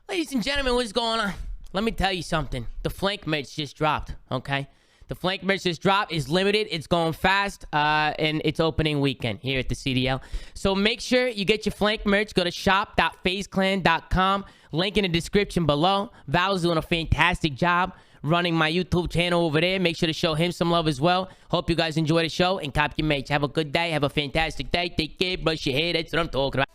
Ladies and gentlemen, what's going on? Let me tell you something. The flank merch just dropped, okay? The flank merch just dropped. It's limited. It's going fast, and it's opening weekend here at the CDL. So make sure you get your flank merch. Go to shop.phaseclan.com. Link in the description below. Val's doing a fantastic job running my YouTube channel over there. Make sure to show him some love as well. Hope you guys enjoy the show and cop your merch. Have a good day. Have a fantastic day. Take care. Brush your hair. That's what I'm talking about.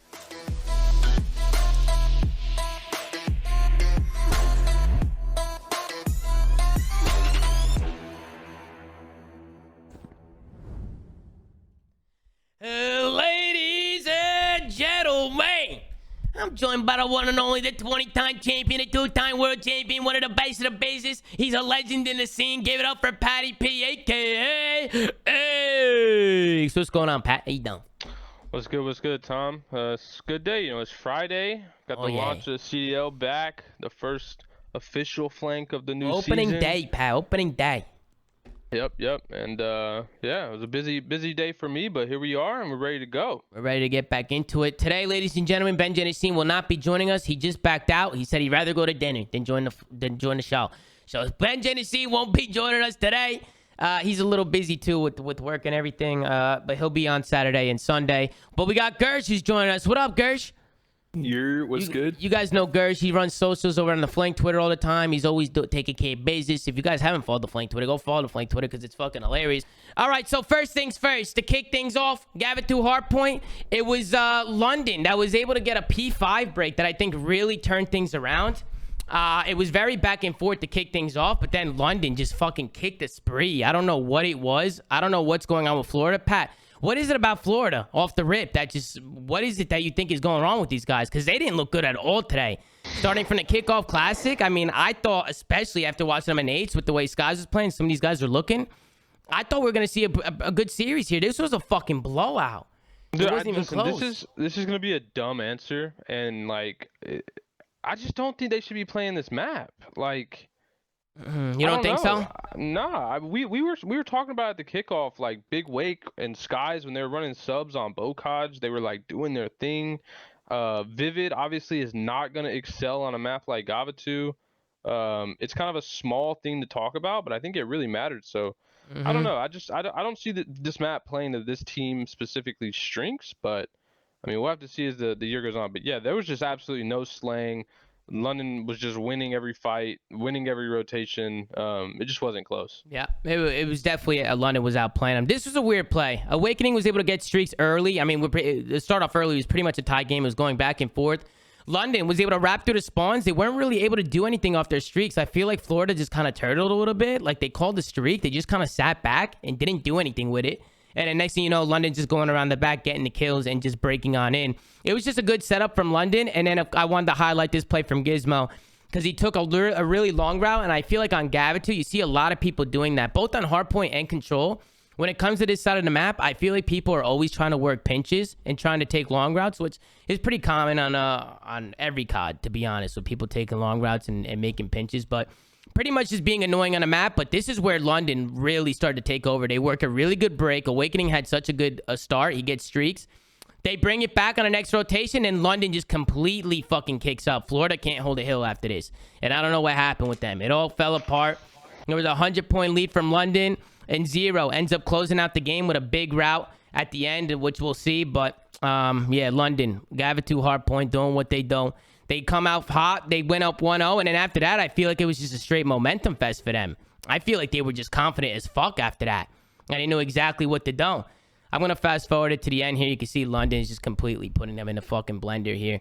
Ladies and gentlemen, I'm joined by the one and only, the 20-time champion, the 2-time world champion, one of the best of the bases. He's a legend in the scene. Give it up for Patty P, a.k.a. Ace. So what's going on, Pat? How you doing? What's good? What's good, Tom? It's a good day. You know, it's Friday. Got the launch of the CDL back. The first official flank of the new opening season. Day, Pat. Opening day. Yep. And yeah, it was a busy day for me, but here we are and we're ready to go. We're ready to get back into it. Today, ladies and gentlemen, Ben Genesine will not be joining us. He just backed out. He said he'd rather go to dinner than join the show. So Ben Genesine won't be joining us today. He's a little busy too with work and everything. But he'll be on Saturday and Sunday. But we got Gersh who's joining us. What up, Gersh? What's good? You guys know Gersh. He runs socials over on the Flank Twitter all the time. He's always taking care of business. If you guys haven't followed the Flank Twitter, go follow the Flank Twitter because it's fucking hilarious. All right, so first things first. To kick things off, Gavin to Hardpoint. It was London that was able to get a P5 break that I think really turned things around. It was very back and forth to kick things off, but then London just fucking kicked a spree. I don't know what it was. I don't know what's going on with Florida. Pat, what is it about Florida off the rip what is it that you think is going on with these guys? Because they didn't look good at all today. Starting from the kickoff classic, I mean, I thought, especially after watching them in eights with the way Skies was playing, some of these guys are looking, I thought we were going to see a good series here. This was a fucking blowout. It wasn't even close. This is going to be a dumb answer, and like, I just don't think they should be playing this map. Like, you don't think so? Nah, we were talking about at the kickoff, like Big Wake and Skies when they were running subs on Bocage, they were like doing their thing. Vivid obviously is not gonna excel on a map like Gavatu. It's kind of a small thing to talk about, but I think it really mattered. So I don't know. I don't see this map playing to this team specifically strengths, but I mean we'll have to see as the year goes on. But yeah, there was just absolutely no slang. London was just winning every fight, winning every rotation. It just wasn't close. Yeah, it was definitely London was outplaying them. This was a weird play. Awakening was able to get streaks early. I mean, the start off early was pretty much a tie game. It was going back and forth. London was able to wrap through the spawns. They weren't really able to do anything off their streaks. I feel like Florida just kind of turtled a little bit. Like they called the streak. They just kind of sat back and didn't do anything with it. And then next thing you know, London just going around the back, getting the kills and just breaking on in. It was just a good setup from London. And then I wanted to highlight this play from Gizmo because he took a really long route. And I feel like on Gavatu, you see a lot of people doing that, both on hardpoint and control. When it comes to this side of the map, I feel like people are always trying to work pinches and trying to take long routes, which is pretty common on every COD, to be honest, with people taking long routes and making pinches. But pretty much just being annoying on the map, but this is where London really started to take over. They work a really good break. Awakening had such a good start. He gets streaks. They bring it back on the next rotation, and London just completely fucking kicks up. Florida can't hold a hill after this, and I don't know what happened with them. It all fell apart. There was a 100-point lead from London, and Zero ends up closing out the game with a big route at the end, which we'll see. But, yeah, London, Gavatu Hardpoint doing what they do. They come out hot. They went up 1-0. And then after that, I feel like it was just a straight momentum fest for them. I feel like they were just confident as fuck after that. And they knew exactly what to do. I'm going to fast forward it to the end here. You can see London is just completely putting them in the fucking blender here.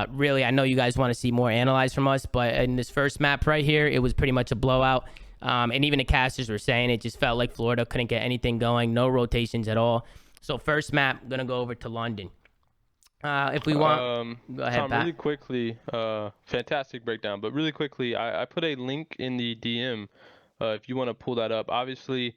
Really, I know you guys want to see more analyzed from us. But in this first map right here, it was pretty much a blowout. And even the casters were saying it just felt like Florida couldn't get anything going. No rotations at all. So first map, going to go over to London. If we want, go ahead, Tom, Pat. really quickly, fantastic breakdown, but really quickly, I put a link in the DM if you want to pull that up. Obviously,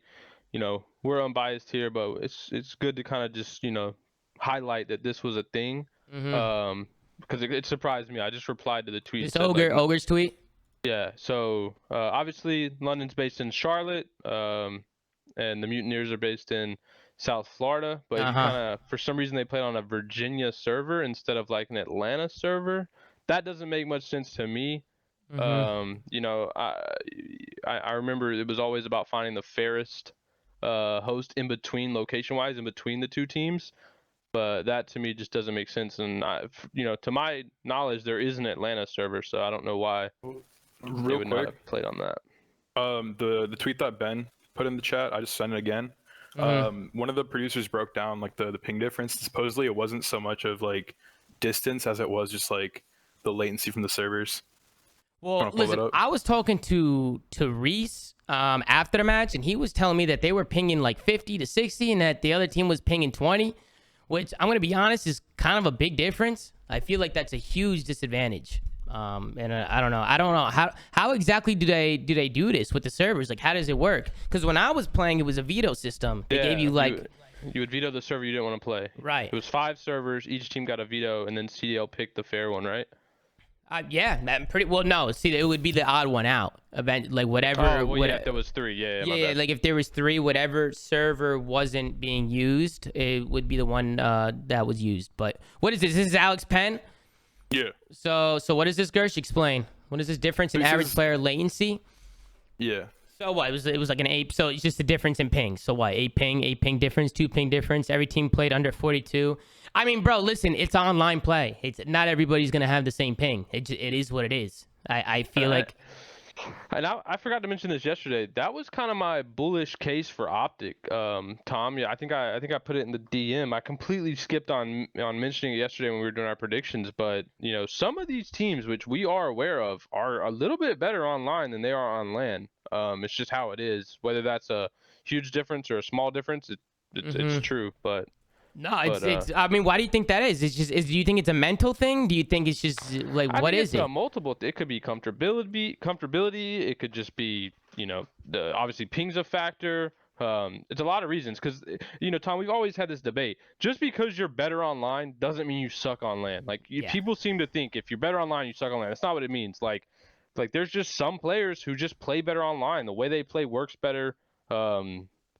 you know, we're unbiased here, but it's good to kind of just, you know, highlight that this was a thing. Because it surprised me. I just replied to the tweet. It's Ogre's tweet? Yeah, so obviously London's based in Charlotte, and the Mutineers are based in South Florida, but kind of for some reason they played on a Virginia server instead of like an Atlanta server. that doesn't make much sense to me. You know, I remember it was always about finding the fairest host in between, location wise, in between the two teams. But that to me just doesn't make sense. And you know, to my knowledge, there is an Atlanta server, so I don't know why they would not have played on that. The tweet that Ben put in the chat, I just sent it again. One of the producers broke down like the ping difference. Supposedly it wasn't so much of like distance as it was just like the latency from the servers. Well, listen, I was talking to Reese after the match, and he was telling me that they were pinging like 50 to 60 and that the other team was pinging 20, which I'm going to be honest is kind of a big difference. I feel like that's a huge disadvantage. And I don't know how exactly do they do this with the servers? Like, how does it work? Because when I was playing, it was a veto system. They gave you like you would veto the server you didn't want to play. Right. It was 5 servers. Each team got a veto, and then CDL picked the fair one, right? Yeah, that pretty well. No, see, it would be the odd one out. Event like whatever. Oh, well, yeah, there was 3. Yeah. Like if there was 3, whatever server wasn't being used, it would be the one that was used. But what is this? This is Alex Penn. Yeah. So what is this, Gersh? Explain. What is this difference in average player latency? Yeah. So what? It was like an 8. So it's just a difference in ping. So what? 8 ping difference, 2 ping difference. Every team played under 42. I mean, bro, listen, it's online play. It's not everybody's gonna have the same ping. It is what it is. I feel like. And I forgot to mention this yesterday. That was kind of my bullish case for Optic, Tom. Yeah, I think I put it in the DM. I completely skipped on mentioning it yesterday when we were doing our predictions. But you know, some of these teams, which we are aware of, are a little bit better online than they are on LAN. It's just how it is. Whether that's a huge difference or a small difference, it's true. But no, it's. I mean, why do you think that is? It's just. Do you think it's a mental thing? Do you think it's just like what is it? Multiple. It could be comfortability. It could just be, you know, obviously ping's a factor. It's a lot of reasons because, you know, Tom, we've always had this debate. Just because you're better online doesn't mean you suck on LAN. Like people seem to think if you're better online, you suck on LAN. That's not what it means. Like there's just some players who just play better online. The way they play works better.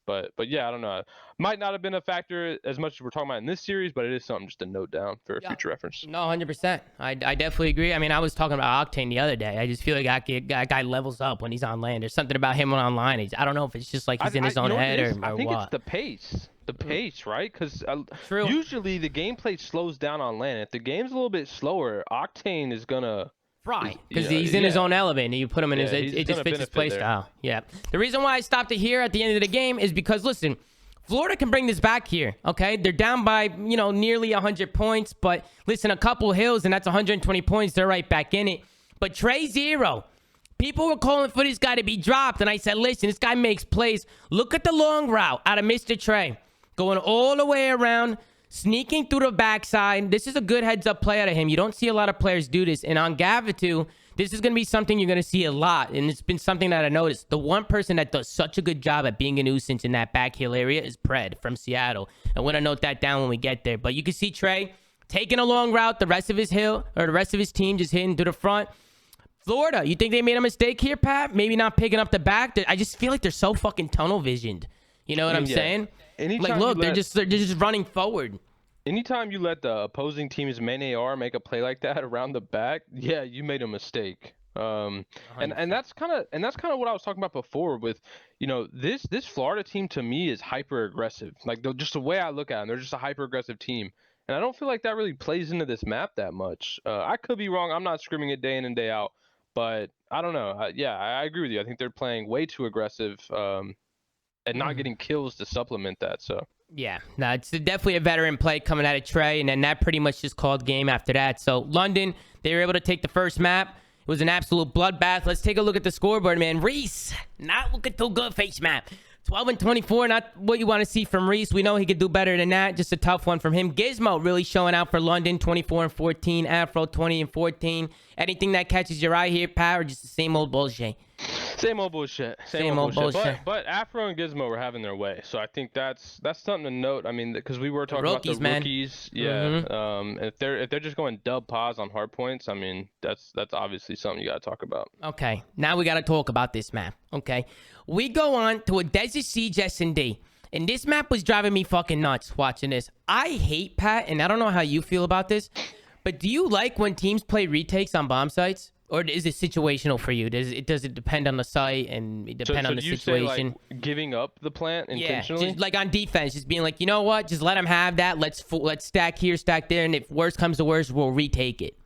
But yeah, I don't know. Might not have been a factor as much as we're talking about in this series, but it is something just to note down for future reference. No, 100%. I definitely agree. I mean, I was talking about Octane the other day. I just feel like that guy levels up when he's on LAN. There's something about him online. I don't know if it's just like he's in his own head or what. I think it's the pace. The pace, right? Because usually the gameplay slows down on LAN. If the game's a little bit slower, Octane is going to... Right, because he's in his own element, and you put him in his. It just fits his play style. Yeah. The reason why I stopped it here at the end of the game is because listen, Florida can bring this back here. Okay, they're down by nearly 100 points, but listen, a couple hills and that's 120 points. They're right back in it. But Trey 0, people were calling for this guy to be dropped, and I said, listen, this guy makes plays. Look at the long route out of Mr. Trey, going all the way around. Sneaking through the backside. This is a good heads-up play out of him. You don't see a lot of players do this. And on Gavitu, this is going to be something you're going to see a lot. And it's been something that I noticed. The one person that does such a good job at being a nuisance in that back hill area is Pred from Seattle. I want to note that down when we get there. But you can see Trey taking a long route. The rest of his hill, or the rest of his team just hitting to the front. Florida, you think they made a mistake here, Pat? Maybe not picking up the back? I just feel like they're so fucking tunnel visioned. You know what I'm saying? Like, look, they're just running forward. Anytime you let the opposing team's main AR make a play like that around the back, yeah, you made a mistake. And that's kind of what I was talking about before with, this Florida team to me is hyper aggressive. Like just the way I look at them, they're just a hyper aggressive team. And I don't feel like that really plays into this map that much. I could be wrong. I'm not screaming it day in and day out, but I don't know. I agree with you. I think they're playing way too aggressive. And not getting kills to supplement that. So yeah, no, it's definitely a veteran play coming out of Trey, and then that pretty much just called game after that. So London, they were able to take the first map. It was an absolute bloodbath. Let's take a look at the scoreboard, man. Reese, not looking too good face map. 12 and 24, not what you want to see from Reese. We know he could do better than that. Just a tough one from him. Gizmo really showing out for London, 24 and 14. Afro, 20 and 14. Anything that catches your eye here, Pat, or just the same old bullshit? Same old bullshit. Same old bullshit. But Afro and Gizmo were having their way, so I think that's something to note. I mean, because we were talking about the rookies, yeah. If they're just going dub pause on hard points, I mean, that's obviously something you got to talk about. Okay, now we got to talk about this map. Okay, we go on to a Desert Siege S&D. And this map was driving me fucking nuts watching this. I hate, Pat, and I don't know how you feel about this, But do you like when teams play retakes on bomb sites? Or is it situational for you? Does it depend on the site and it depend on the situation? Say, like, giving up the plant intentionally? Yeah, just like on defense, just being like, you know what? Just let them have that. Let's stack here, stack there, and if worst comes to worst, we'll retake it.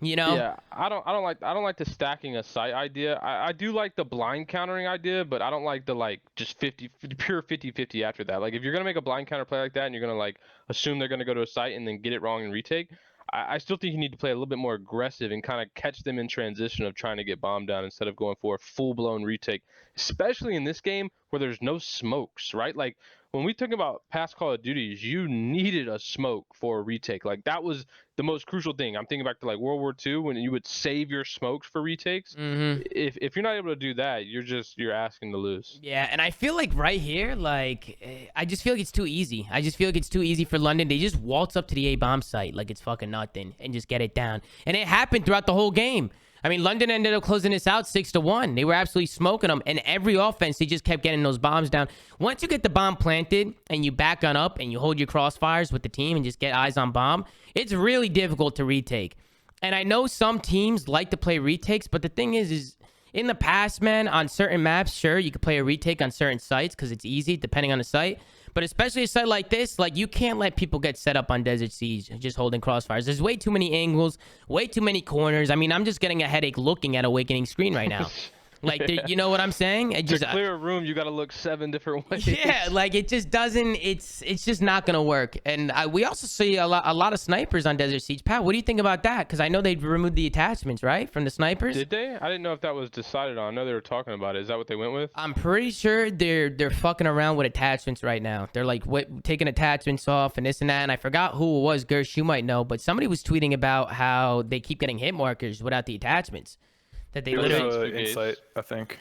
You know? Yeah, I don't like the stacking a site idea. I do like the blind countering idea, but I don't like the just pure 50-50 after that. Like if you're gonna make a blind counter play like that and you're gonna assume they're gonna go to a site and then get it wrong and retake, I still think you need to play a little bit more aggressive and kind of catch them in transition of trying to get bombed down instead of going for a full-blown retake, especially in this game where there's no smokes, right? Like when we talk about past Call of Duties, you needed a smoke for a retake. Like that was the most crucial thing. I'm thinking back to World War II when you would save your smokes for retakes. If you're not able to do that, you're asking to lose. Yeah, and I feel like right here, I just feel like it's too easy. I just feel like it's too easy for London. They just waltz up to the A bomb site like it's fucking nothing and just get it down. And it happened throughout the whole game. I mean, London ended up closing this out 6-1. They were absolutely smoking them. And every offense, they just kept getting those bombs down. Once you get the bomb planted and you back on up and you hold your crossfires with the team and just get eyes on bomb, it's really difficult to retake. And I know some teams like to play retakes, but the thing is in the past, man, on certain maps, sure, you could play a retake on certain sites because it's easy depending on the site. But especially a site like this, you can't let people get set up on Desert Siege just holding crossfires. There's way too many angles, way too many corners. I mean, I'm just getting a headache looking at Awakening screen right now. You know what I'm saying? To clear a room, you got to look 7 different ways. Yeah, it just doesn't. It's just not gonna work. And we also see a lot of snipers on Desert Siege. Pat, what do you think about that? Because I know they've removed the attachments, right, from the snipers. Did they? I didn't know if that was decided on. I know they were talking about it. Is that what they went with? I'm pretty sure they're fucking around with attachments right now. They're taking attachments off and this and that. And I forgot who it was. Gersh, you might know, but somebody was tweeting about how they keep getting hit markers without the attachments. That they literally Insight, I think.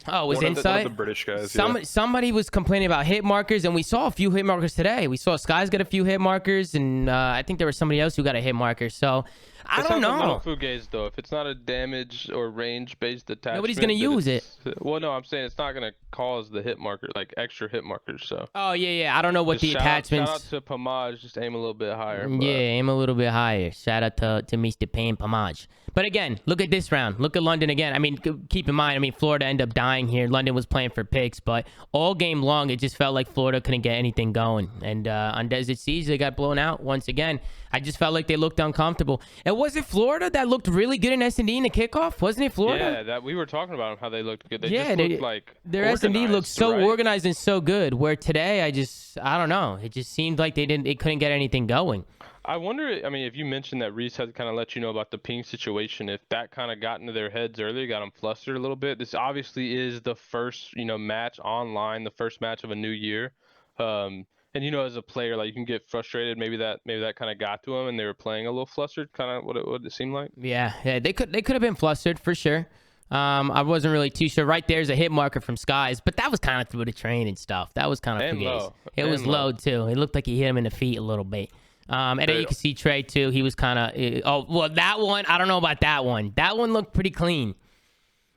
Oh, it was Insight? One of the British guys. Somebody was complaining about hit markers, and we saw a few hit markers today. We saw Skies get a few hit markers, and I think there was somebody else who got a hit marker. So I don't know. No Fugaze though. If it's not a damage or range based attachment, nobody's gonna use it. Well, no, I'm saying it's not gonna cause the hit marker, extra hit markers. So. Oh yeah. I don't know what the attachments. Shout out to Pomage. Just aim a little bit higher. Yeah, aim a little bit higher. Shout out to Mr. Payne Pomage. But again, look at this round. Look at London again. I mean, keep in mind, Florida ended up dying here. London was playing for picks, but all game long, it just felt like Florida couldn't get anything going. And on Desert Siege, they got blown out once again. I just felt like they looked uncomfortable. And was it Florida that looked really good in S&D in the kickoff? Wasn't it Florida? Yeah, that we were talking about how they looked good. They just looked like their S&D looked so organized and so good. Where today, I don't know. It just seemed like they couldn't get anything going. I wonder, if you mentioned that Reese had kind of let you know about the ping situation, if that kind of got into their heads earlier, got them flustered a little bit. This obviously is the first, match online, the first match of a new year. And, as a player, you can get frustrated. Maybe that kind of got to them and they were playing a little flustered, kind of what it seemed like. Yeah, they could have been flustered for sure. I wasn't really too sure. Right there's a hit marker from Skies, but that was kind of through the train and stuff. That was kind of low. It was low too. It looked like he hit him in the feet a little bit. And then you can see Trey too. He was kind of that one. I don't know about that one. That one looked pretty clean.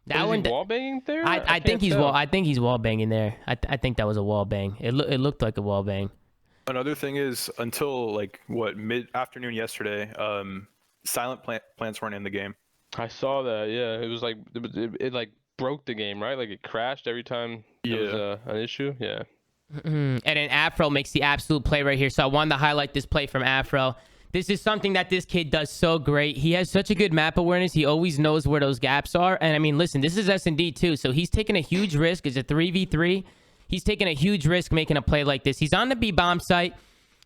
That one wall banging there. I think he's wall banging there. I think that was a wall bang. It looked like a wall bang. Another thing is until mid afternoon yesterday, silent plants weren't in the game. I saw that. Yeah, it was it broke the game, right? It crashed every time there was an issue. Yeah. And then Afro makes the absolute play right here. So I wanted to highlight this play from Afro. This is something that this kid does so great. He has such a good map awareness. He always knows where those gaps are. And listen, this is S&D too. So he's taking a huge risk. It's a 3v3. He's taking a huge risk making a play like this. He's on the B bomb site.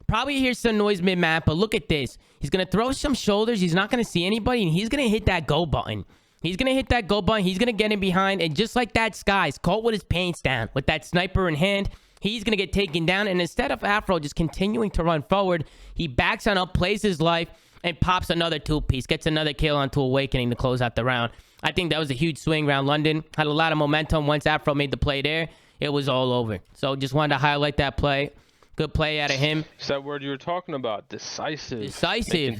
Probably hears some noise mid-map, but look at this. He's going to throw some shoulders. He's not going to see anybody, and he's going to hit that go button. He's going to hit that go button. He's going to get in behind, and just like that, Skies caught with his pants down with that sniper in hand. He's going to get taken down, and instead of Afro just continuing to run forward, he backs on up, plays his life, and pops another two-piece, gets another kill onto Awakening to close out the round. I think that was a huge swing round. London had a lot of momentum. Once Afro made the play there, it was all over. So just wanted to highlight that play. Good play out of him. It's that word you were talking about, decisive. Decisive.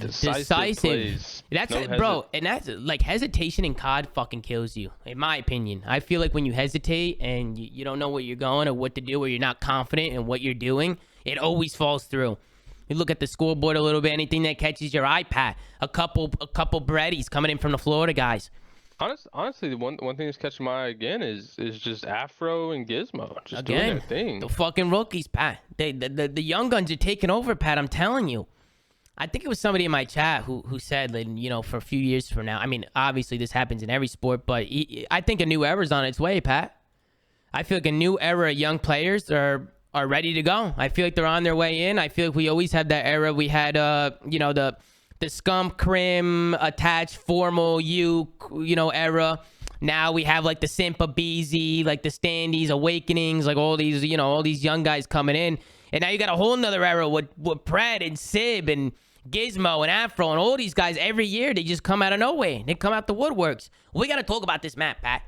Plays. That's it, bro. And that's hesitation in COD fucking kills you, in my opinion. I feel like when you hesitate and you don't know where you're going or what to do, or you're not confident in what you're doing, it always falls through. You look at the scoreboard a little bit, anything that catches your eye, Pat. A couple breadies coming in from the Florida guys. Honestly, the one thing that's catching my eye again is just Afro and Gizmo just doing Again, their thing. the fucking rookies, Pat. The young guns are taking over, Pat. I'm telling you. I think it was somebody in my chat who said that, you know, for a few years from now, I mean, obviously this happens in every sport, but I think a new era is on its way, Pat. I feel like a new era of young players are ready to go. I feel like they're on their way in. I feel like we always had that era. We had, you know, the scum, crim, attached, formal, you know, era. Now we have like the Simpa, Beezy, like the Standees, Awakenings, like all these, you know, all these young guys coming in. And now you got a whole nother era with Pred and Sib and Gizmo and Afro and all these guys. Every year they just come out of nowhere. They come out the woodworks. We got to talk about this map, Pat.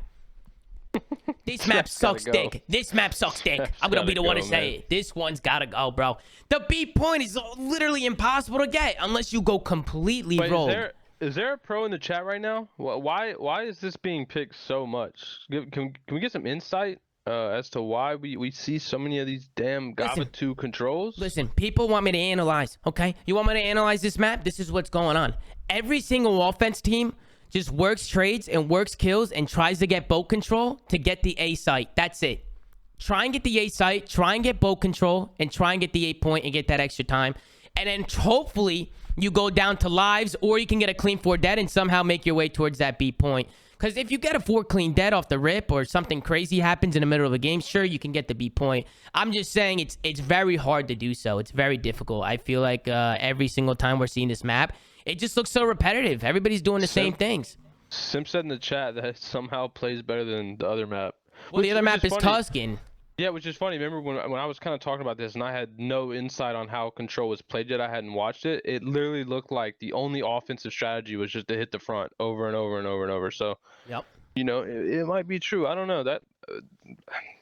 This map sucks dick. This map sucks dick. I'm going to be the one to say it. This one's got to go, bro. The B point is literally impossible to get unless you go completely rogue. Is there a pro in the chat right now? Why is this being picked so much? Can we get some insight as to why we see so many of these damn Gava 2 controls? Listen, people want me to analyze, okay? You want me to analyze this map? This is what's going on. Every single offense team just works trades and works kills and tries to get boat control to get the A site. That's it. Try and get the A site, try and get boat control, and try and get the 8 point and get that extra time. And then hopefully you go down to lives, or you can get a clean 4 dead and somehow make your way towards that B point. Because if you get a 4 clean dead off the rip or something crazy happens in the middle of a game, sure, you can get the B point. I'm just saying it's very hard to do so. It's very difficult. I feel like every single time we're seeing this map, it just looks so repetitive. Everybody's doing the same things. Sim said in the chat that it somehow plays better than the other map. Well, the other map is Tuscan. Yeah, which is funny. Remember when I was kind of talking about this and I had no insight on how Control was played yet, I hadn't watched it. It literally looked like the only offensive strategy was just to hit the front over and over and over and over. So, yep. You know, it might be true. I don't know. That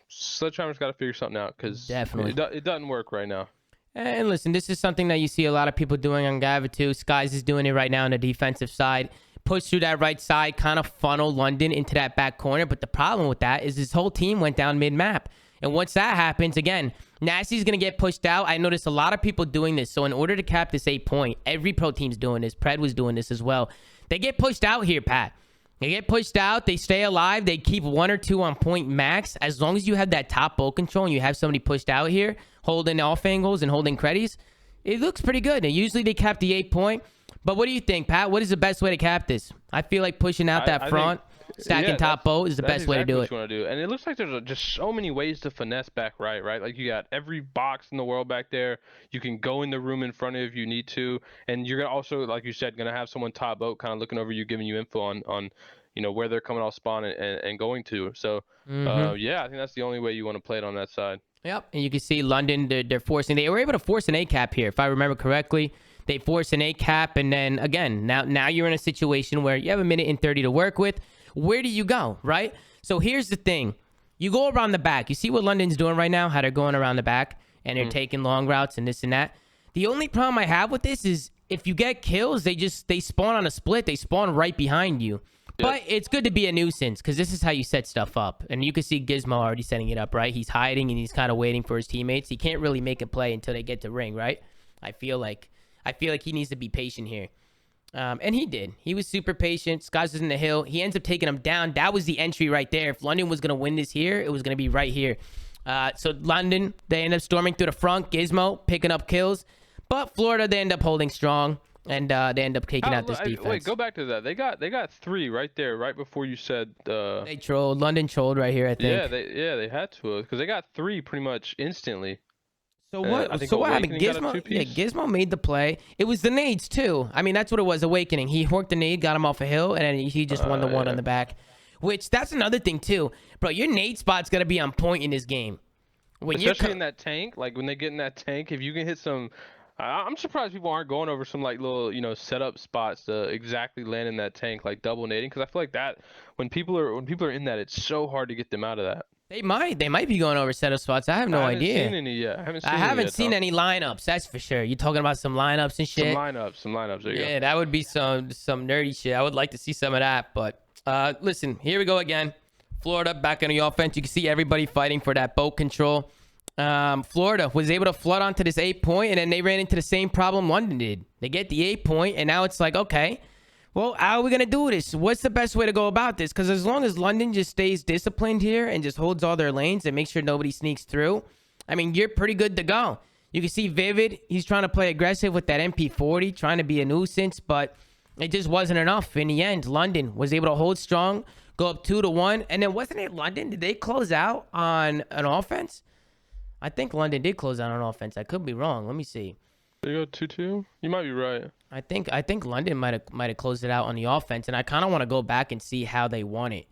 Sledgehammer's got to figure something out because definitely it doesn't work right now. And listen, this is something that you see a lot of people doing on Gava 2. Skies is doing it right now on the defensive side. Push through that right side, kind of funnel London into that back corner. But the problem with that is his whole team went down mid-map. And once that happens, again, Nasty's going to get pushed out. I noticed a lot of people doing this. So in order to cap this 8 point, every pro team's doing this. Pred was doing this as well. They get pushed out here, Pat. They get pushed out. They stay alive. They keep 1 or 2 on point max. As long as you have that top bow control and you have somebody pushed out here, holding off angles and holding credits, it looks pretty good. And usually they cap the 8 point. But what do you think, Pat? What is the best way to cap this? I feel like pushing out that front, stacking top bow is the best way to do it. What you want to do. And it looks like there's just so many ways to finesse back right? Like you got every box in the world back there. You can go in the room in front of you if you need to. And you're gonna also, like you said, gonna have someone top boat kind of looking over you, giving you info on you know, where they're coming off spawn and going to. So, yeah, I think that's the only way you want to play it on that side. Yep. And you can see London, they were able to force an A cap here, if I remember correctly. They force an A cap, and then again, now you're in a situation where you have 1 minute and 30 to work with. Where do you go, right? So here's the thing. You go around the back. You see what London's doing right now, how they're going around the back, and they're taking long routes and this and that. The only problem I have with this is if you get kills, they spawn on a split. They spawn right behind you. But it's good to be a nuisance because this is how you set stuff up. And you can see Gizmo already setting it up, right? He's hiding and he's kind of waiting for his teammates. He can't really make a play until they get to ring, right? I feel like he needs to be patient here. And he did. He was super patient. Skies was in the hill. He ends up taking him down. That was the entry right there. If London was going to win this here, it was going to be right here. So London, they end up storming through the front. Gizmo picking up kills. But Florida, they end up holding strong. And they end up taking out this defense. Wait, go back to that. They got 3 right there, right before you said. They trolled. London trolled right here, I think. Yeah, they had to because they got 3 pretty much instantly. So what? So what happened? Gizmo made the play. It was the nades too. I mean, that's what it was. Awakening. He horked the nade, got him off a hill, and then he just won the one on the back. Which that's another thing too, bro. Your nade spot's gotta be on point in this game. Especially in that tank, like when they get in that tank, if you can hit some. I'm surprised people aren't going over some like little, you know, setup spots to exactly land in that tank, like double nading, because I feel like that when people are in that, it's so hard to get them out of that. They might be going over setup spots. I have no idea. I haven't seen any yet. I haven't seen any lineups. That's for sure. You talking about some lineups and shit? Some lineups. There you go. Yeah, that would be some nerdy shit. I would like to see some of that. But listen, here we go again. Florida back on the offense. You can see everybody fighting for that boat control. Florida was able to flood onto this 8-point, and then they ran into the same problem London did. They get the 8-point, and now it's like, okay, well, how are we going to do this? What's the best way to go about this? Because as long as London just stays disciplined here and just holds all their lanes and makes sure nobody sneaks through, I mean, you're pretty good to go. You can see Vivid, he's trying to play aggressive with that MP40, trying to be a nuisance, but it just wasn't enough. In the end, London was able to hold strong, go up 2-1. And then wasn't it London? Did they close out on an offense? I think London did close out on offense. I could be wrong. Let me see. They go 2-2. You might be right. I think London might have closed it out on the offense, and I kind of want to go back and see how they won it.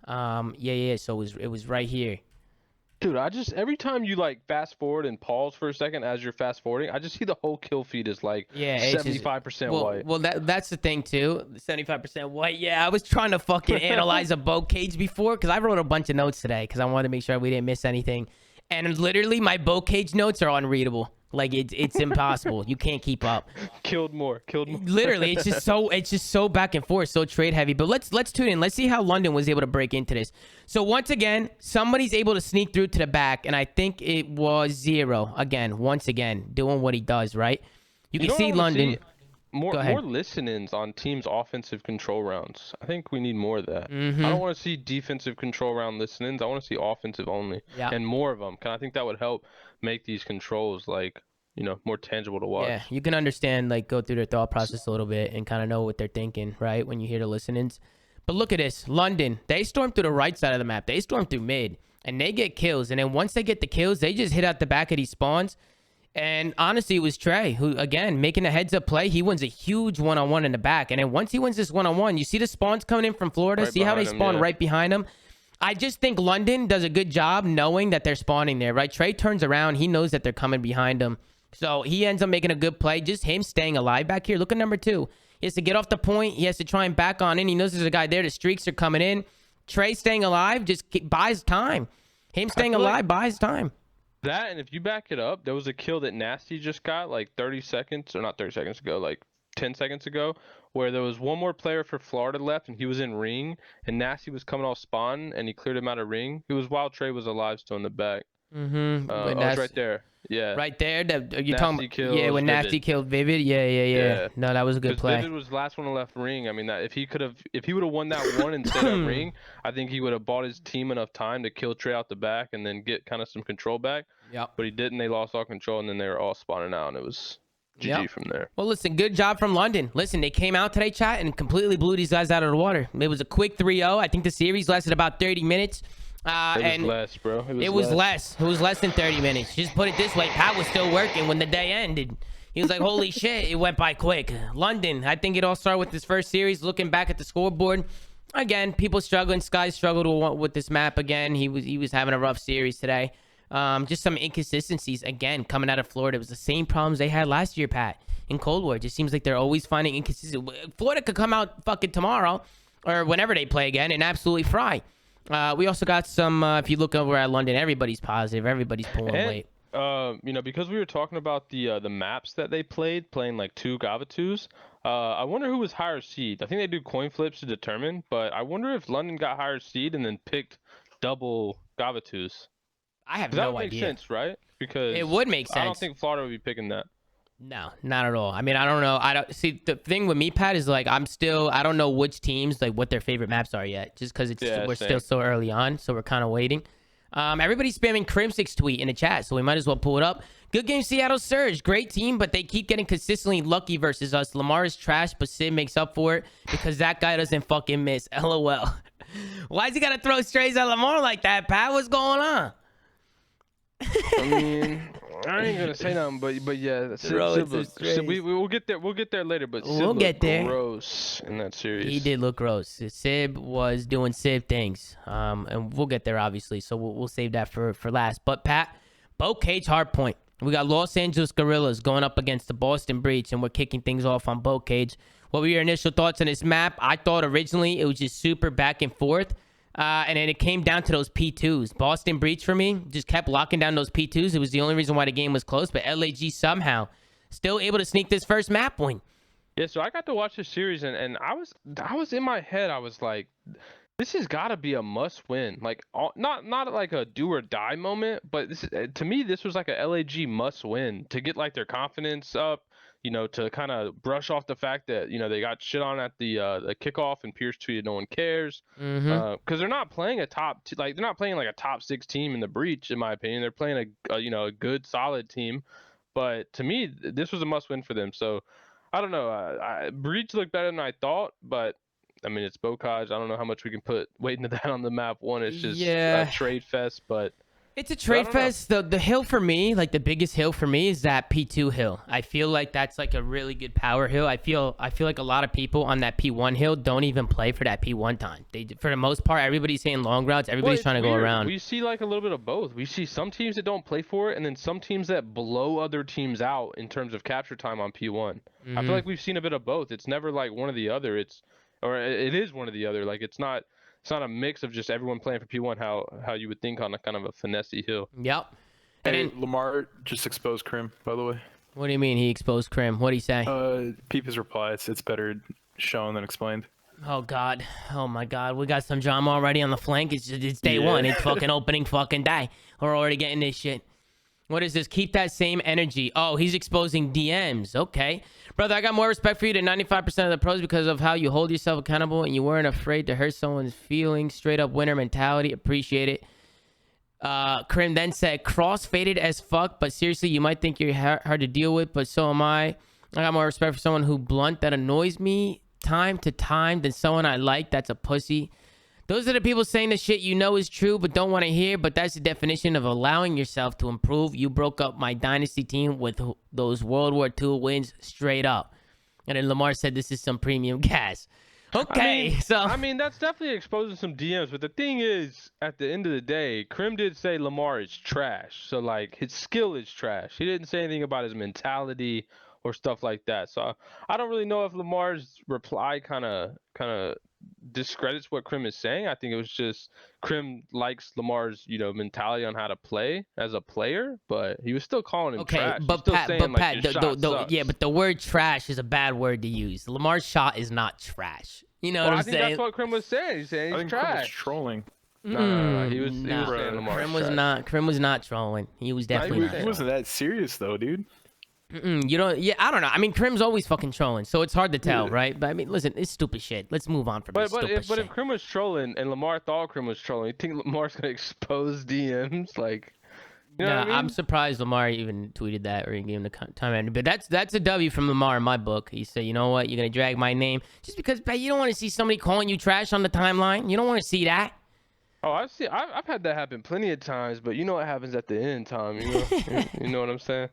Yeah. So it was right here. Dude, every time you like fast forward and pause for a second as you're fast forwarding, I just see the whole kill feed is like 75% white. Well, that's the thing too. 75% white. Yeah, I was trying to fucking analyze a boat cage before because I wrote a bunch of notes today because I wanted to make sure we didn't miss anything. And literally, my boat cage notes are unreadable. Like it's impossible. You can't keep up. Killed more. Literally, it's just so back and forth, so trade heavy. But let's tune in. Let's see how London was able to break into this. So once again, somebody's able to sneak through to the back, and I think it was Zero again. Once again, doing what he does, right? You can see London. More listen-ins on teams' offensive control rounds. I think we need more of that. I don't want to see defensive control round listen-ins. I want to see offensive only, and more of them. Cause I think that would help make these controls like more tangible to watch. Yeah, you can understand, like, go through their thought process a little bit and kind of know what they're thinking, right? When you hear the listen-ins. But look at this, London. They storm through the right side of the map. They storm through mid, and they get kills. And then once they get the kills, they just hit out the back of these spawns. And honestly, it was Trey who, again, making a heads-up play. He wins a huge one-on-one in the back. And then once he wins this one-on-one, you see the spawns coming in from Florida. Right, see how they spawn right behind him? I just think London does a good job knowing that they're spawning there, right? Trey turns around. He knows that they're coming behind him. So he ends up making a good play. Just him staying alive back here. Look at number 2. He has to get off the point. He has to try and back on in. He knows there's a guy there. The streaks are coming in. Trey staying alive just buys time. Him staying alive buys time. That, and if you back it up, there was a kill that Nasty just got like 30 seconds, or not 30 seconds ago, like 10 seconds ago, where there was one more player for Florida left, and he was in ring, and Nasty was coming off spawn, and he cleared him out of ring. It was while Trey was alive still in the back. It's right there. Yeah. Right there. You're talking about, yeah, when Nasty killed Vivid. Yeah. No, that was a good play. Vivid was the last one left ring. I mean, that if he would have won that one instead of ring, I think he would have bought his team enough time to kill Trey out the back and then get kind of some control back. Yeah. But he didn't. They lost all control, and then they were all spawning out, and it was GG from there. Well, listen, good job from London. Listen, they came out today, chat, and completely blew these guys out of the water. It was a quick 3-0. I think the series lasted about 30 minutes. It was less, bro. It was less. It was less than 30 minutes. Just put it this way. Pat was still working when the day ended. He was like, holy shit, it went by quick. London, I think it all started with this first series. Looking back at the scoreboard, again, people struggling. Sky struggled with this map again. He was having a rough series today. Just some inconsistencies, again, coming out of Florida. It was the same problems they had last year, Pat, in Cold War. It just seems like they're always finding inconsistent. Florida could come out fucking tomorrow or whenever they play again and absolutely fry. We also got some, if you look over at London, everybody's positive. Everybody's pulling weight. Because we were talking about the maps that they playing like 2 Gavatus. I wonder who was higher seed. I think they do coin flips to determine, but I wonder if London got higher seed and then picked double Gavatus. I have no idea. That would make sense, right? Because it would make sense. I don't think Florida would be picking that. No, not at all. I mean, I don't know. I don't see the thing with me, Pat, is like I don't know which teams like what their favorite maps are yet, just because we're still so early on, so we're kind of waiting. Everybody's spamming Crimsix's tweet in the chat, so we might as well pull it up. Good game, Seattle Surge. Great team, but they keep getting consistently lucky versus us. Lamar is trash, but Sid makes up for it because that guy doesn't fucking miss. LOL. Why's he gotta throw strays at Lamar like that, Pat? What's going on? I mean, I ain't gonna say nothing, but yeah, we'll get there. We'll get there later. But Sib looked gross in that series. He did look gross. Sib was doing Sib things, and we'll get there obviously. So we'll save that for last. But Pat, Boat Cage Hardpoint. We got Los Angeles Gorillas going up against the Boston Breach, and we're kicking things off on Boat Cage. What were your initial thoughts on this map? I thought originally it was just super back and forth. And then it came down to those P2s. Boston Breach for me just kept locking down those P2s. It was the only reason why the game was close. But LAG somehow still able to sneak this first map win. Yeah, so I got to watch this series, and I was in my head. I was like, This has got to be a must win. Like not like a do or die moment, but this to me this was like a LAG must win to get like their confidence up, to kind of brush off the fact that they got shit on at the kickoff and Pierce tweeted no one cares. Because they're not playing they're not playing like a top 6 team in the breach in my opinion. They're playing a good solid team, but to me this was a must win for them. So I don't know. Breach looked better than I thought, but I mean, it's Bocage. I don't know how much we can put weight into that on the map. One, it's just a trade fest, but it's a trade fest. The hill for me, like the biggest hill for me, is that P2 hill. I feel like that's like a really good power hill. I feel like a lot of people on that P1 hill don't even play for that P1 time. For the most part, everybody's saying long routes. Everybody's trying to go around. We see like a little bit of both. We see some teams that don't play for it, and then some teams that blow other teams out in terms of capture time on P1. I feel like we've seen a bit of both. It's never like one or the other. Or it is one or the other. Like it's not a mix of just everyone playing for P1 how you would think on a kind of a finessey hill. Yep. And then Lamar just exposed Crim, by the way. What do you mean he exposed Crim? What'd he say? Peep his reply. It's better shown than explained. Oh God. Oh my God. We got some drama already on the flank. It's day one. It's fucking opening fucking day. We're already getting this shit. What is this? Keep that same energy. Oh, he's exposing DMs. Okay. Brother, I got more respect for you than 95% of the pros because of how you hold yourself accountable and you weren't afraid to hurt someone's feelings. Straight up winner mentality. Appreciate it. Krim then said, cross-faded as fuck, but seriously, you might think you're hard to deal with, but so am I. I got more respect for someone who blunt that annoys me time to time than someone I like that's a pussy. Those are the people saying the shit you know is true but don't want to hear, but that's the definition of allowing yourself to improve. You broke up my dynasty team with those World War II wins straight up. And then Lamar said this is some premium gas. Okay, I mean, that's definitely exposing some DMs, but the thing is, at the end of the day, Krim did say Lamar is trash. So, like, his skill is trash. He didn't say anything about his mentality or stuff like that. So, I don't really know if Lamar's reply kind of discredits what Krim is saying. I think it was just Krim likes Lamar's mentality on how to play as a player, but he was still calling him trash. But Pat, but the word trash is a bad word to use. Lamar's shot is not trash. You know what I'm saying? I think that's what Krim was saying. He's saying he's trash. Krim was trolling. No. He was saying Lamar's Krim was not trolling. He was definitely not. He wasn't that serious though, dude. I don't know. I mean, Krim's always fucking trolling, so it's hard to tell, right? But I mean, listen, it's stupid shit. Let's move on from this stupid shit. But if Krim was trolling and Lamar thought Krim was trolling, you think Lamar's gonna expose DMs? Like, you know what I mean? I'm surprised Lamar even tweeted that or he gave him the time. But that's a W from Lamar in my book. He said, you know what? You're gonna drag my name just because you don't want to see somebody calling you trash on the timeline. You don't want to see that. Oh, I've had that happen plenty of times, but you know what happens at the end time, you know what I'm saying?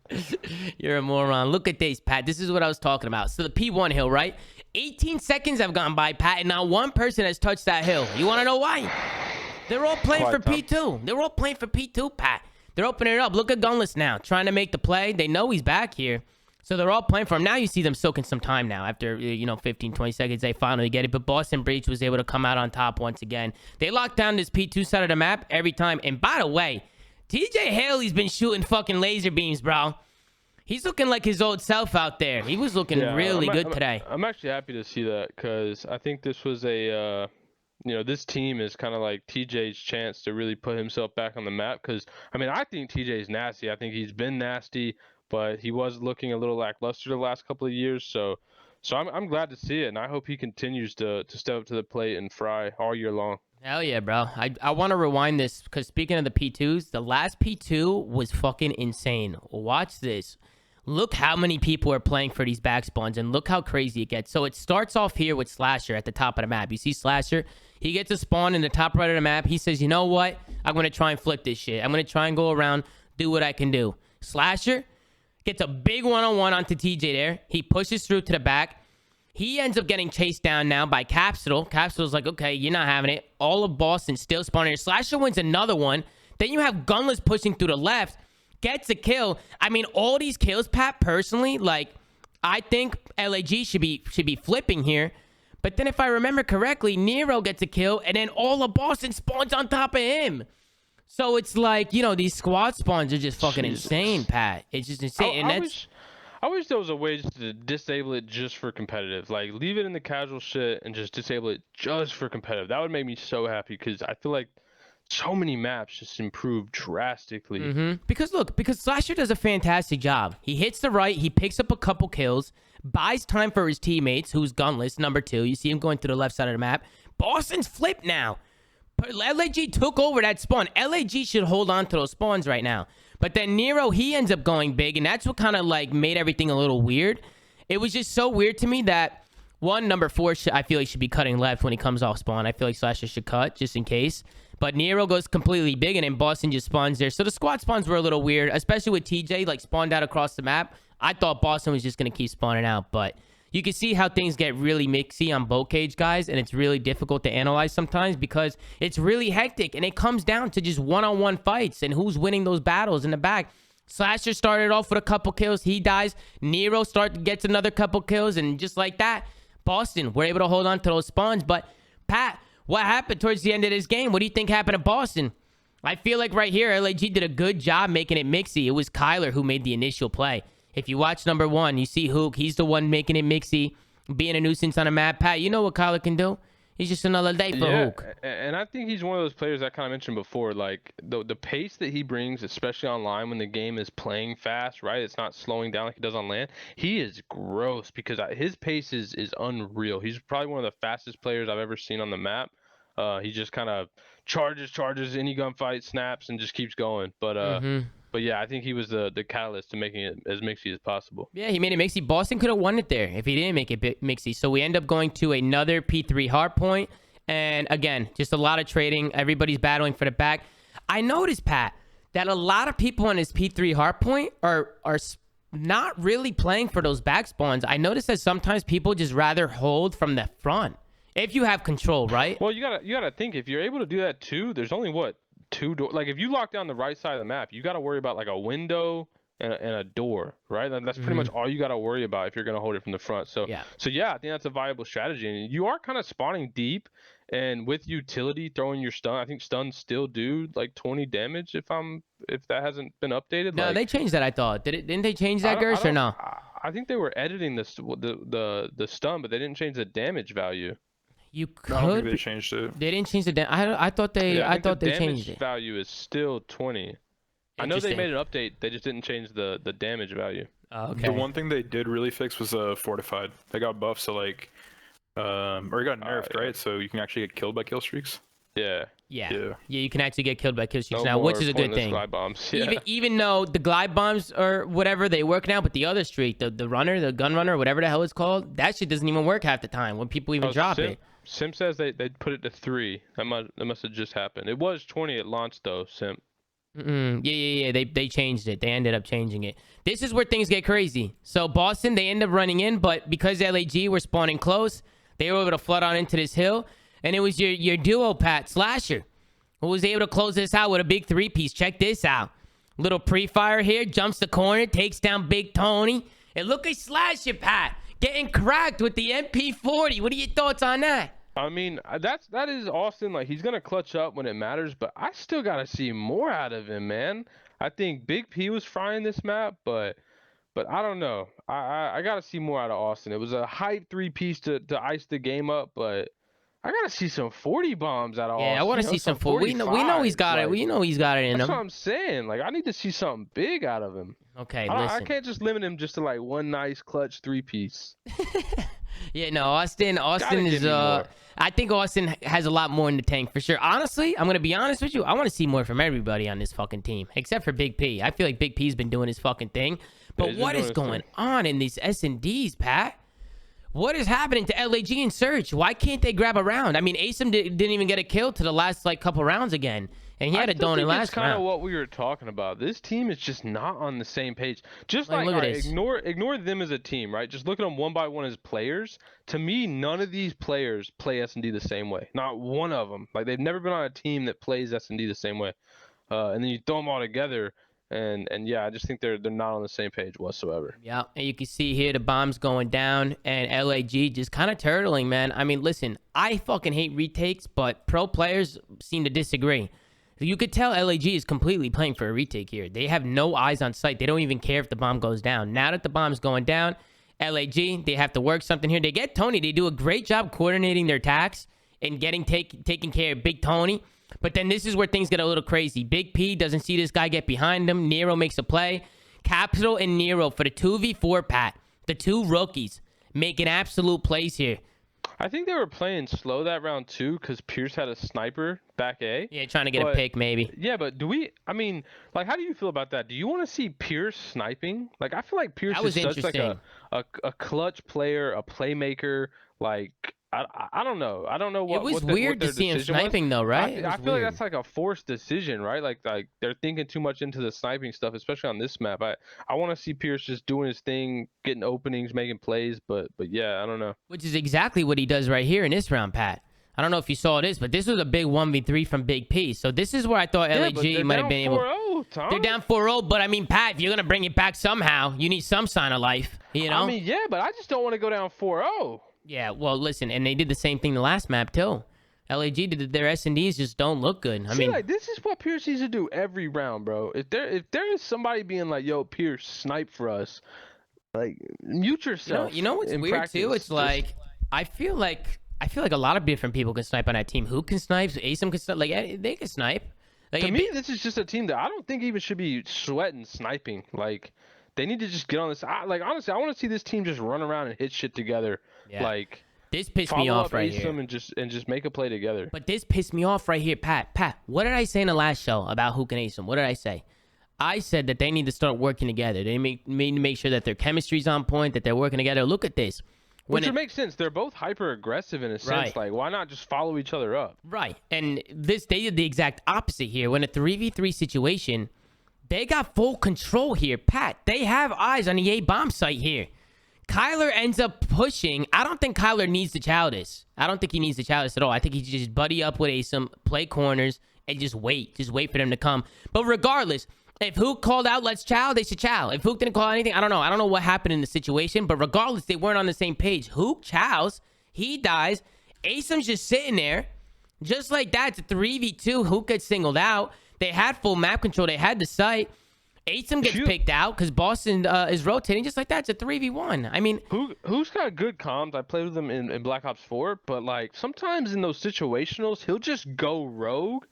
You're a moron. Look at this, Pat. This is what I was talking about. So the P1 hill, right? 18 seconds have gone by, Pat, and not one person has touched that hill. You want to know why? They're all playing for P2. They're all playing for P2, Pat. They're opening it up. Look at Gunless now, trying to make the play. They know he's back here. So they're all playing for him. Now you see them soaking some time now. After, 15, 20 seconds, they finally get it. But Boston Breach was able to come out on top once again. They locked down this P2 side of the map every time. And by the way, TJ Haley's been shooting fucking laser beams, bro. He's looking like his old self out there. He was looking really good today. I'm actually happy to see that because I think this was this team is kind of like TJ's chance to really put himself back on the map. Because, I think TJ's nasty. I think he's been nasty. But he was looking a little lackluster the last couple of years, so I'm glad to see it, and I hope he continues to step up to the plate and fry all year long. Hell yeah, bro. I want to rewind this because speaking of the P2s, the last P2 was fucking insane. Watch this. Look how many people are playing for these back spawns, and look how crazy it gets. So it starts off here with Slasher at the top of the map. You see Slasher? He gets a spawn in the top right of the map. He says, you know what? I'm going to try and flip this shit. I'm going to try and go around, do what I can do. Slasher gets a big one-on-one onto TJ there. He pushes through to the back. He ends up getting chased down now by Capsule. Capsule's like, okay, you're not having it. All of Boston still spawning here. Slasher wins another one. Then you have Gunless pushing through the left. Gets a kill. All these kills, Pat, personally, I think LAG should be flipping here. But then if I remember correctly, Nero gets a kill, and then all of Boston spawns on top of him. So it's like, these squad spawns are just fucking insane, Pat. It's just insane. I wish there was a way just to disable it just for competitive. Like, leave it in the casual shit and just disable it just for competitive. That would make me so happy because I feel like so many maps just improved drastically. Because Slasher does a fantastic job. He hits the right, he picks up a couple kills, buys time for his teammates, who's gunless, number 2. You see him going to the left side of the map. Boston's flipped now. LAG took over that spawn. LAG should hold on to those spawns right now. But then Nero, he ends up going big, and that's what kind of like made everything a little weird. It was just so weird to me that, one, number 4, I feel like should be cutting left when he comes off spawn. I feel like Slasher should cut just in case. But Nero goes completely big, and then Boston just spawns there. So the squad spawns were a little weird, especially with TJ, like, spawned out across the map. I thought Boston was just going to keep spawning out, but you can see how things get really mixy on boat cage, guys, and it's really difficult to analyze sometimes because it's really hectic, and it comes down to just one-on-one fights and who's winning those battles in the back. Slasher started off with a couple kills. He dies. Nero gets another couple kills, and just like that, Boston were able to hold on to those spawns. But, Pat, what happened towards the end of this game? What do you think happened to Boston? I feel like right here, LAG did a good job making it mixy. It was Kyler who made the initial play. If you watch number 1, you see Hook. He's the one making it mixy, being a nuisance on a map. Pat, you know what Kyler can do? He's just another day for Hook. And I think he's one of those players I kind of mentioned before. Like, the pace that he brings, especially online when the game is playing fast, right? It's not slowing down like it does on land. He is gross because his pace is unreal. He's probably one of the fastest players I've ever seen on the map. He just kind of charges any gunfight, snaps, and just keeps going. But yeah, I think he was the catalyst to making it as mixy as possible. Yeah, he made it mixy. Boston could have won it there if he didn't make it mixy. So we end up going to another P3 hard point. And again, just a lot of trading. Everybody's battling for the back. I noticed, Pat, that a lot of people on this P3 hard point are not really playing for those back spawns. I noticed that sometimes people just rather hold from the front. If you have control, right? Well, you gotta think, if you're able to do that too, there's only what, 2 doors. Like, if you lock down the right side of the map, you gotta worry about like a window and a door, right? And that's pretty much all you gotta worry about if you're gonna hold it from the front. So yeah, I think that's a viable strategy. And you are kind of spawning deep, and with utility throwing your stun, I think stuns still do like 20 damage if that hasn't been updated. No, like, they changed that. I thought didn't they change that, Gersh, or no? I think they were editing the stun, but they didn't change the damage value. You could. I don't think they changed it. They didn't change the damage. I thought they. Yeah, I thought they changed it. it. Value is still 20. I know they made an update. They just didn't change the damage value. Oh, okay. The one thing they did really fix was fortified. They got buffed, so like, or it got nerfed, right? So you can actually get killed by kill streaks. Yeah. You can actually get killed by kill streaks now, which is a good thing. Glide bombs. Yeah. Even though the glide bombs or whatever, they work now, but the other streak, the gun runner, whatever the hell it's called, that shit doesn't even work half the time when people even drop it. Sim says they put it to 3. That must have just happened. It was 20 at launch though, Sim. Yeah. They changed it. They ended up changing it. This is where things get crazy. So Boston, they end up running in, but because LAG were spawning close, they were able to flood on into this hill, and it was your duo, Pat, Slasher, who was able to close this out with a big 3-piece. Check this out. Little pre-fire here, jumps the corner, takes down Big Tony, and look at Slasher, Pat, getting cracked with the MP40. What are your thoughts on that? I mean, that is Austin. Like, he's gonna clutch up when it matters, but I still gotta see more out of him, man. I think Big P was frying this map, but I don't know. I gotta see more out of Austin. It was a hype 3-piece to ice the game up, but I gotta see some 40 bombs out of Austin. Yeah, I want to see some 40. We know he's got it. We know he's got it in him. That's what I'm saying. Like, I need to see something big out of him. Okay, listen. I can't just limit him just to like one nice clutch 3-piece. Yeah, no, Austin is I think Austin has a lot more in the tank for sure. Honestly, I'm gonna be honest with you. I want to see more from everybody on this fucking team, except for Big P. I feel like Big P's been doing his fucking thing. But what is going on in these S&Ds, Pat? What is happening to LAG and Surge? Why can't they grab a round? I mean, Asim didn't even get a kill to the last like couple rounds again. And he had a donut last round. That's kind of what we were talking about. This team is just not on the same page. Just like, ignore them as a team, right? Just look at them one by one as players. To me, none of these players play S&D the same way. Not one of them. Like, they've never been on a team that plays S&D the same way. And then you throw them all together, and yeah, I just think they're not on the same page whatsoever. Yeah, and you can see here the bombs going down, and LAG just kind of turtling, man. I mean, listen, I fucking hate retakes, but pro players seem to disagree. You could tell LAG is completely playing for a retake here. They have no eyes on sight. They don't even care if the bomb goes down. Now that the bomb's going down, LAG, they have to work something here. They get Tony. They do a great job coordinating their attacks and taking care of Big Tony. But then this is where things get a little crazy. Big P doesn't see this guy get behind him. Nero makes a play. Capital and Nero for the 2v4, Pat. The two rookies making absolute plays here. I think they were playing slow that round too because Pierce had a sniper back A. Yeah, trying to get a pick maybe. Yeah, but I mean, like, how do you feel about that? Do you want to see Pierce sniping? Like, I feel like Pierce is such like a clutch player, a playmaker. Like, I don't know. I don't know what. It was weird to see him sniping though, right? I feel like that's like a forced decision, right? Like they're thinking too much into the sniping stuff, especially on this map. I want to see Pierce just doing his thing, getting openings, making plays, but yeah, I don't know. Which is exactly what he does right here in this round, Pat. I don't know if you saw this, but this was a big 1v3 from Big P. So this is where I thought LAG might have been able. They're down 4-0, but I mean, Pat, if you're gonna bring it back somehow, you need some sign of life, you know? I mean, yeah, but I just don't want to go down 4-0. Yeah, well, listen, and they did the same thing the last map too. LAG did their S&Ds just don't look good. I mean, like, this is what Pierce needs to do every round, bro. If there is somebody being like, "Yo, Pierce, snipe for us," like, mute yourself. You know what's weird practice. too? It's like I feel like a lot of different people can snipe on that team. Who can snipe? Asim can snipe. Like, they can snipe. Like, to me, this is just a team that I don't think even should be sweating sniping. Like, they need to just get on this. Like, honestly, I want to see this team just run around and hit shit together. Yeah. Like, this pissed me off right here. And just make a play together. But this pissed me off right here, Pat. What did I say in the last show about who can ace them? What did I say? I said that they need to start working together. They need to make sure that their chemistry's on point, that they're working together. Look at this. Which would make sense. They're both hyper aggressive in a sense. Right. Like, why not just follow each other up? Right. And they did the exact opposite here. When a 3v3 situation, they got full control here. Pat, they have eyes on the A bomb site here. Kyler ends up pushing. I don't think Kyler needs to chow this. I don't think he needs to chow this at all. I think he should just buddy up with Asim, play corners, and just wait. Just wait for them to come. But regardless, if Hook called out, let's chow, they should chow. If Hook didn't call anything, I don't know. I don't know what happened in the situation. But regardless, they weren't on the same page. Hook chows. He dies. Asim's just sitting there. Just like that, it's a 3v2. Hook gets singled out. They had full map control. They had the site. Asim gets picked out because Boston is rotating. Just like that, it's a 3v1. I mean, who's got good comms? I played with him in Black Ops 4, but like sometimes in those situationals, he'll just go rogue.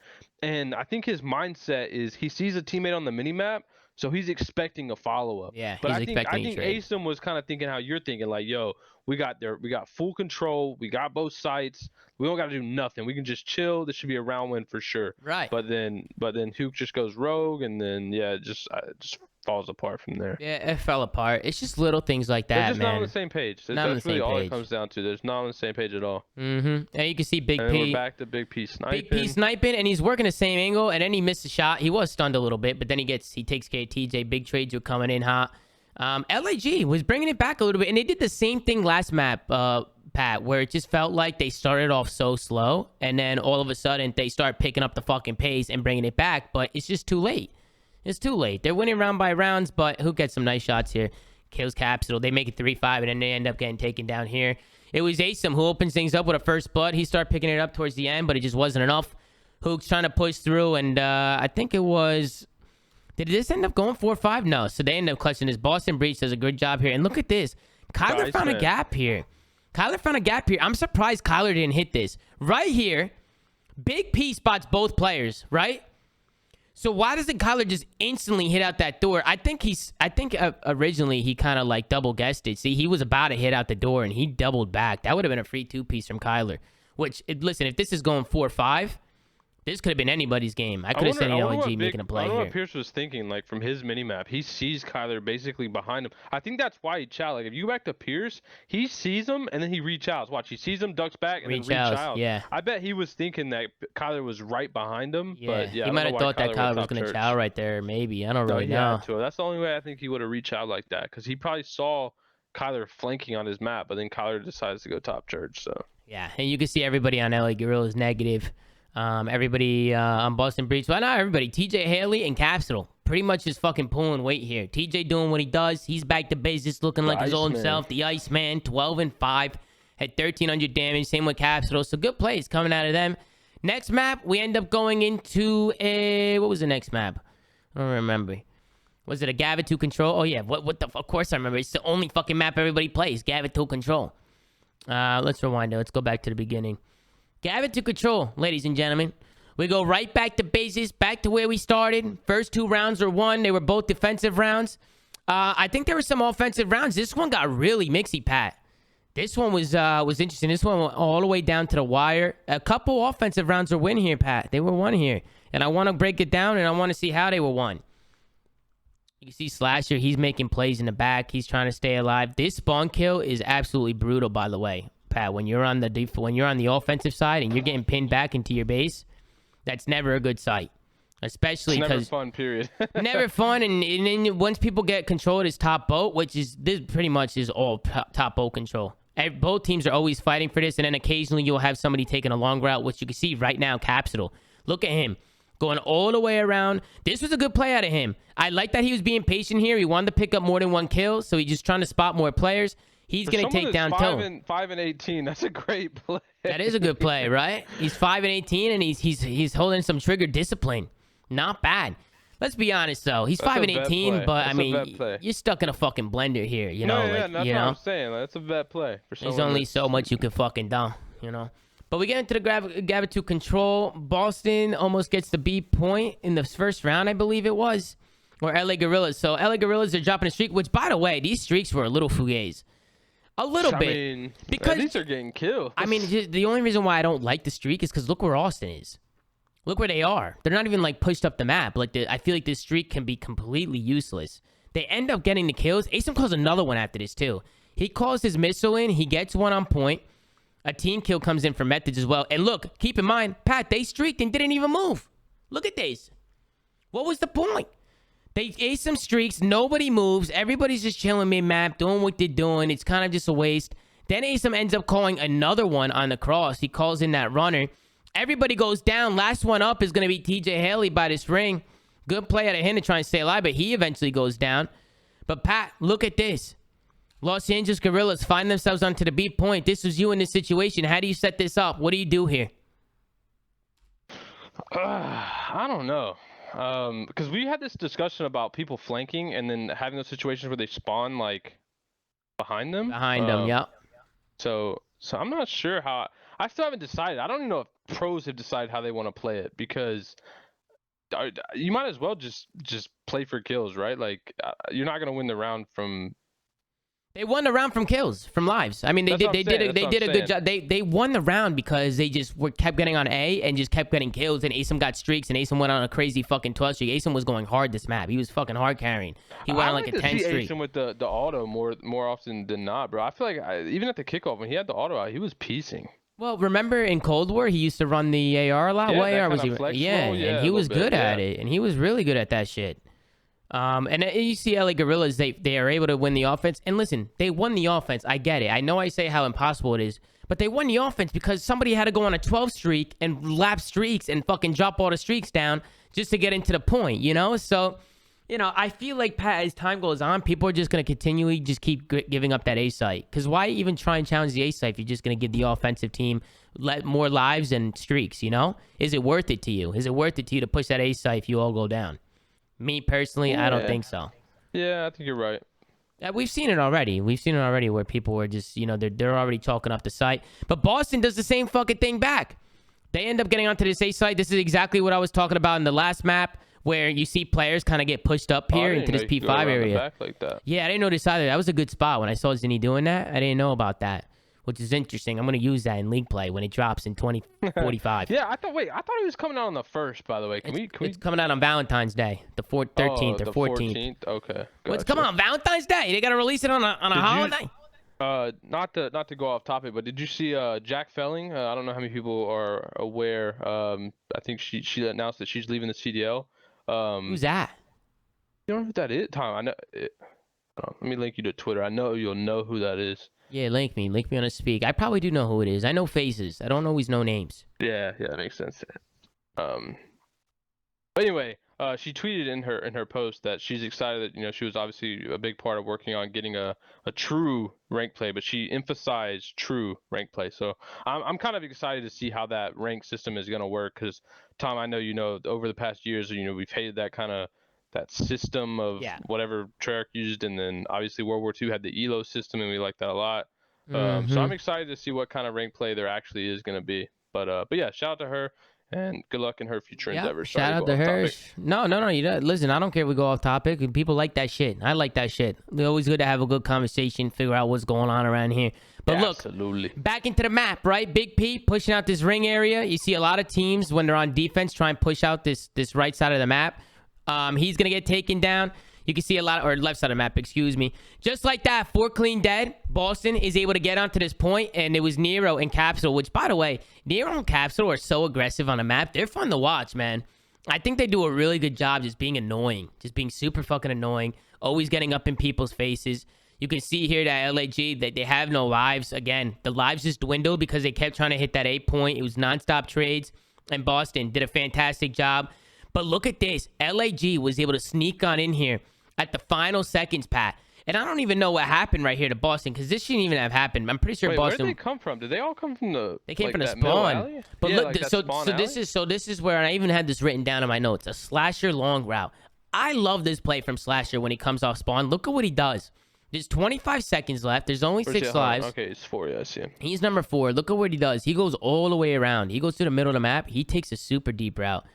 And I think his mindset is he sees a teammate on the minimap, so he's expecting a follow-up. Yeah, but I think Asim was kind of thinking how you're thinking, like, yo, we got full control, we got both sites, we don't got to do nothing, we can just chill. This should be a round win for sure. Right. But then Huke just goes rogue, and then it just falls apart from there. Yeah, it fell apart. It's just little things like that, They're just man. not on the same page. That's really all it comes down to. There's not on the same page at all. And you can see Big and P. We're back to Big P sniping. Big P sniping, and he's working the same angle, and then he missed a shot. He was stunned a little bit, but then he takes care of TJ. Big trades were coming in hot. LAG was bringing it back a little bit, and they did the same thing last map, Pat, where it just felt like they started off so slow, and then all of a sudden they start picking up the fucking pace and bringing it back, but it's just too late. It's too late. They're winning round by rounds, but who gets some nice shots here? Kills Capital. They make it 3-5, and then they end up getting taken down here. It was Asim who opens things up with a first blood. He started picking it up towards the end, but it just wasn't enough. Hook's trying to push through, and I think it was... Did this end up going 4-5? No. So they end up clutching this. Boston Breach does a good job here. And look at this. Kyler found a gap here. I'm surprised Kyler didn't hit this. Right here, Big P spots both players, right? So why doesn't Kyler just instantly hit out that door? I think originally he kind of like double guessed it. See, he was about to hit out the door and he doubled back. That would have been a free 2-piece from Kyler. Which, listen, if this is going 4-5, this could have been anybody's game. I could have seen LG making a play here. I don't know here. what Pierce was thinking, like, from his minimap. He sees Kyler basically behind him. I think that's why he chow. Like, if you go back to Pierce, he sees him, and then he reach-outs. Watch, he sees him, ducks back, and then reach-outs. Yeah. I bet he was thinking that Kyler was right behind him. Yeah, but yeah, he might have thought that Kyler was going to chow right there, maybe. I don't really know. That's the only way I think he would have reached out like that, because he probably saw Kyler flanking on his map, but then Kyler decides to go top church, so. Yeah, and you can see everybody on LA Gorilla is negative. Everybody on Boston Breach, well, not everybody. TJ Haley and Capsule pretty much just fucking pulling weight here. TJ doing what he does. He's back to basics, looking like his old self. The Iceman, 12-5, had 1,300 damage. Same with Capsule. So good plays coming out of them. Next map, we end up going into a... What was the next map? I don't remember. Was it a Gavitu Control? Oh, yeah. What the... Of course I remember. It's the only fucking map everybody plays. Gavitu Control. Let's rewind it. Let's go back to the beginning. Gavitu Control, ladies and gentlemen. We go right back to bases, back to where we started. First 2 rounds were won. They were both defensive rounds. I think there were some offensive rounds. This one got really mixy, Pat. This one was interesting. This one went all the way down to the wire. A couple offensive rounds were won here, Pat. They were won here. And I want to break it down, and I want to see how they were won. You can see Slasher. He's making plays in the back. He's trying to stay alive. This spawn kill is absolutely brutal, by the way, Pat. When you're on the offensive side and you're getting pinned back into your base, that's never a good sight. Especially because never fun, period. Never fun, and then once people get control of this top boat, which is this pretty much is all top boat control. Both teams are always fighting for this, and then occasionally you'll have somebody taking a long route, which you can see right now, Capsule. Look at him going all the way around. This was a good play out of him. I like that he was being patient here. He wanted to pick up more than 1 kill, so he's just trying to spot more players. He's going to take down Tone. 5 and 18. That's a great play. That is a good play, right? He's 5 and 18, and he's holding some trigger discipline. Not bad. Let's be honest, though. He's 5 and 18, but I mean, you're stuck in a fucking blender here, you know? That's what I'm saying. That's a bad play. There's only so much you can fucking do, you know? But we get into the Gavitu Control. Boston almost gets the B point in the first round, I believe it was. Or LA Gorillas. So LA Gorillas are dropping a streak, which, by the way, these streaks were a little fugazi. A little bit. I mean, because these are getting killed. I mean, the only reason why I don't like the streak is because look where Austin is. Look where they are. They're not even, like, pushed up the map. Like, I feel like this streak can be completely useless. They end up getting the kills. Asim calls another one after this, too. He calls his missile in. He gets one on point. A team kill comes in for Methods as well. And look, keep in mind, Pat, they streaked and didn't even move. Look at this. What was the point? They ate some streaks. Nobody moves. Everybody's just chilling mid-map, doing what they're doing. It's kind of just a waste. Then Asim ends up calling another one on the cross. He calls in that runner. Everybody goes down. Last one up is going to be TJ Haley by this ring. Good play out of him to try and stay alive, but he eventually goes down. But Pat, look at this. Los Angeles Gorillas find themselves onto the B point. This was you in this situation. How do you set this up? What do you do here? I don't know. Because we had this discussion about people flanking and then having those situations where they spawn, like, behind them. Behind them, yep. So I'm not sure how... I still haven't decided. I don't even know if pros have decided how they want to play it, because you might as well just play for kills, right? Like, you're not going to win the round from... They won the round from kills, from lives. I mean, they did a good job. They won the round because they just kept getting on A and just kept getting kills, and Asim got streaks, and Asim went on a crazy fucking 12 streak. Asim was going hard this map. He was fucking hard carrying. He went on like a 10 streak. Asim with the auto more often than not, bro. I feel like even at the kickoff when he had the auto out, he was piecing. Well, remember in Cold War, he used to run the AR a lot. Yeah, what AR was he? Yeah, and he was good at it, and he was really good at that shit. And you see LA Gorillas, they are able to win the offense. And listen, they won the offense. I get it. I know I say how impossible it is, but they won the offense because somebody had to go on a 12 streak and lap streaks and fucking drop all the streaks down just to get into the point, you know? So, you know, I feel like, Pat, as time goes on, people are just going to continually just keep giving up that A site. Because why even try and challenge the A site if you're just going to give the offensive team more lives and streaks, you know? Is it worth it to you? Is it worth it to you to push that A site if you all go down? Me, personally, yeah. I don't think so. Yeah, I think you're right. We've seen it already. We've seen it already where people were just, you know, they're already chalking up the site. But Boston does the same fucking thing back. They end up getting onto this A site. This is exactly what I was talking about in the last map, where you see players kind of get pushed up here into this P5 area. Back like that. Yeah, I didn't notice either. That was a good spot. When I saw Zinni doing that, I didn't know about that, which is interesting. I'm going to use that in league play when it drops in 2045. Yeah, I thought he was coming out on the 1st, by the way. It's coming out on Valentine's Day, the 13th or 14th. Okay. Gotcha. Well, it's coming out on Valentine's Day. They got to release it on a holiday. Not to go off topic, but did you see Jack Felling? I don't know how many people are aware. I think she announced that she's leaving the CDL. Who's that? You don't know who that is, Tom? I know. Let me link you to Twitter. I know you'll know who that is. Yeah, link me on a speak. I probably do know who it is. I know faces. I don't always know names. Yeah, that makes sense. But anyway, She tweeted in her post that she's excited that she was obviously a big part of working on getting a true rank play, but she emphasized true rank play. So I'm kind of excited to see how that rank system is going to work, because Tom, I know over the past years we've hated that system of whatever Treyarch used, and then obviously World War II had the ELO system, and we like that a lot. So I'm excited to see what kind of rank play there actually is going to be. But yeah, shout out to her. And good luck in her future endeavors. Shout out to her. No. Listen, I don't care if we go off topic. People like that shit. I like that shit. It's always good to have a good conversation, figure out what's going on around here. But look, back into the map, right? Big P pushing out this ring area. You see a lot of teams when they're on defense try and push out this right side of the map. He's going to get taken down. You can see a lot, or left side of the map, excuse me. Just like that, 4 clean dead. Boston is able to get onto this point, and it was Nero and Capsule, which, by the way, Nero and Capsule are so aggressive on the map. They're fun to watch, man. I think they do a really good job just being annoying, just being super fucking annoying, always getting up in people's faces. You can see here that LAG, that they have no lives. Again, the lives just dwindled because they kept trying to hit that 8 point. It was nonstop trades, and Boston did a fantastic job. But look at this. LAG was able to sneak on in here at the final seconds, Pat. And I don't even know what happened right here to Boston, because this shouldn't even have happened. I'm pretty sure Boston. Where did they come from? Did they all come from the? They came from the spawn. But yeah, look, like this is where I even had this written down in my notes. A slasher long route. I love this play from Slasher when he comes off spawn. Look at what he does. There's 25 seconds left. There's only 6 lives. Okay, it's 4. Yeah, I see him. He's number 4. Look at what he does. He goes all the way around. He goes to the middle of the map. He takes a super deep route.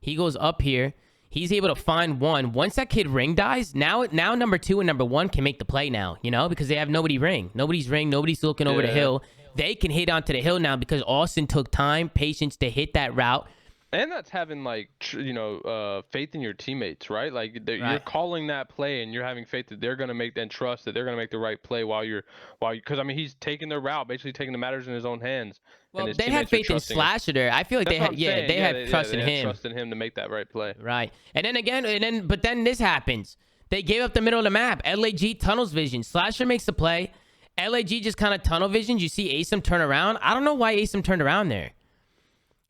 He goes up here. He's able to find one. Once that kid ring dies, now number 2 and number 1 can make the play now, because they have nobody ring. Nobody's ring. Nobody's looking over the hill. They can hit onto the hill now because Austin took time, patience to hit that route. And that's having faith in your teammates, right? Like you're calling that play, and you're having faith that they're gonna make, and trust that they're gonna make the right play because he's taking their route, basically taking the matters in his own hands. Well, they have faith in Slasher there. I feel like they have trust in him. Trust in him to make that right play. Right. And then but then this happens. They gave up the middle of the map. LAG tunnels vision. Slasher makes the play. LAG just kind of tunnel visions. You see Asim turn around. I don't know why Asim turned around there.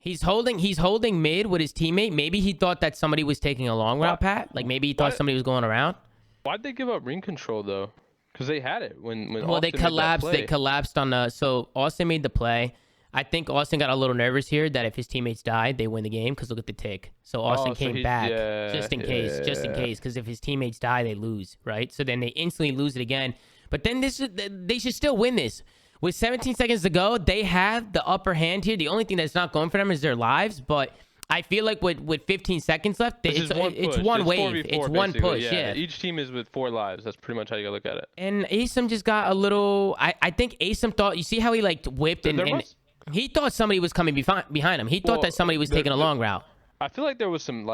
He's holding mid with his teammate. Maybe he thought that somebody was taking a long route, Pat. Like maybe he thought somebody was going around. Why'd they give up ring control though? Because they had it when. Well, Austin they collapsed. They collapsed on the. So Austin made the play. I think Austin got a little nervous here that if his teammates died, they win the game. Because look at the tick. So Austin came back just in case, because if his teammates die, they lose, right? So then they instantly lose it again. But then they should still win this. With 17 seconds to go, they have the upper hand here. The only thing that's not going for them is their lives. But I feel like with 15 seconds left, it's one wave. It's one push. Yeah. Each team is with 4 lives. That's pretty much how you gotta look at it. And Asim just got a little. I think Asim thought. You see how he whipped and he thought somebody was coming behind him. He thought that somebody was taking a long route. I feel like there was some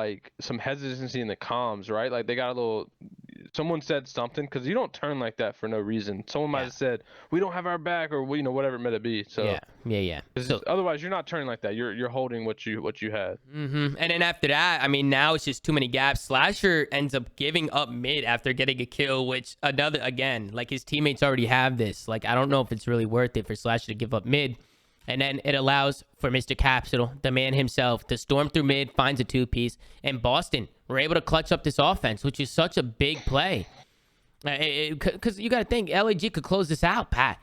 hesitancy in the comms, right? Like they got a little. Someone said something, because you don't turn like that for no reason. Someone might have said, "We don't have our back," or whatever it may be. So yeah. So otherwise, you're not turning like that. You're holding what you had. And then after that, I mean, now it's just too many gaps. Slasher ends up giving up mid after getting a kill, which like his teammates already have this. Like I don't know if it's really worth it for Slasher to give up mid. And then it allows for Mr. Capsule, the man himself, to storm through mid, finds a 2-piece. And Boston were able to clutch up this offense, which is such a big play. Because you got to think, LAG could close this out, Pat.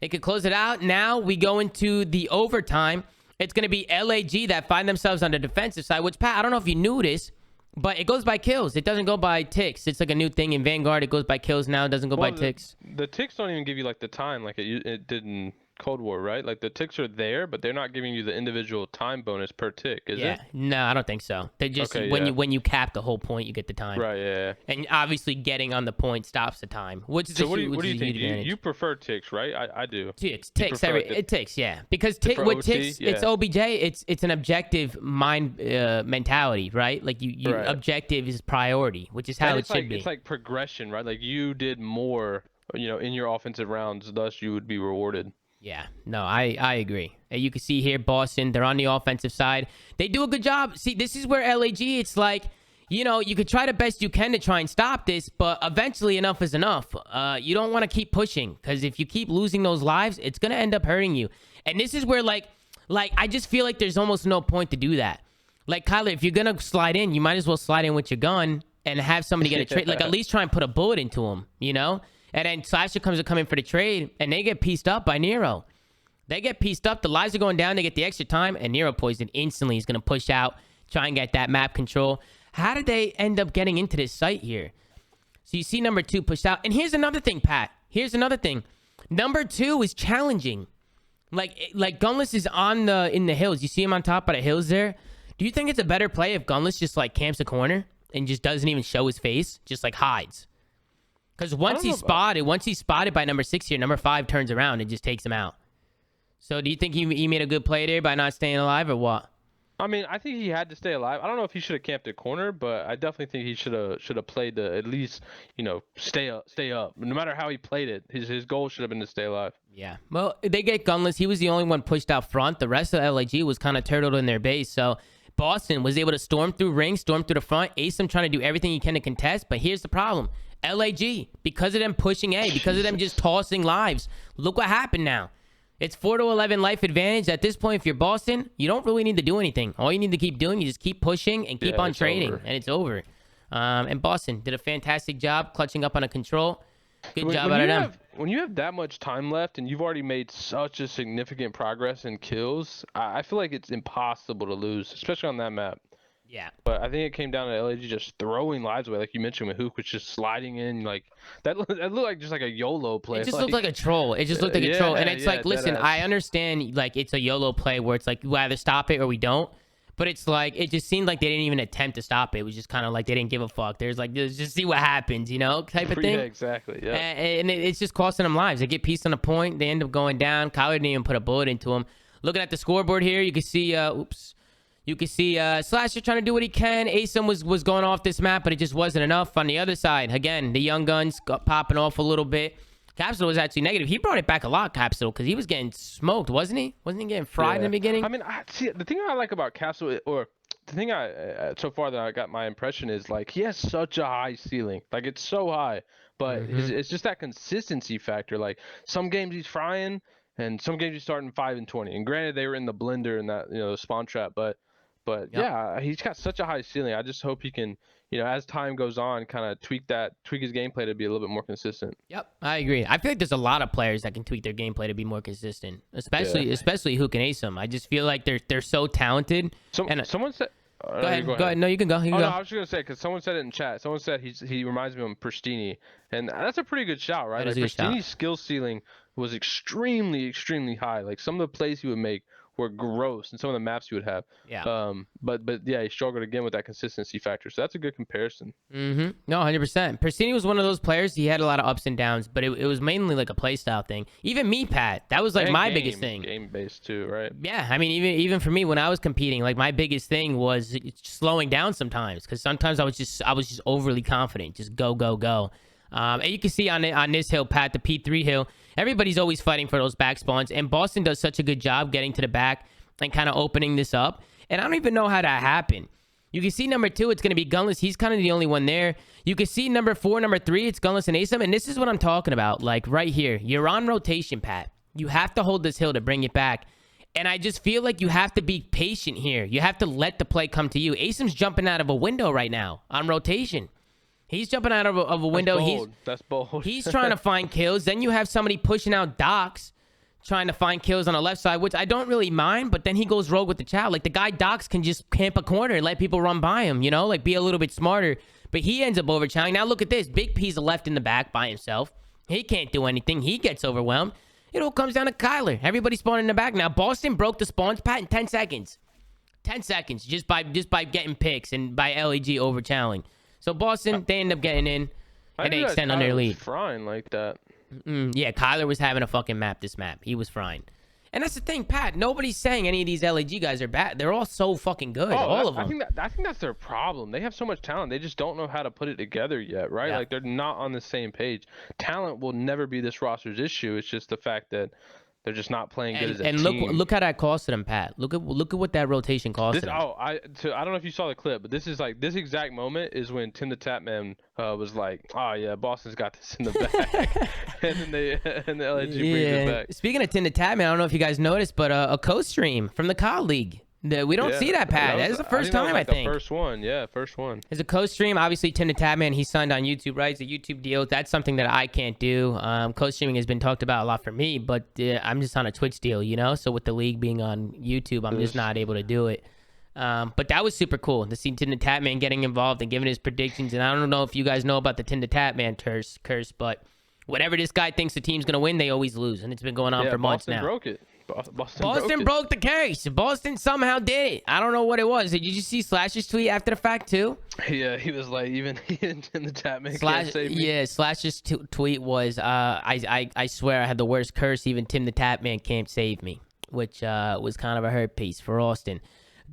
They could close it out. Now we go into the overtime. It's going to be LAG that find themselves on the defensive side, which, Pat, I don't know if you knew this, but it goes by kills. It doesn't go by ticks. It's like a new thing in Vanguard. It goes by kills now. It doesn't go by ticks. The ticks don't even give you the time like it did in Cold War, right? Like the ticks are there, but they're not giving you the individual time bonus per tick, is it? No, I don't think so. They just when you cap the whole point, you get the time. Right, yeah. And obviously getting on the point stops the time, which is what do you think? You prefer ticks, right? I do. Ticks, it ticks, yeah. Because with ticks, it's OBJ, it's an objective mind mentality, right? Like you objective is priority, which is how it should be. It's like progression, right? Like you did more, in your offensive rounds, thus you would be rewarded. Yeah, no, I agree. And you can see here, Boston, they're on the offensive side. They do a good job. See, this is where LAG, it's like, you could try the best you can to try and stop this, but eventually enough is enough. You don't want to keep pushing, because if you keep losing those lives, it's going to end up hurting you. And this is where, like I just feel like there's almost no point to do that. Like, Kyler, if you're gonna slide in, you might as well slide in with your gun and have somebody get a trade. Like, at least try and put a bullet into him, you know? And then Slasher comes to come in for the trade, and they get pieced up by Nero. They get pieced up. The lives are going down. They get the extra time, and Nero Poison instantly is going to push out, try and get that map control. How did they end up getting into this site here? So you see number 2 pushed out. And here's another thing, Pat. Here's another thing. Number 2 is challenging. Like Gunless is in the hills. You see him on top of the hills there? Do you think it's a better play if Gunless just, like, camps a corner and just doesn't even show his face? Just, like, hides. Because once he's spotted by number 6 here, number 5 turns around and just takes him out. So do you think he made a good play there by not staying alive or what? I mean, I think he had to stay alive. I don't know if he should have camped a corner, but I definitely think he should have played to at least, you know, stay up. No matter how he played it, his goal should have been to stay alive. Yeah. Well, they get Gunless. He was the only one pushed out front. The rest of LAG was kind of turtled in their base. So Boston was able to storm through ring, storm through the front. Asim trying to do everything he can to contest. But here's the problem. LAG, because of them pushing A, because of them just tossing lives, look what happened now. It's 4-11 life advantage. At this point, if you're Boston, you don't really need to do anything. All you need to keep doing is just keep pushing and keep on trading, and it's over. And Boston did a fantastic job clutching up on a control. Good job out of them. When you have that much time left and you've already made such a significant progress in kills, I feel like it's impossible to lose, especially on that map. Yeah. But I think it came down to LAG just throwing lives away, like you mentioned with Hook was just sliding in, like that looked like just like a YOLO play. It just looked like a troll. It just looked like a troll. And it's like, listen, I understand like it's a YOLO play where it's like we either stop it or we don't. But it's like it just seemed like they didn't even attempt to stop it. It was just kind of like they didn't give a fuck. There's like just see what happens, you know, type of thing. Yeah, exactly. Yeah. And it's just costing them lives. They get pieced on a point. They end up going down. Kyler didn't even put a bullet into him. Looking at the scoreboard here, you can see You can see Slasher trying to do what he can. Asim was going off this map, but it just wasn't enough. On the other side, again, the young guns got popping off a little bit. Capsule was actually negative. He brought it back a lot, Capsule, because he was getting smoked, wasn't he? Wasn't he getting fried in the beginning? I mean, see, the thing I like about Capsule, or the thing so far that I got my impression is, like, he has such a high ceiling. Like, it's so high. But it's just that consistency factor. Like, some games he's frying, and some games he's starting 5 and 20. And granted, they were in the blender and that, the spawn trap, but yeah, he's got such a high ceiling. I just hope he can, as time goes on, kind of tweak his gameplay to be a little bit more consistent. Yep, I agree. I feel like there's a lot of players that can tweak their gameplay to be more consistent, especially Hook and Asim. I just feel like they're so talented. Someone said. Go ahead. No, you can go. No, I was just gonna say because someone said it in chat. Someone said he reminds me of Pristini, and that's a pretty good shout, right? Like Pristini's skill ceiling was extremely, extremely high. Like some of the plays he would make were gross, and some of the maps he would have. Yeah. But yeah, he struggled again with that consistency factor. So that's a good comparison. No, 100%. Pristini was one of those players. He had a lot of ups and downs, but it was mainly like a play style thing. Even me, Pat, that was like my biggest thing. Game based too, right? Yeah, I mean, even for me when I was competing, like my biggest thing was slowing down sometimes, because sometimes I was just overly confident, just go. And you can see on this hill, Pat, the P3 hill, everybody's always fighting for those back spawns, and Boston does such a good job getting to the back and kind of opening this up. And I don't even know how that happened. You can see number 2, it's going to be Gunless. He's kind of the only one there. You can see number 4, number 3, it's Gunless and Asim. And this is what I'm talking about. Like right here, you're on rotation, Pat. You have to hold this hill to bring it back. And I just feel like you have to be patient here. You have to let the play come to you. Asim's jumping out of a window right now on rotation. He's jumping out of a window. That's bold. He's trying to find kills. Then you have somebody pushing out Docs, trying to find kills on the left side, which I don't really mind. But then he goes rogue with the child. Like the guy Docs can just camp a corner and let people run by him, like be a little bit smarter. But he ends up overchallenging. Now look at this. Big P's left in the back by himself. He can't do anything. He gets overwhelmed. It all comes down to Kyler. Everybody spawning in the back. Now Boston broke the spawns, Pat, in 10 seconds. 10 seconds just by getting picks and by LAG overchalling. So Boston, they end up getting in, and they extend on their lead. Frying like that. Yeah, Kyler was having a fucking this map. He was frying. And that's the thing, Pat. Nobody's saying any of these LAG guys are bad. They're all so fucking good, all of them. I think that's their problem. They have so much talent. They just don't know how to put it together yet, right? Yeah. Like, they're not on the same page. Talent will never be this roster's issue. It's just the fact that they're just not playing good as a team. And look how that costed them, Pat. Look at what that rotation costed them. I don't know if you saw the clip, but this exact moment is when Timthetatman was like, "Oh yeah, Boston's got this in the bag," and then the LAG brings it back. Speaking of Timthetatman, I don't know if you guys noticed, but a co-stream from the COD League. We don't see that, Pat. That is the first time, I think. The first one, yeah, first one. As a co-stream, obviously, Timthetatman, he signed on YouTube, right? It's a YouTube deal. That's something that I can't do. Co-streaming has been talked about a lot for me, but I'm just on a Twitch deal, you know? So with the league being on YouTube, I'm just not able to do it. But that was super cool to see Timthetatman getting involved and giving his predictions. And I don't know if you guys know about the Timthetatman curse, but whatever this guy thinks the team's going to win, they always lose. And it's been going on for months now. Broke it. Boston broke the curse. Boston somehow did it. I don't know what it was. Did you just see Slash's tweet after the fact too? Yeah, he was like, even in the chat, man, can't save me. Yeah, Slash's tweet was, I swear I had the worst curse. Even Timthetatman can't save me, which was kind of a hurt piece for Austin.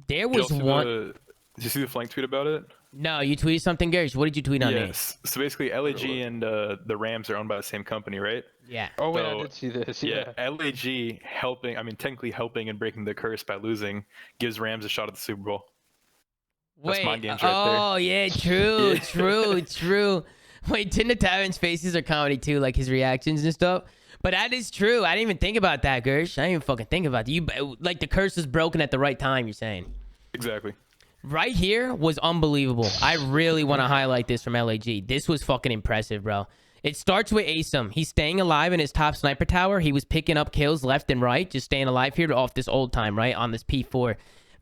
There was one. Did you see the flank tweet about it? No, you tweeted something, Gersh. What did you tweet on there? Yes. So basically, LAG and the Rams are owned by the same company, right? Yeah. Oh, wait, I did see this. Yeah. LAG technically helping and breaking the curse by losing gives Rams a shot at the Super Bowl. That's mind games right there. Oh, yeah, true, true. Wait, Timthetatman's faces are comedy too, like his reactions and stuff. But that is true. I didn't even think about that, Gersh. I didn't even fucking think about that. Like the curse was broken at the right time, you're saying. Exactly. Right here was unbelievable. I really want to highlight this from LAG. This was fucking impressive, bro. It starts with Asim. He's staying alive in his top sniper tower. He was picking up kills left and right, just staying alive here off this old time, right? On this P4.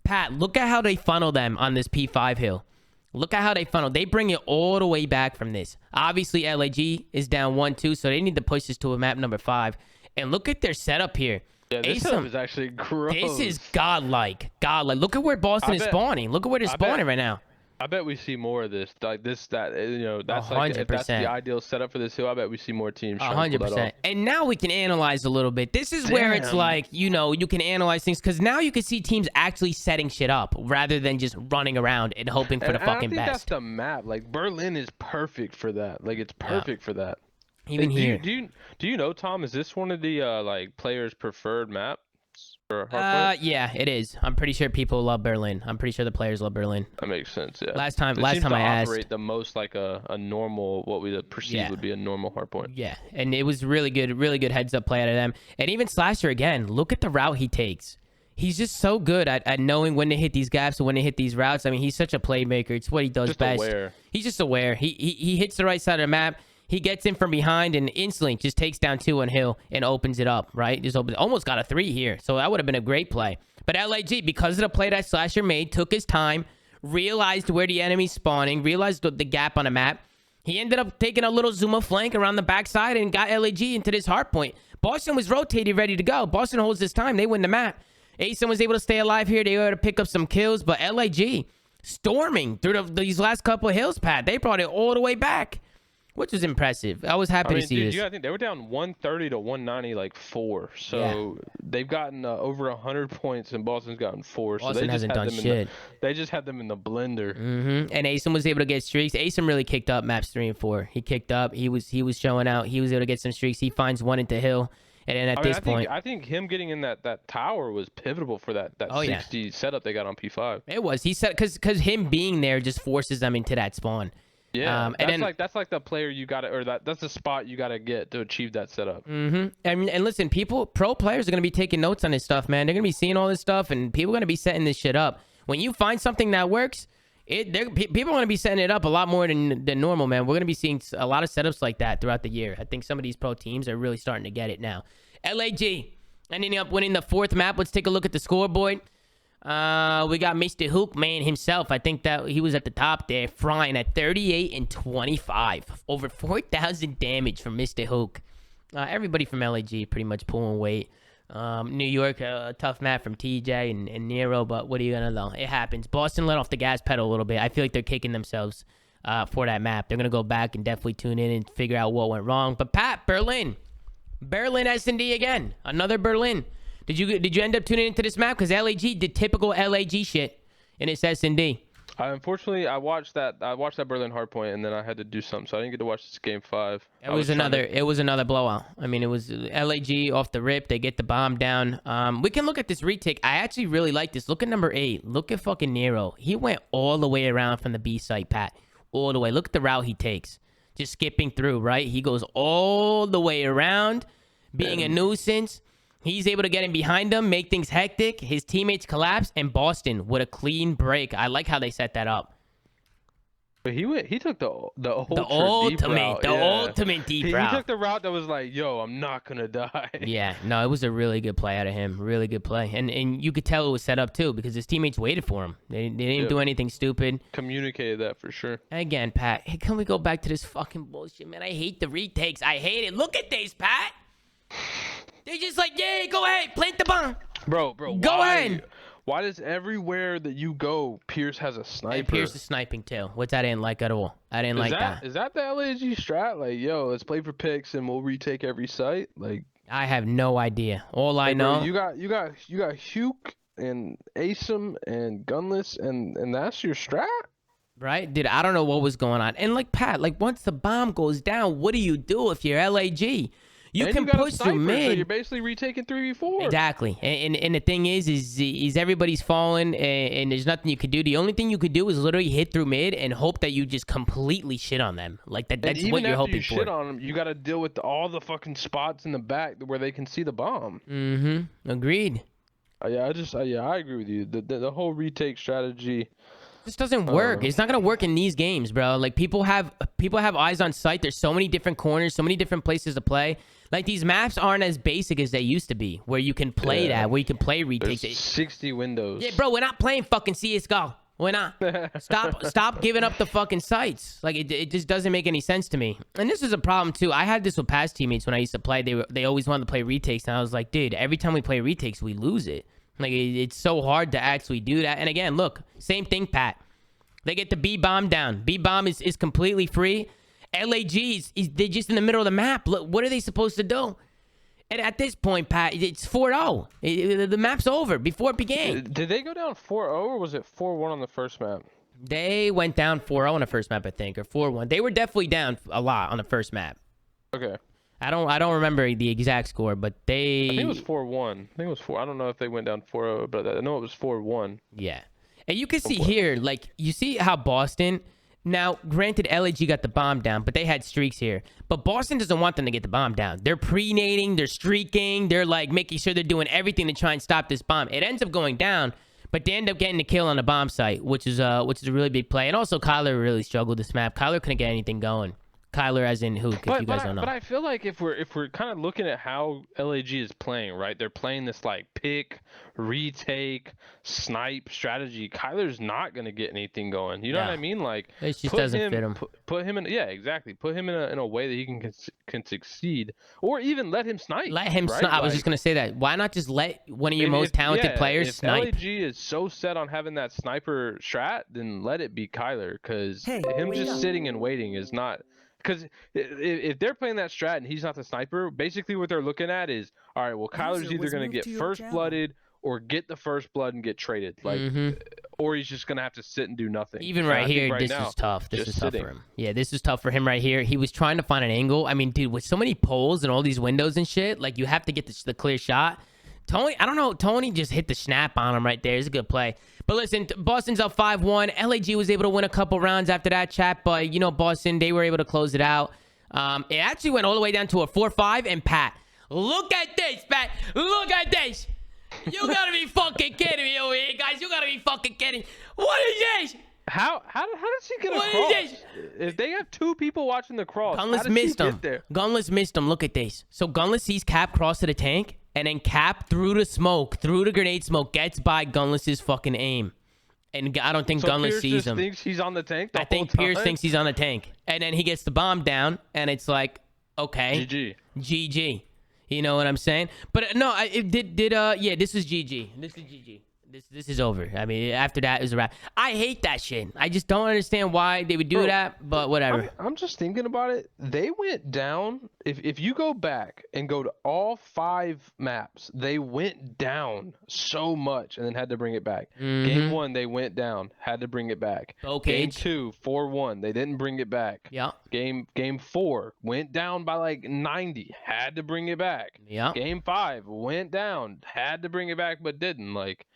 Pat, look at how they funnel them on this P5 hill. Look at how they funnel. They bring it all the way back from this. Obviously, LAG is down 1-2, so they need to push this to a map number 5. And look at their setup here. Yeah, this setup is actually gross. This is godlike. Look at where Boston is spawning. Look at where they're spawning right now. I bet we see more of this. Like this, that, you know, that's like, if that's the ideal setup for this hill, I bet we see more teams. 100%. And now we can analyze a little bit. This is where it's like, you know, you can analyze things because now you can see teams actually setting shit up rather than just running around and hoping for the fucking best. That's the map. Like Berlin is perfect for that. Like it's perfect for that. Even here. Do you know, Tom? Is this one of the like players' preferred maps for Hardpoint? Yeah, it is. I'm pretty sure people love Berlin. I'm pretty sure the players love Berlin. That makes sense. Yeah. Last time I asked, operate the most like a normal, what we perceive would be a normal Hardpoint. Yeah, and it was really good heads up play out of them. And even Slasher again. Look at the route he takes. He's just so good at knowing when to hit these gaps and when to hit these routes. I mean, he's such a playmaker. It's what he does best. Aware. He's just aware. He hits the right side of the map. He gets in from behind and instantly just takes down 2 on hill and opens it up, right? Just almost got a 3 here. So that would have been a great play. But LAG, because of the play that Slasher made, took his time, realized where the enemy's spawning, realized the gap on the map. He ended up taking a little Zoomaa flank around the backside and got LAG into this hard point. Boston was rotated, ready to go. Boston holds this time. They win the map. Asim was able to stay alive here. They were able to pick up some kills. But LAG, storming through these last couple of hills, Pat. They brought it all the way back, which was impressive. I was happy to see this. You gotta think they were down 130 to 190, like 4. So they've gotten over 100 points, and Boston's gotten 4. Boston so they hasn't done shit. They just had them in the blender. And Asim was able to get streaks. Asim really kicked up maps 3 and 4. He kicked up. He was showing out. He was able to get some streaks. He finds one into hill. And then at this point, I think him getting in that tower was pivotal for that 60 setup they got on P5. It was. He said because him being there just forces them into that spawn. Yeah, that's like the player you got to, or that's the spot you got to get to achieve that setup. And listen, pro players are gonna be taking notes on this stuff, man. They're gonna be seeing all this stuff, and people are gonna be setting this shit up. When you find something that works, people are gonna be setting it up a lot more than normal, man. We're gonna be seeing a lot of setups like that throughout the year. I think some of these pro teams are really starting to get it now. LAG ending up winning the 4th map. Let's take a look at the scoreboard. We got Mr. Hook Man himself. I think that he was at the top there, frying at 38 and 25. Over 4,000 damage from Mr. Hook. Everybody from LAG pretty much pulling weight. New York, a tough map from TJ and Nero, but what are you going to know? It happens. Boston let off the gas pedal a little bit. I feel like they're kicking themselves for that map. They're going to go back and definitely tune in and figure out what went wrong. But Pat, Berlin S&D again. Another Berlin. Did you end up tuning into this map? Because LAG did typical LAG shit in its S&D. Unfortunately, I watched that Berlin hardpoint, and then I had to do something, so I didn't get to watch this game 5. It was another blowout. I mean, it was LAG off the rip. They get the bomb down. We can look at this retake. I actually really like this. Look at number 8. Look at fucking Nero. He went all the way around from the B site, Pat. All the way. Look at the route he takes. Just skipping through, right? He goes all the way around, being a nuisance. He's able to get in behind them, make things hectic. His teammates collapse, and Boston with a clean break. I like how they set that up. But he took the ultimate deep route. He took the route that was like, yo, I'm not gonna die. Yeah, no, it was a really good play out of him. Really good play. And you could tell it was set up too because his teammates waited for him. They didn't do anything stupid. Communicated that for sure. Again, Pat, hey, can we go back to this fucking bullshit, man? I hate the retakes. I hate it. Look at this, Pat. They're just like, yeah, go ahead, plant the bomb. Bro, go ahead. Why does everywhere that you go, Pierce has a sniper? And Pierce is sniping too, which I didn't like at all. I didn't like that. Is that the LAG strat? Like, yo, let's play for picks and we'll retake every site. Like, I have no idea. All I know, bro, you got Huke and Asim and Gunless, and that's your strat, right? Dude, I don't know what was going on. And like Pat, like once the bomb goes down, what do you do if you're LAG? You can push through mid. So you're basically retaking 3v4. Exactly. And the thing is everybody's falling and there's nothing you could do. The only thing you could do is literally hit through mid and hope that you just completely shit on them. Like that's what you're hoping for. Even after you shit on them, you got to deal with all the fucking spots in the back where they can see the bomb. Mm-hmm. Agreed. I agree with you. The whole retake strategy. This doesn't work. It's not gonna work in these games, bro. Like people have eyes on sight. There's so many different corners, so many different places to play. Like these maps aren't as basic as they used to be, where you can play that, where you can play retakes. There's 60 windows. Yeah, bro, we're not playing fucking CS:GO. We're not. Stop giving up the fucking sites. Like it just doesn't make any sense to me. And this is a problem too. I had this with past teammates when I used to play. They always wanted to play retakes, and I was like, dude, every time we play retakes, we lose it. Like it's so hard to actually do that. And again, look, same thing, Pat. They get the B bomb down. B bomb is completely free. LAGs, they're just in the middle of the map. Look, what are they supposed to do? And at this point, Pat, it's 4-0. The map's over before it began. Did they go down 4-0 or was it 4-1 on the first map? They went down 4-0 on the first map, I think, or 4-1. They were definitely down a lot on the first map. Okay. I don't remember the exact score, but I think it was 4-1. I think it was 4. I don't know if they went down 4-0, but I know it was 4-1. Yeah. And you can see here, like, you see how Boston... Now, granted, LAG got the bomb down, but they had streaks here. But Boston doesn't want them to get the bomb down. They're pre-nading, they're streaking, they're, like, making sure they're doing everything to try and stop this bomb. It ends up going down, but they end up getting the kill on the bomb site, which is a really big play. And also, Kyler really struggled this map. Kyler couldn't get anything going. Kyler as in Hook, if you guys don't know. But I feel like if we're kind of looking at how LAG is playing, right? They're playing this like pick, retake, snipe strategy. Kyler's not gonna get anything going. You know what I mean? Like it just doesn't fit him. Put him in, exactly. Put him in a way that he can succeed, or even let him snipe. Let him snipe. I was just gonna say that. Why not just let one of your most talented players snipe? If LAG is so set on having that sniper strat, then let it be Kyler, because him just sitting and waiting is not. Because if they're playing that strat and he's not the sniper, basically what they're looking at is, all right, well, Kyler's either going to get first blooded or get the first blood and get traded. Like, or he's just going to have to sit and do nothing. Even right here, this is tough. This is tough for him. Yeah, this is tough for him right here. He was trying to find an angle. I mean, dude, with so many poles and all these windows and shit, like, you have to get the clear shot. Tony, I don't know. Tony just hit the snap on him right there. It's a good play. But listen, Boston's up 5-1. LAG was able to win a couple rounds after that, chat. But, you know, Boston, they were able to close it out. It actually went all the way down to a 4-5. And Pat, look at this, Pat. Look at this. You got to be fucking kidding me over here, guys. You got to be fucking kidding. What is this? How does he get across? If they have two people watching the cross, Gunless missed him. Gunless missed him. Look at this. So Gunless sees Cap cross to the tank, and then Cap through the smoke, through the grenade smoke, gets by Gunless's fucking aim. And I don't think Gunless sees him. Thinks he's on the tank. I think Pierce thinks he's on the tank, and then he gets the bomb down, and it's like, okay, GG. You know what I'm saying? But no, yeah, this is GG. This is GG. This is over. I mean, after that, it was a wrap. I hate that shit. I just don't understand why they would do that, but whatever. I'm just thinking about it. They went down. If you go back and go to all 5 maps, they went down so much and then had to bring it back. Game 1, they went down, had to bring it back. Okay. Game 2, 4-1, they didn't bring it back. Yeah. Game 4, went down by like 90, had to bring it back. Yeah. Game 5, went down, had to bring it back, but didn't. Like,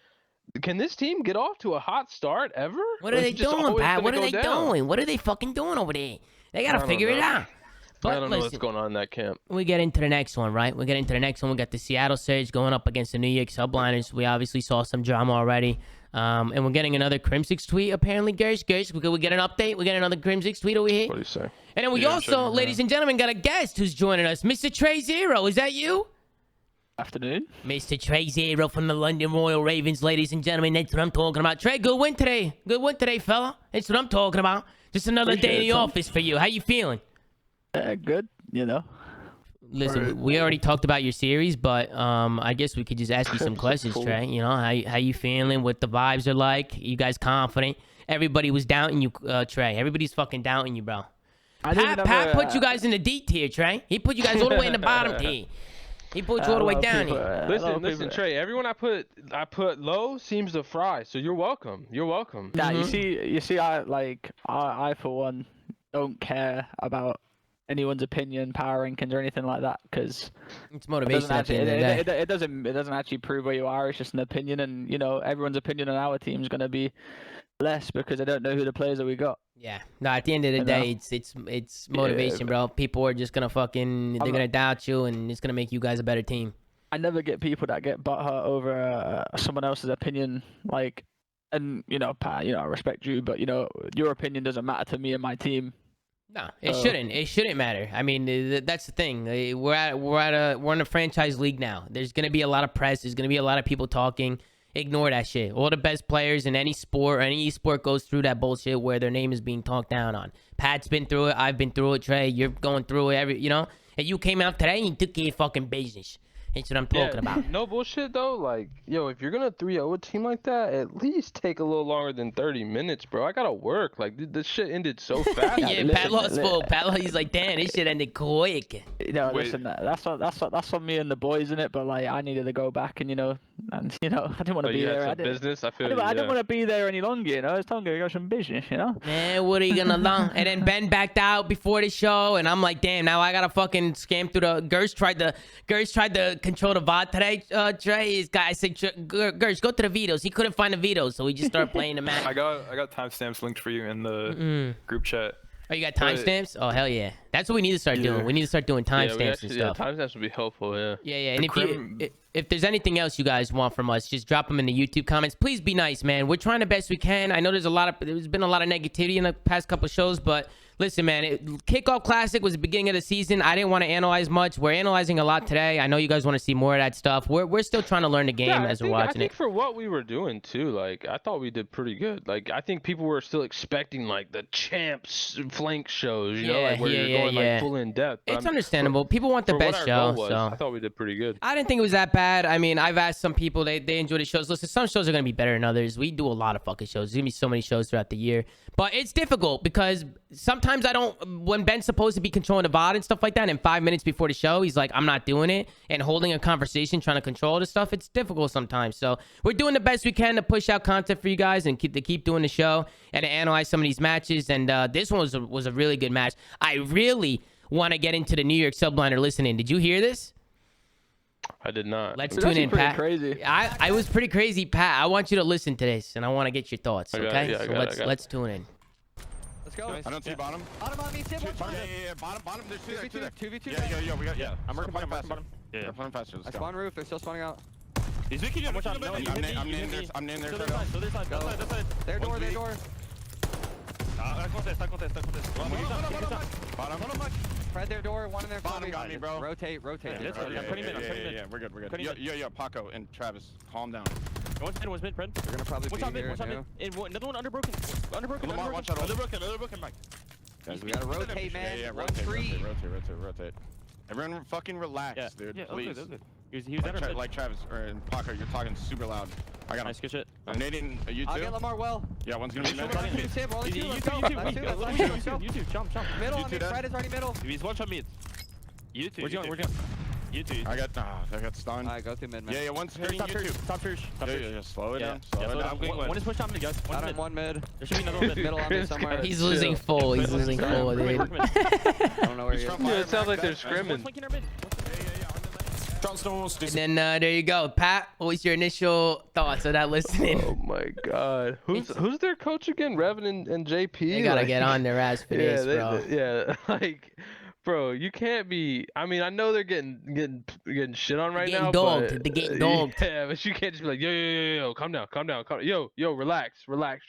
can this team get off to a hot start ever? What are they doing, Pat? What are they doing? What are they fucking doing over there? They gotta figure it out. But I don't know what's listen, going on in that camp. we get into the next one, right? We get into the next one. We got the Seattle Surge going up against the New York Subliners. We obviously saw some drama already. And we're getting another Crimsix tweet, apparently, Gersh. We get an update. We get another Crimsix tweet over here. What do you say? And then we also, ladies and gentlemen, got a guest who's joining us. Mr. Trey Zero. Is that you? Afternoon. Mr. Trey Zero from the London Royal Ravens, ladies and gentlemen. That's what I'm talking about. Trey, good win today. Good win today, fella. That's what I'm talking about. Just another day in the office for you. How you feeling? Good, you know. Listen, we already talked about your series, but I guess we could just ask you some questions, Trey. You know, how you feeling? What the vibes are like? You guys confident? Everybody was doubting you, Trey. Everybody's fucking doubting you, bro. Pat put you guys in the D tier, Trey. He put you guys all the way in the bottom tier. He put you all the way down here. Listen, Trey. Everyone I put low seems to fry. So you're welcome. You're welcome. Nah, you see, I for one don't care about anyone's opinion, power rankings, or anything like that, because it's motivation. It doesn't actually prove where you are. It's just an opinion, and you know everyone's opinion on our team is going to be less because they don't know who the players that we got. Yeah. No, at the end of the day, it's motivation, bro. People are just gonna they're gonna doubt you, and it's gonna make you guys a better team. I never get people that get butthurt over someone else's opinion, like, and you know, Pat, you know, I respect you, but you know, your opinion doesn't matter to me and my team. No, it shouldn't. It shouldn't matter. I mean, that's the thing. We're in a franchise league now. There's gonna be a lot of press. There's gonna be a lot of people talking. Ignore that shit. All the best players in any sport or any esport goes through that bullshit where their name is being talked down on. Pat's been through it. I've been through it. Trey, you're going through it. You know, and you came out today and you took care of fucking business. That's what I'm talking about. No bullshit though. Like, yo, if you're gonna 3-0 a team like that, at least take a little longer than 30 minminutes, bro. I gotta work. Like, this shit ended so fast. Yeah, Pat lost full. Pat, he's like, damn, this shit ended quick. You know, listen, that's on me and the boys in it. But like, I needed to go back, and you know, I didn't want to be there. I didn't want to be there any longer. You know, it's time to go some business. You know. Man, what are you gonna learn? And then Ben backed out before the show, and I'm like, damn, now I gotta fucking scam through the. Gersh tried to control the VOD today. Trey, I said, Gersh, go to the videos. He couldn't find the videos, so he just started playing the match. I got timestamps linked for you in the group chat. Oh, you got timestamps? Oh, hell yeah. That's what we need to start doing. We need to start doing timestamps and stuff. Yeah, timestamps would be helpful, yeah. Yeah. And if there's anything else you guys want from us, just drop them in the YouTube comments. Please be nice, man. We're trying the best we can. I know there's been a lot of negativity in the past couple shows, but listen, man, Kickoff Classic was the beginning of the season. I didn't want to analyze much. We're analyzing a lot today. I know you guys want to see more of that stuff. We're still trying to learn the game as we're watching it. I think for what we were doing, too, like, I thought we did pretty good. Like, I think people were still expecting, like, the champs flank shows, you know, like, where you're going, like, full in depth. It's understandable. People want the best show, so. I thought we did pretty good. I didn't think it was that bad. I mean, I've asked some people, they enjoy the shows. Listen, some shows are going to be better than others. We do a lot of fucking shows. There's going to be so many shows throughout the year. But it's difficult because sometimes when Ben's supposed to be controlling the VOD and stuff like that, and 5 minutes before the show, he's like, I'm not doing it, and holding a conversation, trying to control the stuff, it's difficult sometimes. So we're doing the best we can to push out content for you guys and keep doing the show and to analyze some of these matches. And this one was a really good match. I really want to get into the New York Subliner listening. Did you hear this? I did not. Let's tune in, Pat. Crazy. I was pretty crazy, Pat. I want you to listen to this, and I want to get your thoughts. Okay, let's tune in. Let's go. I don't see bottom. Bottom on me, Tim. Yeah, bottom. There's two there. 2v2. Yo, we got, Yeah. I'm working Bottom. faster. Yeah. We're playing faster. I Let's go. spawn roof. They're still spawning out. He's making you I'm in there. I'm in there. So this side. Their door. Bottom. Fred their door. One in their Bottom got me, bro. Rotate. Yeah, I'm putting him in. Yeah, we're good. Yo, Paco and Travis, calm down. One's mid, Fred. They're gonna probably be here. Another one underbroken. Lamar, watch out. Underbroken, Mike. Guys, We gotta rotate, man. Yeah, rotate. Everyone fucking relax, dude. Please. He was there. Like Travis and Paco, you're talking super loud. I got him. Nice, good shit. I'm nading you I'll too. get Lamar well. Yeah, one's gonna be mid. Only two. Let's go. You two, jump. Middle You on two me. dead? Fred is already middle. He's one shot mid. You two. Where's he going? You two. I got stunned. Alright, go through mid, man. Yeah, one's hitting you too. Top first. Yeah, slow it down. One is pushed on mid, guys. Out on one mid. There should be another one mid. Middle on me somewhere. He's losing full. Dude. I don't know where he is. Dude, it sounds like they're scrimming. And then there you go, Pat. What was your initial thoughts of that listening? Oh my God, who's their coach again? Revan and JP. They gotta get on their ass for this, bro. Like, Bro, you can't be. I mean, I know they're getting shit on right Getting now. dogged. But, They're getting dogged. Yeah, but you can't just be like, yo, calm down, yo, relax,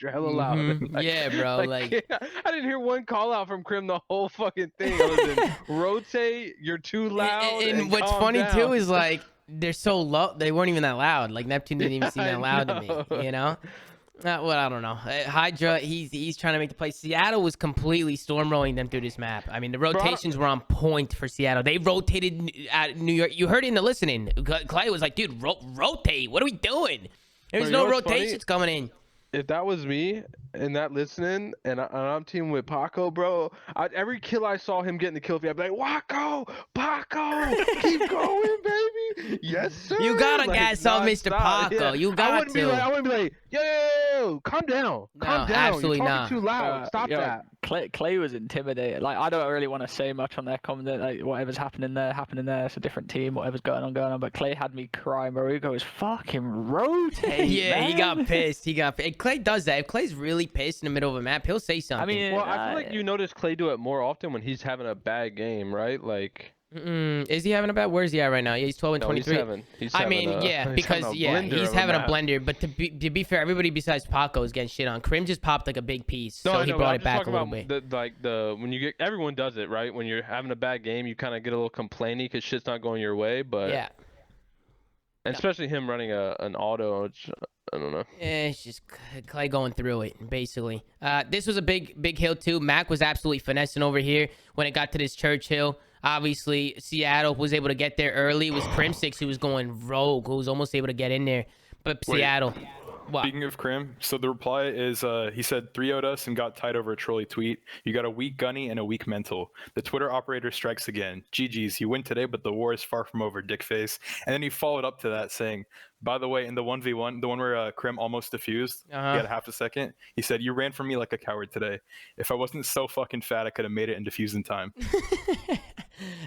you're hella loud. Mhm. Yeah, bro, like- I didn't hear one call out from Crim the whole fucking thing. I was in, rotate, you're too loud. And what's calm funny down. too is like they're so low. They weren't even that loud. Like Neptune didn't even seem I that loud to know. me. You know. Well, I don't know. Hydra, he's trying to make the play. Seattle was completely stormrolling them through this map. I mean, the rotations were on point for Seattle. They rotated at New York. You heard it in the listening. Clay was like, dude, rotate. What are we doing? There's Bro, you no know what's rotations coming in. If that was me and that listening, and I'm teaming with Paco, bro, every kill I saw him getting the kill feed, I'd be like, Paco, keep going, baby. Yes, sir. You gotta gas up Mr. nonstop. Paco. You I got wouldn't to. I wouldn't be like, yo, calm down. Calm down. absolutely You're not. talking too loud. Stop yo, that. Clay was intimidated. Like, I don't really want to say much on their comment. Like, whatever's happening there. It's a different team. Whatever's going on. But Clay had me crying. Marugo was fucking rotating. Yeah, he got man. pissed. And Clay does that. If Clay's really pissed in the middle of a map, he'll say something. I mean, Well, I feel like you notice Clay do it more often when he's having a bad game, right? Like, is he having a bad? Where's he at right now? Yeah, he's 12 and no, 23. he's I having mean, a- yeah, he's because having a yeah, blender he's of a having a map. blender. But to be fair, everybody besides Paco is getting shit on. Krim just popped like a big piece, No, so I he know, brought I'm it just back a talking little about bit. when you get, everyone does it, right? When you're having a bad game, you kind of get a little complainy because shit's not going your way. But Yeah, and especially him running an auto, which, I don't know. it's just Clay going through it basically. This was a big hill too. Mac was absolutely finessing over here when it got to this church hill. Obviously, Seattle was able to get there early. It was Crim6 who was going rogue, who was almost able to get in there. But Wait. Seattle, what? Speaking of Crim, so the reply is he said 3-0'd us and got tied over a trolley tweet. You got a weak gunny and a weak mental. The Twitter operator strikes again. GG's, you win today, but the war is far from over, dickface. And then he followed up to that saying, by the way, in the 1v1, the one where Crim almost defused, he had a half a second. He said, you ran from me like a coward today. If I wasn't so fucking fat, I could have made it and defused in time.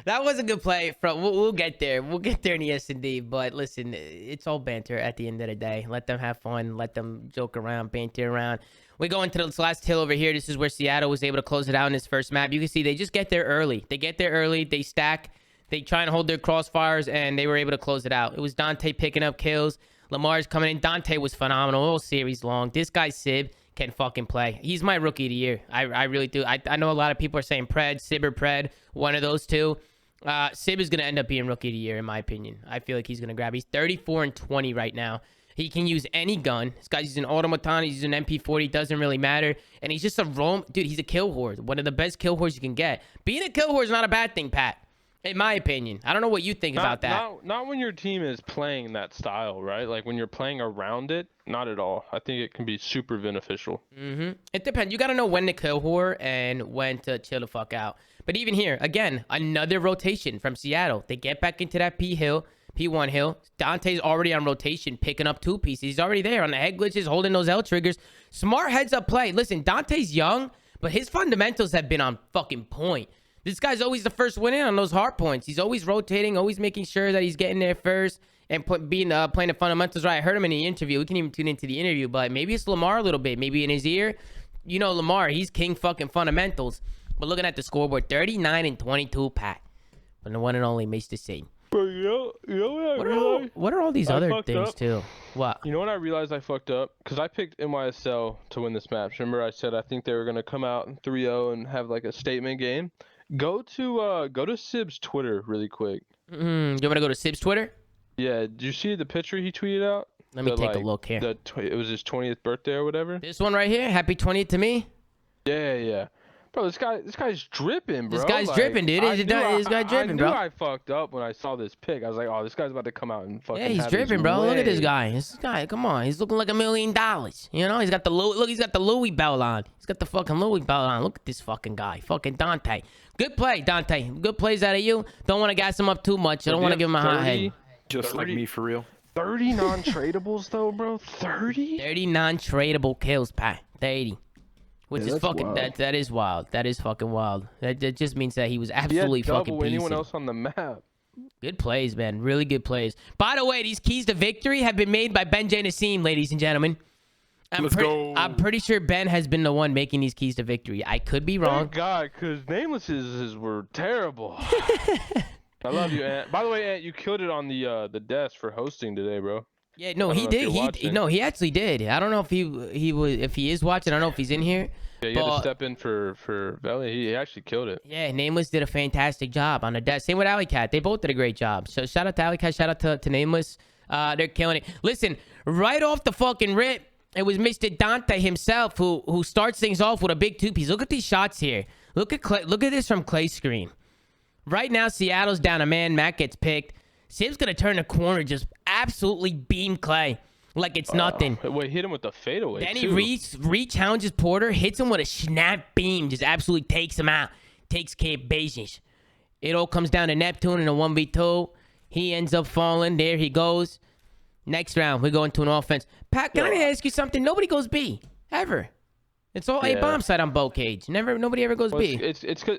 That was a good play. We'll get there. We'll get there in the S&D. But listen, it's all banter at the end of the day. Let them have fun. Let them joke around, banter around. We go into this last hill over here. This is where Seattle was able to close it out in this first map. You can see they just get there early. They stack. They try and hold their crossfires, and they were able to close it out. It was Dante picking up kills. Lamar's coming in. Dante was phenomenal all series long. This guy, Sib, can fucking play. He's my rookie of the year. I really do. I know a lot of people are saying Pred, Sib or Pred, one of those two. Sib is going to end up being rookie of the year, in my opinion. I feel like he's going to grab. He's 34 and 20 right now. He can use any gun. This guy's using automaton. He's using MP40. Doesn't really matter. And he's just a roam. Dude, he's a kill horde. One of the best kill hordes you can get. Being a kill horde is not a bad thing, Pat. In my opinion. I don't know what you think about that. Not when your team is playing that style, right? Like when you're playing around it, not at all. I think it can be super beneficial. It depends. You got to know when to kill whore and when to chill the fuck out. But even here, again, another rotation from Seattle. They get back into that P1 hill. Dante's already on rotation, picking up two pieces. He's already there on the head glitches, holding those L triggers. Smart heads up play. Listen, Dante's young, but his fundamentals have been on fucking point. This guy's always the first win in on those hard points. He's always rotating, always making sure that he's getting there first and playing the fundamentals right. I heard him in the interview. We can even tune into the interview, but maybe it's Lamar a little bit. Maybe in his ear. You know, Lamar, he's king fucking fundamentals. But looking at the scoreboard, 39 and 22, Pat. From the one and only Mr. C. But you know what I realized? What are all these I other fucked things, up. too? What? You know what I realized I fucked up? Because I picked NYSL to win this match. Remember I said I think they were going to come out 3-0 and have like a statement game? Go to Sib's Twitter really quick. You want to go to Sib's Twitter? Yeah, did you see the picture he tweeted out? Let me take a look here. It was his 20th birthday or whatever. This one right here. Happy 20th to me. Yeah. Bro, this guy's dripping, bro. This guy's dripping, dude. This guy dripping, bro. I knew I fucked up when I saw this pic. I was like, oh, this guy's about to come out and fucking. Yeah, he's have dripping, his bro. Look at this way. guy. This guy, come on. He's looking like $1 million. You know, he's got the look. He's got the Louis belt on. He's got the fucking Louis belt on. Look at this fucking guy, fucking Dante. Good play, Dante. Good plays out of you. Don't want to gas him up too much. I don't want to give him a hot head. Just like me, for real. 30 non-tradables though, bro. 30. 30 non-tradable kills, Pat. 30. Which is that's fucking wild. that is wild. That is fucking wild. That just means that he was He had absolutely double fucking anyone beasting. else on the map. Good plays, man. Really good plays. By the way, these keys to victory have been made by Ben J. Nassim, ladies and gentlemen. Let's go. I'm pretty sure Ben has been the one making these keys to victory. I could be wrong. Thank God, because Nameless's were terrible. I love you, Ant. By the way, Ant, you killed it on the desk for hosting today, bro. Yeah, no, I he don't know if did. you're watching. No, he actually did. I don't know if he is watching. I don't know if he's in here. Yeah, you had to step in for Valley. He actually killed it. Yeah, Nameless did a fantastic job on the desk. Same with Alley Cat. They both did a great job. So shout out to Alley Cat. Shout out to Nameless. They're killing it. Listen, right off the fucking rip, it was Mr. Dante himself who starts things off with a big two-piece. Look at these shots here. Look at this from Clay's screen. Right now, Seattle's down a man. Matt gets picked. Sim's going to turn the corner, just absolutely beam Clay like it's nothing. Wait, hit him with the fadeaway, Then too. he re-challenges Porter, hits him with a snap beam, just absolutely takes him out. Takes care of business. It all comes down to Neptune in a 1v2. He ends up falling. There he goes. Next round, we go into an offense. Pat, can I ask you something? Nobody goes B, ever. It's all A bomb side on boat cage. Nobody ever goes B. It's because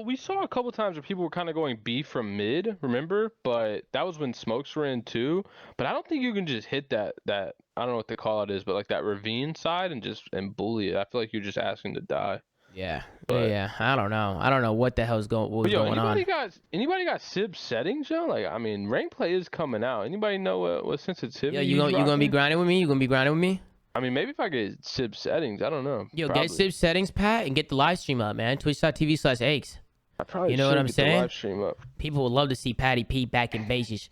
we saw a couple times where people were kind of going B from mid, remember? But that was when smokes were in too. But I don't think you can just hit that I don't know what the call it is, but like that ravine side and bully it. I feel like you're just asking to die. Yeah, But- yeah. I don't know what the hell's going on. Anybody got Sib settings, yo? Like, I mean, rank play is coming out. Anybody know what sensitivity? Yeah, you gonna be rocking? grinding with me? You gonna be grinding with me? I mean, maybe if I get Sib settings, I don't know. Yo, Probably. get Sib settings, Pat, and get the live stream up, man. Twitch.tv/eggs. I probably You know what should I'm get the saying? live stream up. People would love to see Patty P back in Vegas.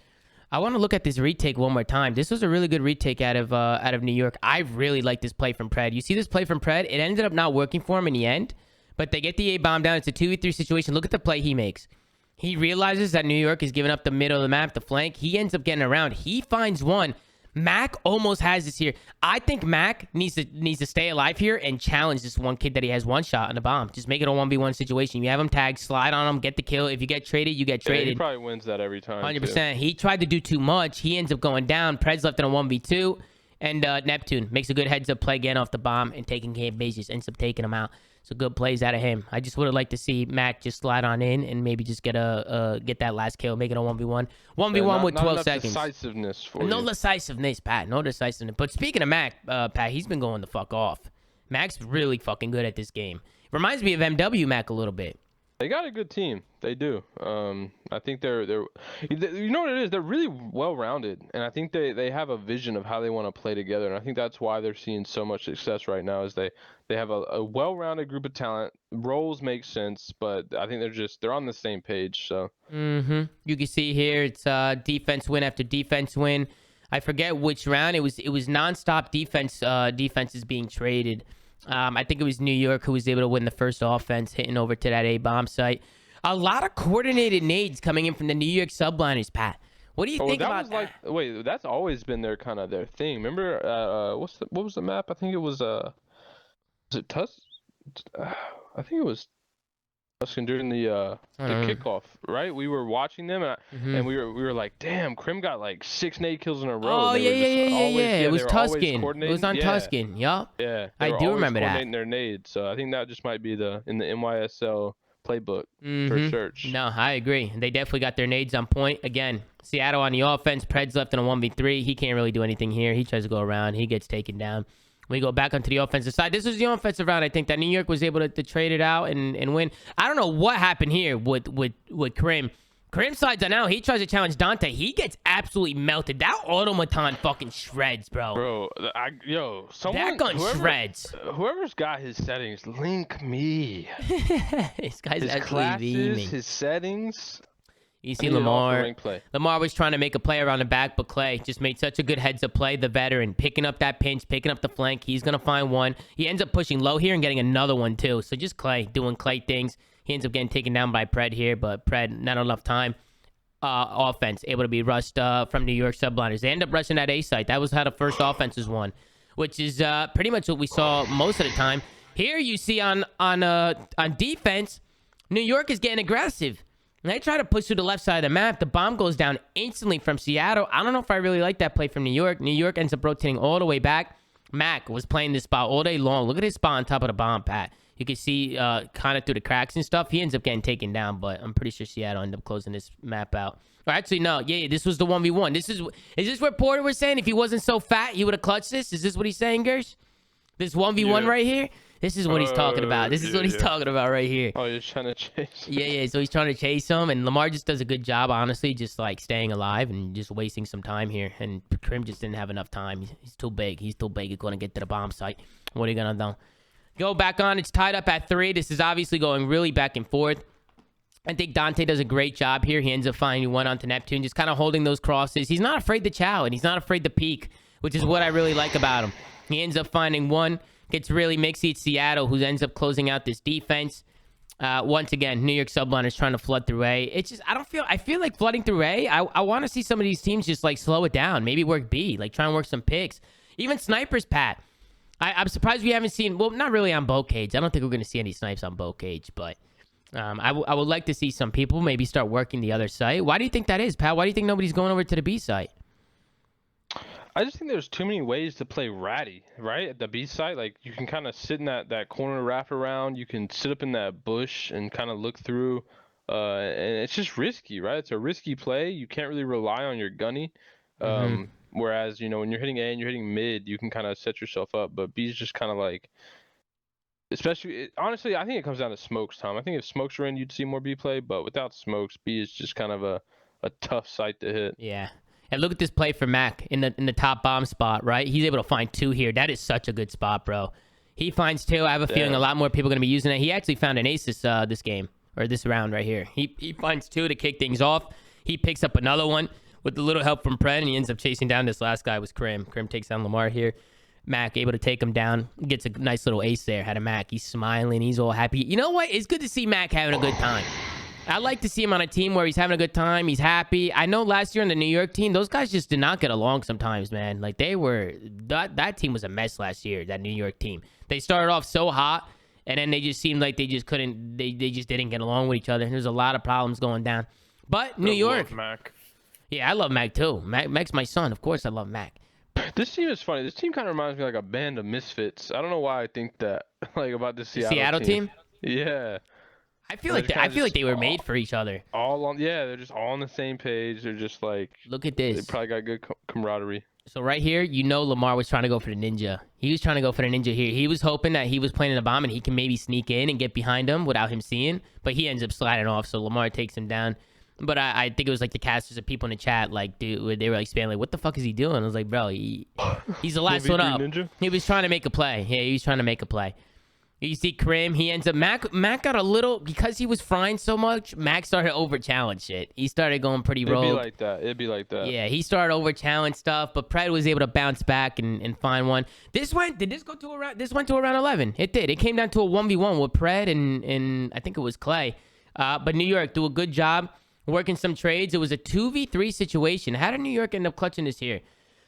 I want to look at this retake one more time. This was a really good retake out of New York. I really like this play from Pred. You see this play from Pred? It ended up not working for him in the end, but they get the A bomb down. It's a 2v3 situation. Look at the play he makes. He realizes that New York is giving up the middle of the map, the flank. He ends up getting around. He finds one. Mac almost has this here. I think Mac needs to stay alive here and challenge this one kid that he has one shot on the bomb. Just make it a 1v1 situation. You have him tagged, slide on him, get the kill. If you get traded, you get Yeah, traded. he probably wins that every time. 100%. He tried to do too much. He ends up going down. Pred's left in a 1v2. And Neptune makes a good heads-up play getting off the bomb and taking care of business. Ends up taking him out. So good plays out of him. I just would have liked to see Mac just slide on in and maybe just get that last kill, make it a 1v1. 1v1 with 12 seconds. Decisiveness for No you. decisiveness, Pat. No decisiveness. But speaking of Mac, Pat, he's been going the fuck off. Mac's really fucking good at this game. Reminds me of MW Mac a little bit. They got a good team. They do. I think they're you know what it is? They're really well-rounded, and I think they have a vision of how they want to play together, and I think that's why they're seeing so much success right now. Is they have a well-rounded group of talent. Roles make sense, but I think they're on the same page. So. You can see here it's defense win after defense win. I forget which round. It was nonstop defenses being traded. I think it was New York who was able to win the first offense, hitting over to that A-bomb site. A lot of coordinated nades coming in from the New York subliners, Pat. What do you think about that? Wait, that's always been their thing. Remember, what was the map? I think it was it Tusk? I think it was Tuscan during the kickoff, right? We were watching them, and we were like, damn, Krim got like 6 nade kills in a row. Oh, yeah. It was Tuscan. It was on Tuscan. Yup. Yeah. I do remember that. Coordinating their nades, so I think that just might be in the NYSL playbook for search. No, I agree. They definitely got their nades on point. Again, Seattle on the offense. Pred's left in a 1v3. He can't really do anything here. He tries to go around. He gets taken down. We go back onto the offensive side. This was the offensive round. I think that New York was able to trade it out and win. I don't know what happened here with Krim. Krim slides on out. He tries to challenge Dante. He gets absolutely melted. That automaton fucking shreds, bro. Bro, That gun shreds. Whoever's got his settings, link me. This guy's His actually classes, beaming. his settings. You see I need an offer Lamar. rank play. Lamar was trying to make a play around the back, but Clay just made such a good heads-up play. The veteran picking up that pinch, picking up the flank. He's going to find one. He ends up pushing low here and getting another one, too. So just Clay doing Clay things. He ends up getting taken down by Pred here, but Pred, not enough time. Offense, able to be rushed from New York subliners. They end up rushing that A site. That was how the first offense was won, which is pretty much what we saw most of the time. Here you see on defense, New York is getting aggressive. And they try to push through the left side of the map. The bomb goes down instantly from Seattle. I don't know if I really like that play from New York. New York ends up rotating all the way back. Mac was playing this spot all day long. Look at his spot on top of the bomb, Pat. You can see kind of through the cracks and stuff. He ends up getting taken down, but I'm pretty sure Seattle ended up closing this map out. Or actually, no. Yeah, this was the 1v1. Is this what Porter was saying? If he wasn't so fat, he would have clutched this? Is this what he's saying, Gersh? This 1v1 right here? This is what he's talking about. This is what he's talking about right here. Oh, you're trying to chase him. Yeah. So he's trying to chase him, and Lamar just does a good job, honestly, just like staying alive and just wasting some time here. And Krim just didn't have enough time. He's too big. He's too big. He's going to get to the bomb site. What are you going to do? Go back on. It's tied up at 3. This is obviously going really back and forth. I think Dante does a great job here. He ends up finding one onto Neptune, just kind of holding those crosses. He's not afraid to chow, and he's not afraid to peek, which is what I really like about him. He ends up finding one. Gets really mixy. It's Seattle who ends up closing out this defense. Once again, New York Subliners trying to flood through A. It's just, I feel like flooding through A. I want to see some of these teams just like slow it down. Maybe work B, like try and work some picks. Even snipers, Pat. I'm surprised we haven't seen, well, not really on boat cage. I don't think we're going to see any snipes on boat cage, but I would like to see some people maybe start working the other site. Why do you think that is, Pat? Why do you think nobody's going over to the B site? I just think there's too many ways to play ratty, right? At the B site, like you can kind of sit in that corner wrap around. You can sit up in that bush and kind of look through. And it's just risky, right? It's a risky play. You can't really rely on your gunny. Whereas, you know, when you're hitting A and you're hitting mid, you can kind of set yourself up. But B is just kind of like, especially, honestly, I think it comes down to smokes, Tom. I think if smokes were in, you'd see more B play. But without smokes, B is just kind of a tough site to hit. Yeah. And look at this play for Mac in the top bomb spot, right? He's able to find 2 here. That is such a good spot, bro. He finds 2. I have a feeling a lot more people are going to be using it. He actually found an ace this game, or this round right here. He finds 2 to kick things off. He picks up another one with a little help from Pred, and he ends up chasing down this last guy was Krim. Krim takes down Lamar here. Mac able to take him down. Gets a nice little ace there. Had a Mac. He's smiling. He's all happy. You know what? It's good to see Mac having a good time. I like to see him on a team where he's having a good time. He's happy. I know last year on the New York team, those guys just did not get along sometimes, man. Like they were, that team was a mess last year, that New York team. They started off so hot, and then they just seemed like they just couldn't, they just didn't get along with each other. There's a lot of problems going down. But New York. Love Mac. Yeah, I love Mac too. Mac's my son. Of course I love Mac. This team is funny. This team kind of reminds me like a band of misfits. I don't know why I think that, like about the Seattle team. Yeah. I feel like they were made for each other. They're just all on the same page. They're just like, look at this. They probably got good camaraderie. So right here, you know Lamar was trying to go for the ninja. He was trying to go for the ninja here. He was hoping that he was planting a bomb and he can maybe sneak in and get behind him without him seeing. But he ends up sliding off, so Lamar takes him down. But I think it was like the casters and people in the chat, like, dude, they were like spamming, like, what the fuck is he doing? I was like, bro, he's the last one up. Ninja? He was trying to make a play. Yeah, he was trying to make a play. You see Krim, he ends up, Mac got a little, because he was frying so much, Mac started over-challenge shit. He started going pretty rogue. It'd be like that. Yeah, he started over-challenge stuff, but Pred was able to bounce back and find one. This went to around 11. It did. It came down to a 1v1 with Pred and I think it was Clay. But New York do a good job working some trades. It was a 2v3 situation. How did New York end up clutching this here?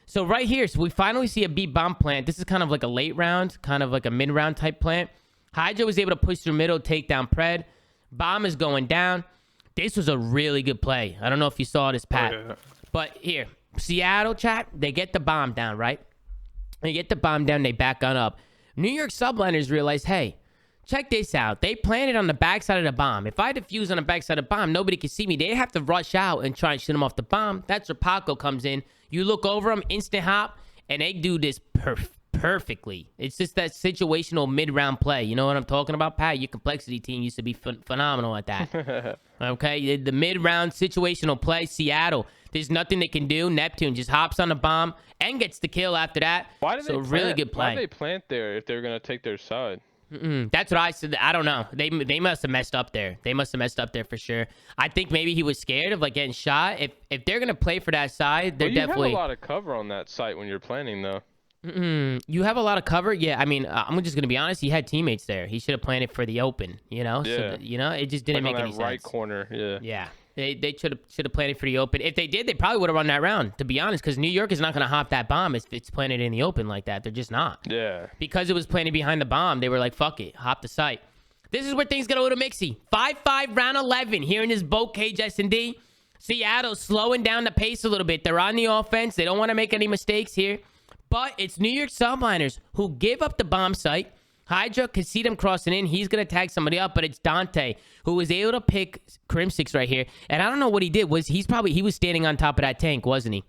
So right here, so we finally see a B bomb plant. This is kind of like a late round, kind of like a mid-round type plant. Hydra was able to push through middle, take down Pred. Bomb is going down. This was a really good play. I don't know if you saw this, Pat. Oh, yeah. But here, Seattle chat, they get the bomb down, right? They get the bomb down, they back on up. New York subliners realize, hey, check this out. They planted on the backside of the bomb. If I defuse on the backside of the bomb, nobody can see me. They have to rush out and try and shoot them off the bomb. That's where Paco comes in. You look over them, instant hop, and they do this perfectly. It's just that situational mid-round play. You know what I'm talking about, Pat? Your complexity team used to be phenomenal at that. Okay? The mid-round situational play, Seattle. There's nothing they can do. Neptune just hops on the bomb and gets the kill after that. Really good play. Why did they plant there if they're going to take their side? That's what I said. I don't know. They must have messed up there. They must have messed up there for sure. I think maybe he was scared of like getting shot. If they're gonna play for that side, they're definitely. You have a lot of cover on that site when you're planning, though. You have a lot of cover. Yeah, I mean, I'm just gonna be honest. He had teammates there. He should have planted for the open. You know. Yeah. So, it just didn't make any sense. Right corner. Yeah. Yeah. They should have planted for the open. If they did, they probably would have run that round, to be honest, because New York is not going to hop that bomb if it's planted in the open like that. They're just not. Yeah. Because it was planted behind the bomb, they were like, fuck it, hop the site. This is where things get a little mixy. 5-5 round 11 here in this boat cage S&D. Seattle slowing down the pace a little bit. They're on the offense. They don't want to make any mistakes here. But it's New York subliners who give up the bomb site. Hydra could see them crossing in. He's going to tag somebody up, but it's Dante who was able to pick Crimsix right here. And I don't know what he did. He was standing on top of that tank, wasn't he?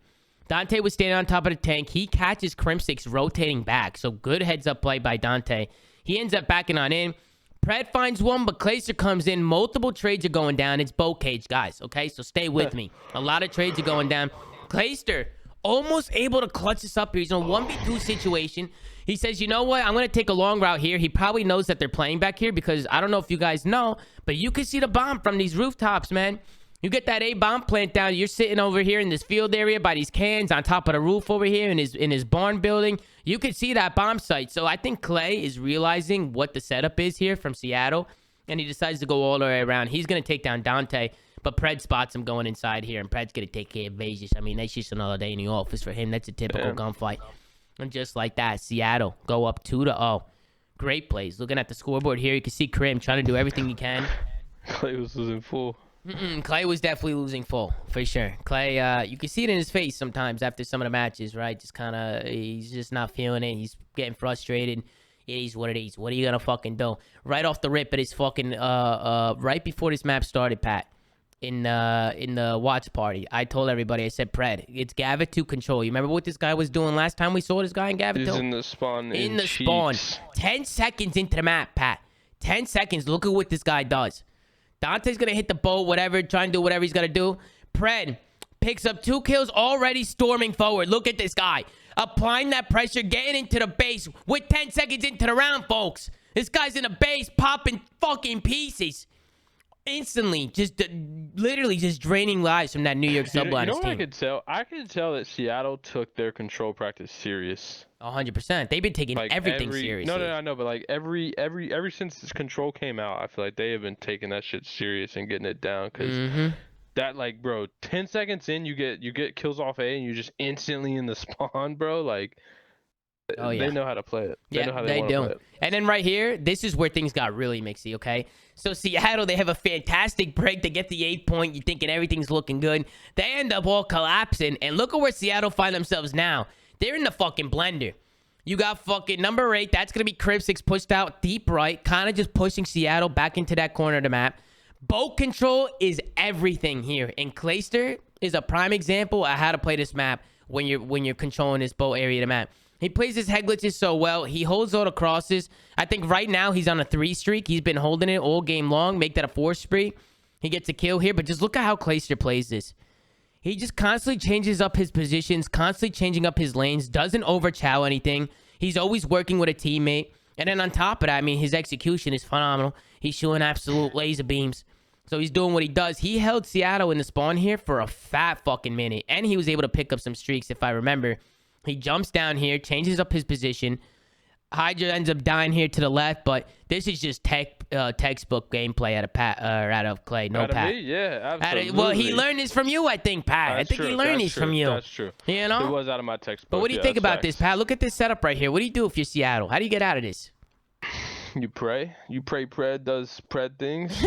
Dante was standing on top of the tank. He catches Crimsix rotating back. So good heads up play by Dante. He ends up backing on in. Pred finds one, but Clayster comes in. Multiple trades are going down. It's boat cage, guys, okay? So stay with me. A lot of trades are going down. Clayster almost able to clutch this up here. He's in a 1v2 situation. He says, you know what? I'm going to take a long route here. He probably knows that they're playing back here because I don't know if you guys know, but you can see the bomb from these rooftops, man. You get that A bomb plant down. You're sitting over here in this field area by these cans on top of the roof over here in his barn building. You can see that bomb site. So I think Clay is realizing what the setup is here from Seattle, and he decides to go all the way around. He's going to take down Dante, but Pred spots him going inside here, and Pred's going to take care of Vegas. I mean, that's just another day in the office for him. That's a typical gunfight. And just like that, Seattle go up 2-0. Great plays. Looking at the scoreboard here, you can see Krim trying to do everything he can. Clay was losing full. Clay was definitely losing full, for sure. Clay, you can see it in his face sometimes after some of the matches, right? Just kind of, he's just not feeling it. He's getting frustrated. It is what it is. What are you going to fucking do? Right off the rip, it is fucking, right before this map started, Pat, in the watch party, I told everybody, I said, Pred, it's Gavit 2 control. You remember what this guy was doing last time we saw this guy in Gavit 2? He's in the spawn. In the spawn. 10 seconds into the map, Pat. 10 seconds. Look at what this guy does. Dante's going to hit the boat, whatever, try and do whatever he's going to do. Pred picks up 2 kills, already storming forward. Look at this guy. Applying that pressure, getting into the base with 10 seconds into the round, folks. This guy's in the base, popping fucking pieces. Instantly, just literally just draining lives from that New York Subliners You know what team. I could tell? I could tell that Seattle took their control practice serious. 100%. They've been taking everything seriously. No, I know, but like ever since this control came out, I feel like they have been taking that shit serious and getting it down. Cause that, like, bro, 10 seconds in, you get kills off A, and you're just instantly in the spawn, bro. Like, they know how to play it. They know how they do. Play it. And then right here, this is where things got really mixy, okay? So Seattle, they have a fantastic break. They get the 8 point. You're thinking everything's looking good. They end up all collapsing. And look at where Seattle find themselves now. They're in the fucking blender. You got fucking number 8. That's going to be Crimsix pushed out deep right. Kind of just pushing Seattle back into that corner of the map. Boat control is everything here. And Clayster is a prime example of how to play this map when you're controlling this boat area of the map. He plays his head glitches so well. He holds all the crosses. I think right now he's on a 3 streak. He's been holding it all game long. Make that a 4 streak. He gets a kill here. But just look at how Clayster plays this. He just constantly changes up his positions, constantly changing up his lanes, doesn't overchow anything. He's always working with a teammate. And then on top of that, I mean, his execution is phenomenal. He's shooting absolute laser beams. So he's doing what he does. He held Seattle in the spawn here for a fat fucking minute. And he was able to pick up some streaks, if I remember. He jumps down here, changes up his position. Hydra ends up dying here to the left, but this is just textbook gameplay out of Clay. No, Pat. Me? Yeah, absolutely. Well, he learned this from you, I think, Pat. I think he learned this from you. That's true. You know? It was out of my textbook. But what do you think about this, Pat? Look at this setup right here. What do you do if you're Seattle? How do you get out of this? You pray. You pray Pred does Pred things.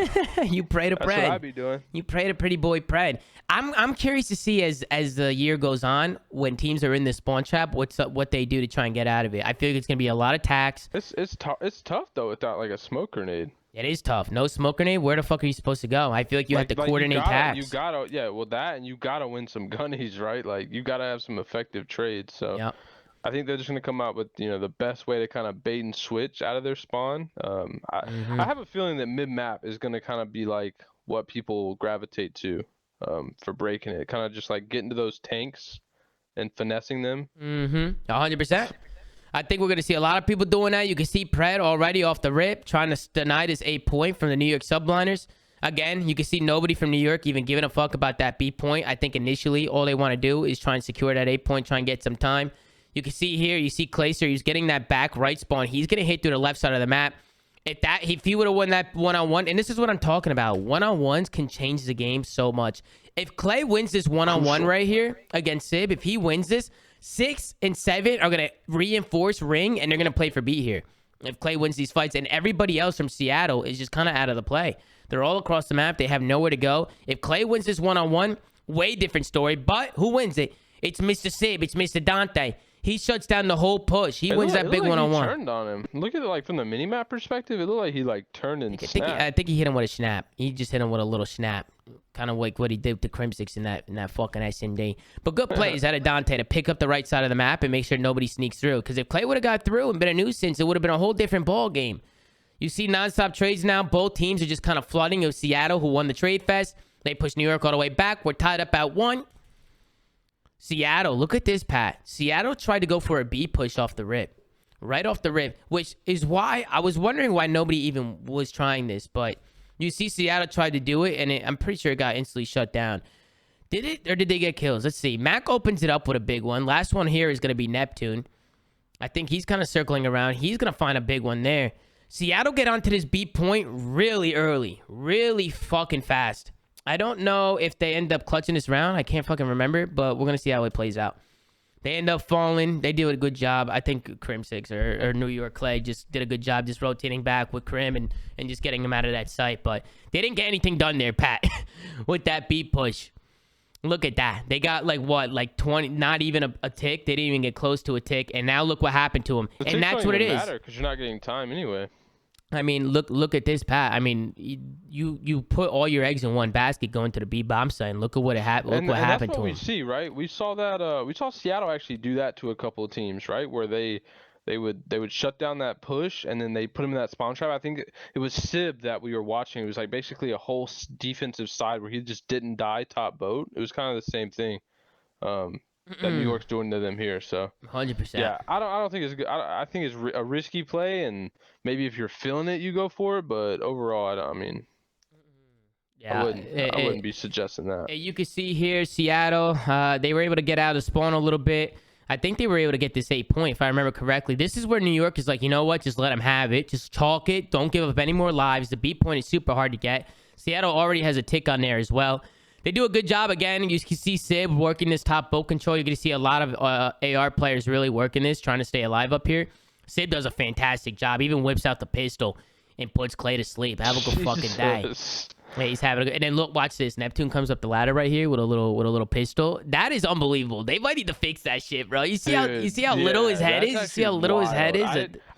You pray to Pred. That's what I be doing. You pray to pretty boy Pred. I'm curious to see as the year goes on, when teams are in this spawn trap, what they do to try and get out of it. I feel like it's gonna be a lot of tax. It's tough though without like a smoke grenade. It is tough. No smoke grenade. Where the fuck are you supposed to go? I feel like you have to coordinate tax. You gotta and you gotta win some gunnies, right? Like you gotta have some effective trades. So. Yep. I think they're just going to come out with, the best way to kind of bait and switch out of their spawn. I have a feeling that mid-map is going to kind of be like what people gravitate to for breaking it. Kind of just like getting to those tanks and finessing them. 100%. I think we're going to see a lot of people doing that. You can see Pred already off the rip trying to deny this 8 point from the New York Subliners. Again, you can see nobody from New York even giving a fuck about that B point. I think initially all they want to do is try and secure that 8 point, try and get some time. You can see here, you see Clayster, he's getting that back right spawn. He's going to hit through the left side of the map. If he would have won that one-on-one, and this is what I'm talking about, one-on-ones can change the game so much. If Clay wins this one-on-one right here against Sib, if he wins this, 6 and 7 are going to reinforce ring, and they're going to play for B here. If Clay wins these fights, and everybody else from Seattle is just kind of out of the play. They're all across the map. They have nowhere to go. If Clay wins this one-on-one, way different story. But who wins it? It's Mr. Sib. It's Mr. Dante. he shuts down the whole push. He It wins looked- that it big looked like he one-on-one. turned on him. Look at it like from the mini map perspective. It looked like he like turned and snapped. I think he hit him with a snap. He just hit him with a little snap, kind of like what he did with the Crimsix in that fucking SMD. But good plays out of Dante to pick up the right side of the map and make sure nobody sneaks through. Because if Clay would have got through and been a nuisance, it would have been a whole different ball game. You see nonstop trades now. Both teams are just kind of flooding. It was Seattle who won the trade fest. They pushed New York all the way back. We're tied up at 1. Seattle, look at this, Pat. Seattle tried to go for a B push off the rip. Right off the rip, which is why I was wondering why nobody even was trying this. But you see Seattle tried to do it, and I'm pretty sure it got instantly shut down. Did it, or did they get kills? Let's see. Mac opens it up with a big one. Last one here is going to be Neptune. I think he's kind of circling around. He's going to find a big one there. Seattle get onto this B point really early. Really fucking fast. I don't know if they end up clutching this round. I can't fucking remember, but we're going to see how it plays out. They end up falling. They do a good job. I think Crimsix or New York Clay just did a good job just rotating back with Crim and just getting them out of that site. But they didn't get anything done there, Pat, with that beat push. Look at that. They got like 20, not even a tick. They didn't even get close to a tick. And now look what happened to them. And that's what it is. Because you're not getting time anyway. I mean, look at this, Pat. I mean, you put all your eggs in one basket going to the B bomb site, and look at what happened. Look what happened to him. him. We see, right? We saw that. We saw Seattle actually do that to a couple of teams, right? Where they would shut down that push, and then they put him in that spawn trap. I think it was Sib that we were watching. It was like basically a whole defensive side where he just didn't die top boat. It was kind of the same thing. That New York's doing to them here, so 100%. yeah, I don't think it's good. I think it's a risky play, and maybe if you're feeling it, you go for it. But overall, I mean, yeah, I wouldn't be suggesting that. You can see here, Seattle, they were able to get out of spawn a little bit. I think they were able to get this 8 point, if I remember correctly. This is where New York is like, you know what? Just let them have it. Just chalk it. Don't give up any more lives. The beat point is super hard to get. Seattle already has a tick on there as well. They do a good job again. You can see Sib working this top boat control. You're going to see a lot of AR players really working this, trying to stay alive up here. Sib does a fantastic job. Even whips out the pistol and puts Clay to sleep. Have a good fucking day. Yeah, he's having a good. And then look, watch this. Neptune comes up the ladder right here with a little pistol. That is unbelievable. They might need to fix that shit, bro. You see how little his head is. You see how little his head is.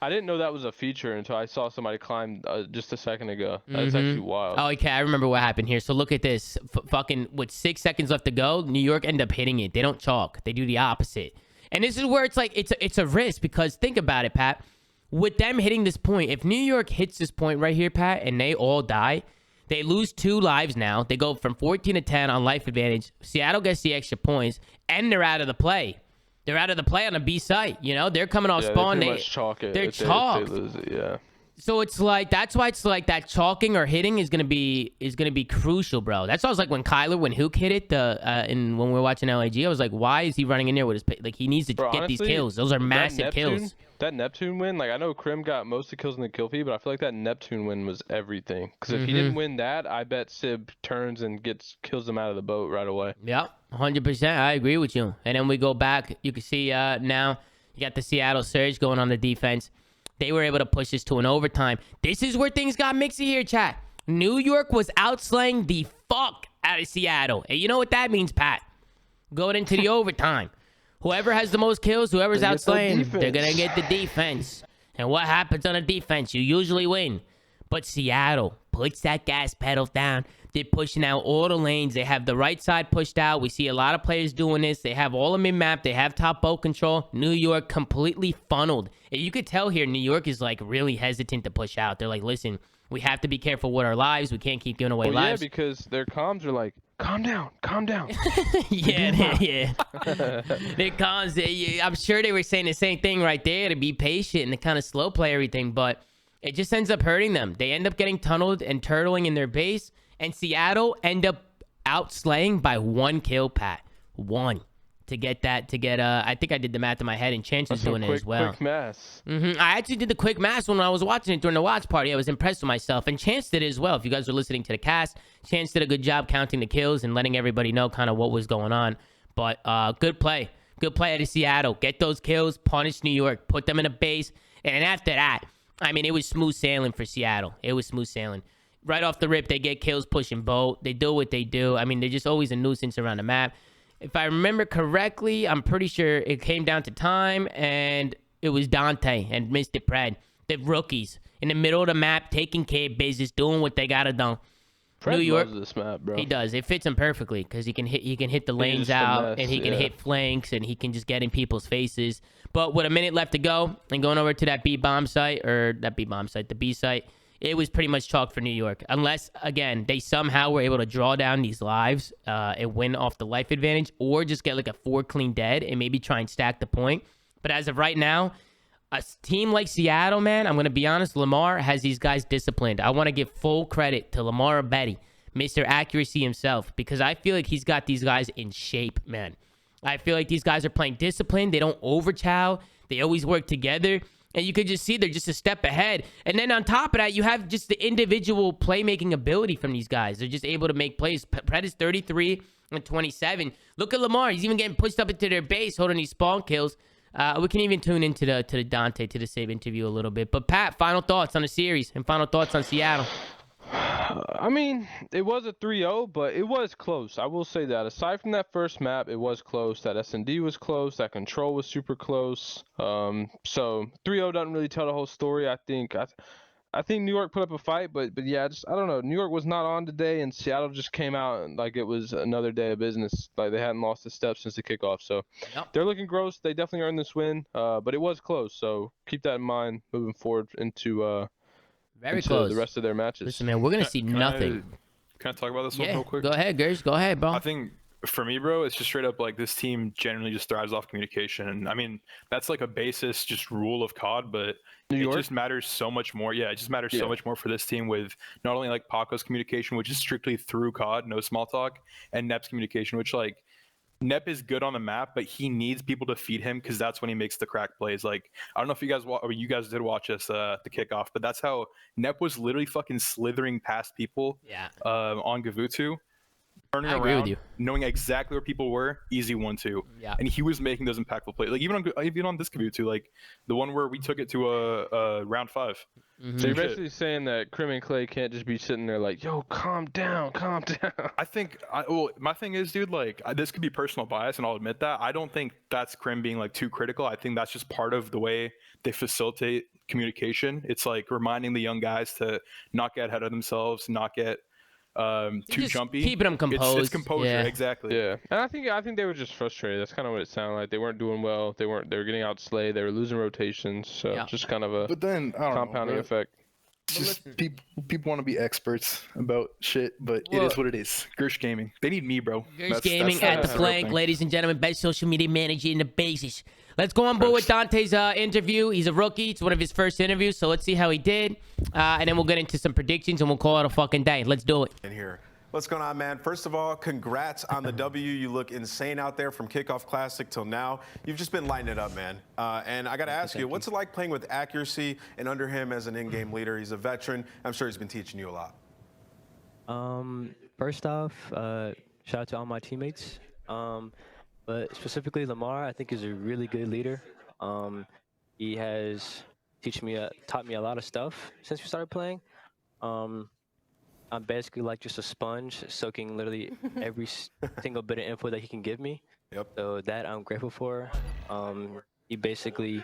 I didn't know that was a feature until I saw somebody climb just a second ago. That's actually wild. Oh, okay. I remember what happened here. So look at this. Fucking with 6 seconds left to go, New York end up hitting it. They don't chalk. They do the opposite. And this is where it's like it's a risk, because think about it, Pat. With them hitting this point, if New York hits this point right here, Pat, and they all die, they lose 2 lives now. They go from 14 to 10 on life advantage. Seattle gets the extra points, and they're out of the play. They're out of the play on a B site. You know, they're coming off spawn. They chalk it. They're chalked. They lose it, yeah. So it's like, that's why it's like that chalking or hitting is gonna be crucial, bro. That's why I was like when Hook hit it when we were watching LAG, I was like, why is he running in there with his he needs to get honestly, these kills. Those are massive kills. That Neptune win, like I know Krim got most of the kills in the kill feed, but I feel like that Neptune win was everything. Because if he didn't win that, I bet Sib turns and kills them out of the boat right away. Yep, 100%. I agree with you. And then we go back. You can see now you got the Seattle Surge going on the defense. They were able to push this to an overtime. This is where things got mixy here, chat. New York was outslaying the fuck out of Seattle. And you know what that means, Pat? Going into the overtime. Whoever has the most kills, whoever's outslaying, they're going to get the defense. And what happens on a defense? You usually win. But Seattle puts that gas pedal down. They're pushing out all the lanes. They have the right side pushed out. We see a lot of players doing this. They have all of mid-map. They have top boat control. New York completely funneled. And you could tell here, New York is like really hesitant to push out. They're like, listen, we have to be careful with our lives. We can't keep giving away lives. Yeah, because their comms are like, calm down, calm down. yeah. Their comms, I'm sure they were saying the same thing right there, to be patient and to kind of slow play everything. But it just ends up hurting them. They end up getting tunneled and turtling in their base. And Seattle end up outslaying by 1 kill, Pat. 1. To get, I think I did the math in my head, and Chance was doing it as well. Quick math. I actually did the quick math when I was watching it during the watch party. I was impressed with myself, and Chance did it as well. If you guys were listening to the cast, Chance did a good job counting the kills and letting everybody know kind of what was going on. But good play. Good play out of Seattle. Get those kills, punish New York, put them in a base. And after that, I mean, it was smooth sailing for Seattle. It was smooth sailing. Right off the rip, they get kills pushing boat. They do what they do. I mean, they're just always a nuisance around the map. If I remember correctly, I'm pretty sure it came down to time, and it was Dante and Mr. Pred, the rookies, in the middle of the map, taking care of business, doing what they gotta do. Fred New York loves this map, bro. He does. It fits him perfectly because he can hit the lanes just out, finesse, and he can yeah. hit flanks, and he can just get in people's faces. But with a minute left to go, and going over to that the B site, it was pretty much chalk for New York. Unless, again, they somehow were able to draw down these lives and win off the life advantage, or just get like a 4 clean dead and maybe try and stack the point. But as of right now, a team like Seattle, man, I'm going to be honest, Lamar has these guys disciplined. I want to give full credit to Lamar Betty, Mr. Accuracy himself, because I feel like he's got these guys in shape, man. I feel like these guys are playing disciplined. They don't overchow. They always work together. And you could just see they're just a step ahead. And then on top of that, you have just the individual playmaking ability from these guys. They're just able to make plays. Pred is 33 and 27. Look at Lamar. He's even getting pushed up into their base, holding these spawn kills. We can even tune into the Dante to the save interview a little bit. But Pat, final thoughts on the series and final thoughts on Seattle. I mean, it was a 3-0, but it was close. I will say that. Aside from that first map, it was close. That S&D was close. That control was super close. So 3-0 doesn't really tell the whole story. I think New York put up a fight, but yeah, I don't know. New York was not on today, and Seattle just came out like it was another day of business. Like they hadn't lost a step since the kickoff. So They're looking gross. They definitely earned this win, but it was close. So keep that in mind moving forward into Very close. the rest of their matches. Listen, man, we're going to see nothing. Can I talk about this one real quick? Go ahead, Gersh. Go ahead, bro. I think for me, bro, it's just straight up like this team generally just thrives off communication. And I mean, that's like a basis, just rule of COD, but it just matters so much more. Yeah, it just matters so much more for this team with not only like Paco's communication, which is strictly through COD, no small talk, and Nep's communication, which like Nep is good on the map, but he needs people to feed him because that's when he makes the crack plays. Like, I don't know if you guys did watch us at the kickoff, but that's how Nep was literally fucking slithering past people on Gavutu, turning around, knowing exactly where people were, easy 1-2. Yeah. And he was making those impactful plays. Like, even on this Gavutu, like the one where we took it to a round 5. So you're basically saying that Crim and Clay can't just be sitting there like, yo, calm down. I think, my thing is, dude, like, this could be personal bias, and I'll admit that. I don't think that's Crim being, like, too critical. I think that's just part of the way they facilitate communication. It's, like, reminding the young guys to not get ahead of themselves, not get too Just jumpy. keeping them composed. It's composure, exactly. Yeah, and I think they were just frustrated. That's kind of what it sounded like. They weren't doing well. They were getting outslayed. They were losing rotations. So just kind of a But then I don't compounding know, effect. It's just people want to be experts about shit, but it is what it is. Gersh Gaming. They need me, bro. Gersh Gaming at the that's real flank, thing. ladies and gentlemen, best social media manager in the basis. Let's go on board with Dante's interview. He's a rookie. It's one of his first interviews, so let's see how he did. And then we'll get into some predictions, and we'll call it a fucking day. Let's do it. In here. What's going on, man? First of all, congrats on the W. You look insane out there from Kickoff Classic till now. You've just been lighting it up, man. And I got to ask you, what's it like playing with Accuracy and under him as an in-game leader? He's a veteran. I'm sure he's been teaching you a lot. First off, shout out to all my teammates. But specifically Lamar, I think is a really good leader. He has taught me a lot of stuff since we started playing. I'm basically like just a sponge, soaking literally every single bit of info that he can give me. Yep. So that I'm grateful for. He basically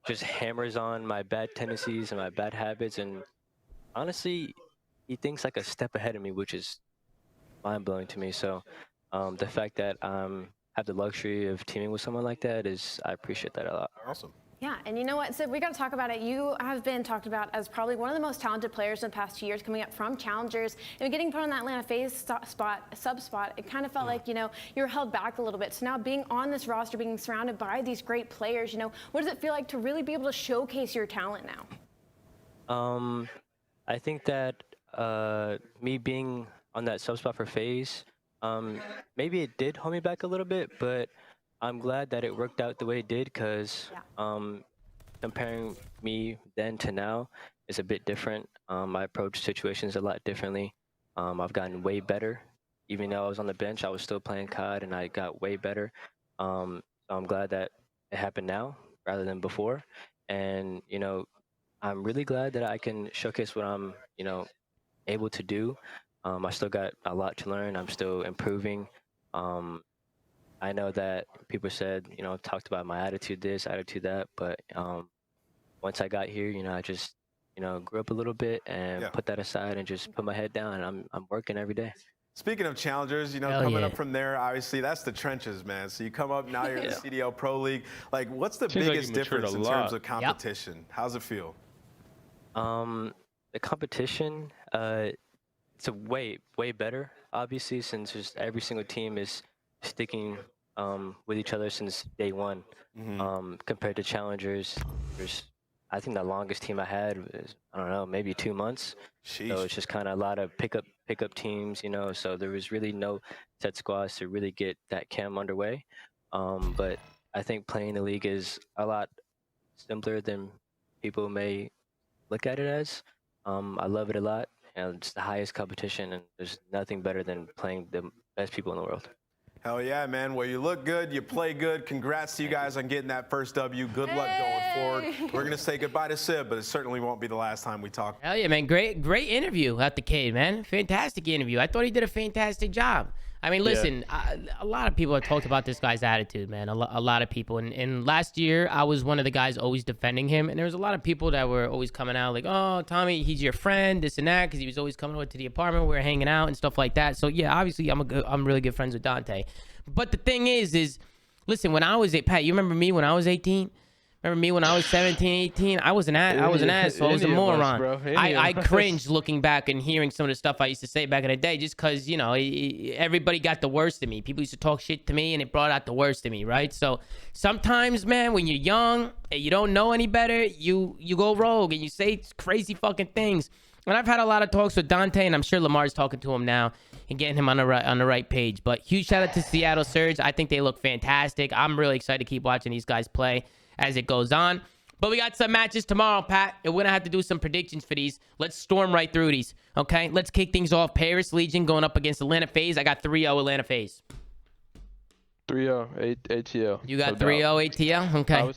just hammers on my bad tendencies and my bad habits, and honestly, he thinks like a step ahead of me, which is mind-blowing to me. So the fact that I have the luxury of teaming with someone like that I appreciate that a lot. Awesome. Yeah, and you know what, Sid, we got to talk about it. You have been talked about as probably one of the most talented players in the past 2 years, coming up from challengers and getting put on that Atlanta FaZe sub spot. It kind of felt like, you were held back a little bit. So now being on this roster, being surrounded by these great players, what does it feel like to really be able to showcase your talent now? I think that me being on that sub spot for FaZe, maybe it did hold me back a little bit, but I'm glad that it worked out the way it did, because comparing me then to now is a bit different. I approach situations a lot differently. I've gotten way better. Even though I was on the bench, I was still playing COD, and I got way better. So I'm glad that it happened now rather than before. And, I'm really glad that I can showcase what I'm, able to do. I still got a lot to learn. I'm still improving. I know that people said, talked about my attitude this, attitude that, but once I got here, I just, grew up a little bit and put that aside and just put my head down, and I'm working every day. Speaking of challengers, coming up from there, obviously that's the trenches, man. So you come up now, you're in the CDL Pro League. Like, what's the biggest difference in terms of competition? How's it feel? The competition, it's a way better, obviously, since just every single team is sticking with each other since day one. Compared to challengers, I think the longest team I had was, I don't know, maybe 2 months. Sheesh. So it's just kind of a lot of pickup teams, so there was really no set squads to really get that camp underway. But I think playing the league is a lot simpler than people may look at it as. I love it a lot. It's the highest competition, and there's nothing better than playing the best people in the world. Hell yeah, man. Well, you look good, you play good. Congrats to you guys on getting that first W. Good luck going forward. We're going to say goodbye to Sib, but it certainly won't be the last time we talk. Hell yeah, man. Great interview at the Cade, man. Fantastic interview. I thought he did a fantastic job. I mean, listen, a lot of people have talked about this guy's attitude, man. A lot of people. And last year, I was one of the guys always defending him. And there was a lot of people that were always coming out like, oh, Tommy, he's your friend, this and that, because he was always coming over to the apartment. We were hanging out and stuff like that. So, yeah, obviously, I'm really good friends with Dante. But the thing is, listen, when I was Pat, you remember me when I was 18? Remember me when I was 17, 18? I was an asshole. I was a moron. I cringed looking back and hearing some of the stuff I used to say back in the day just because, everybody got the worst of me. People used to talk shit to me, and it brought out the worst of me, right? So sometimes, man, when you're young and you don't know any better, you go rogue and you say crazy fucking things. And I've had a lot of talks with Dante, and I'm sure Lamar's talking to him now and getting him on the right page. But huge shout out to Seattle Surge. I think they look fantastic. I'm really excited to keep watching these guys play as it goes on. But we got some matches tomorrow, Pat, and we're going to have to do some predictions for these. Let's storm right through these, okay? Let's kick things off. Paris Legion going up against Atlanta FaZe. I got 3-0 Atlanta FaZe. 3-0 ATL. You got 3-0 ATL? Okay.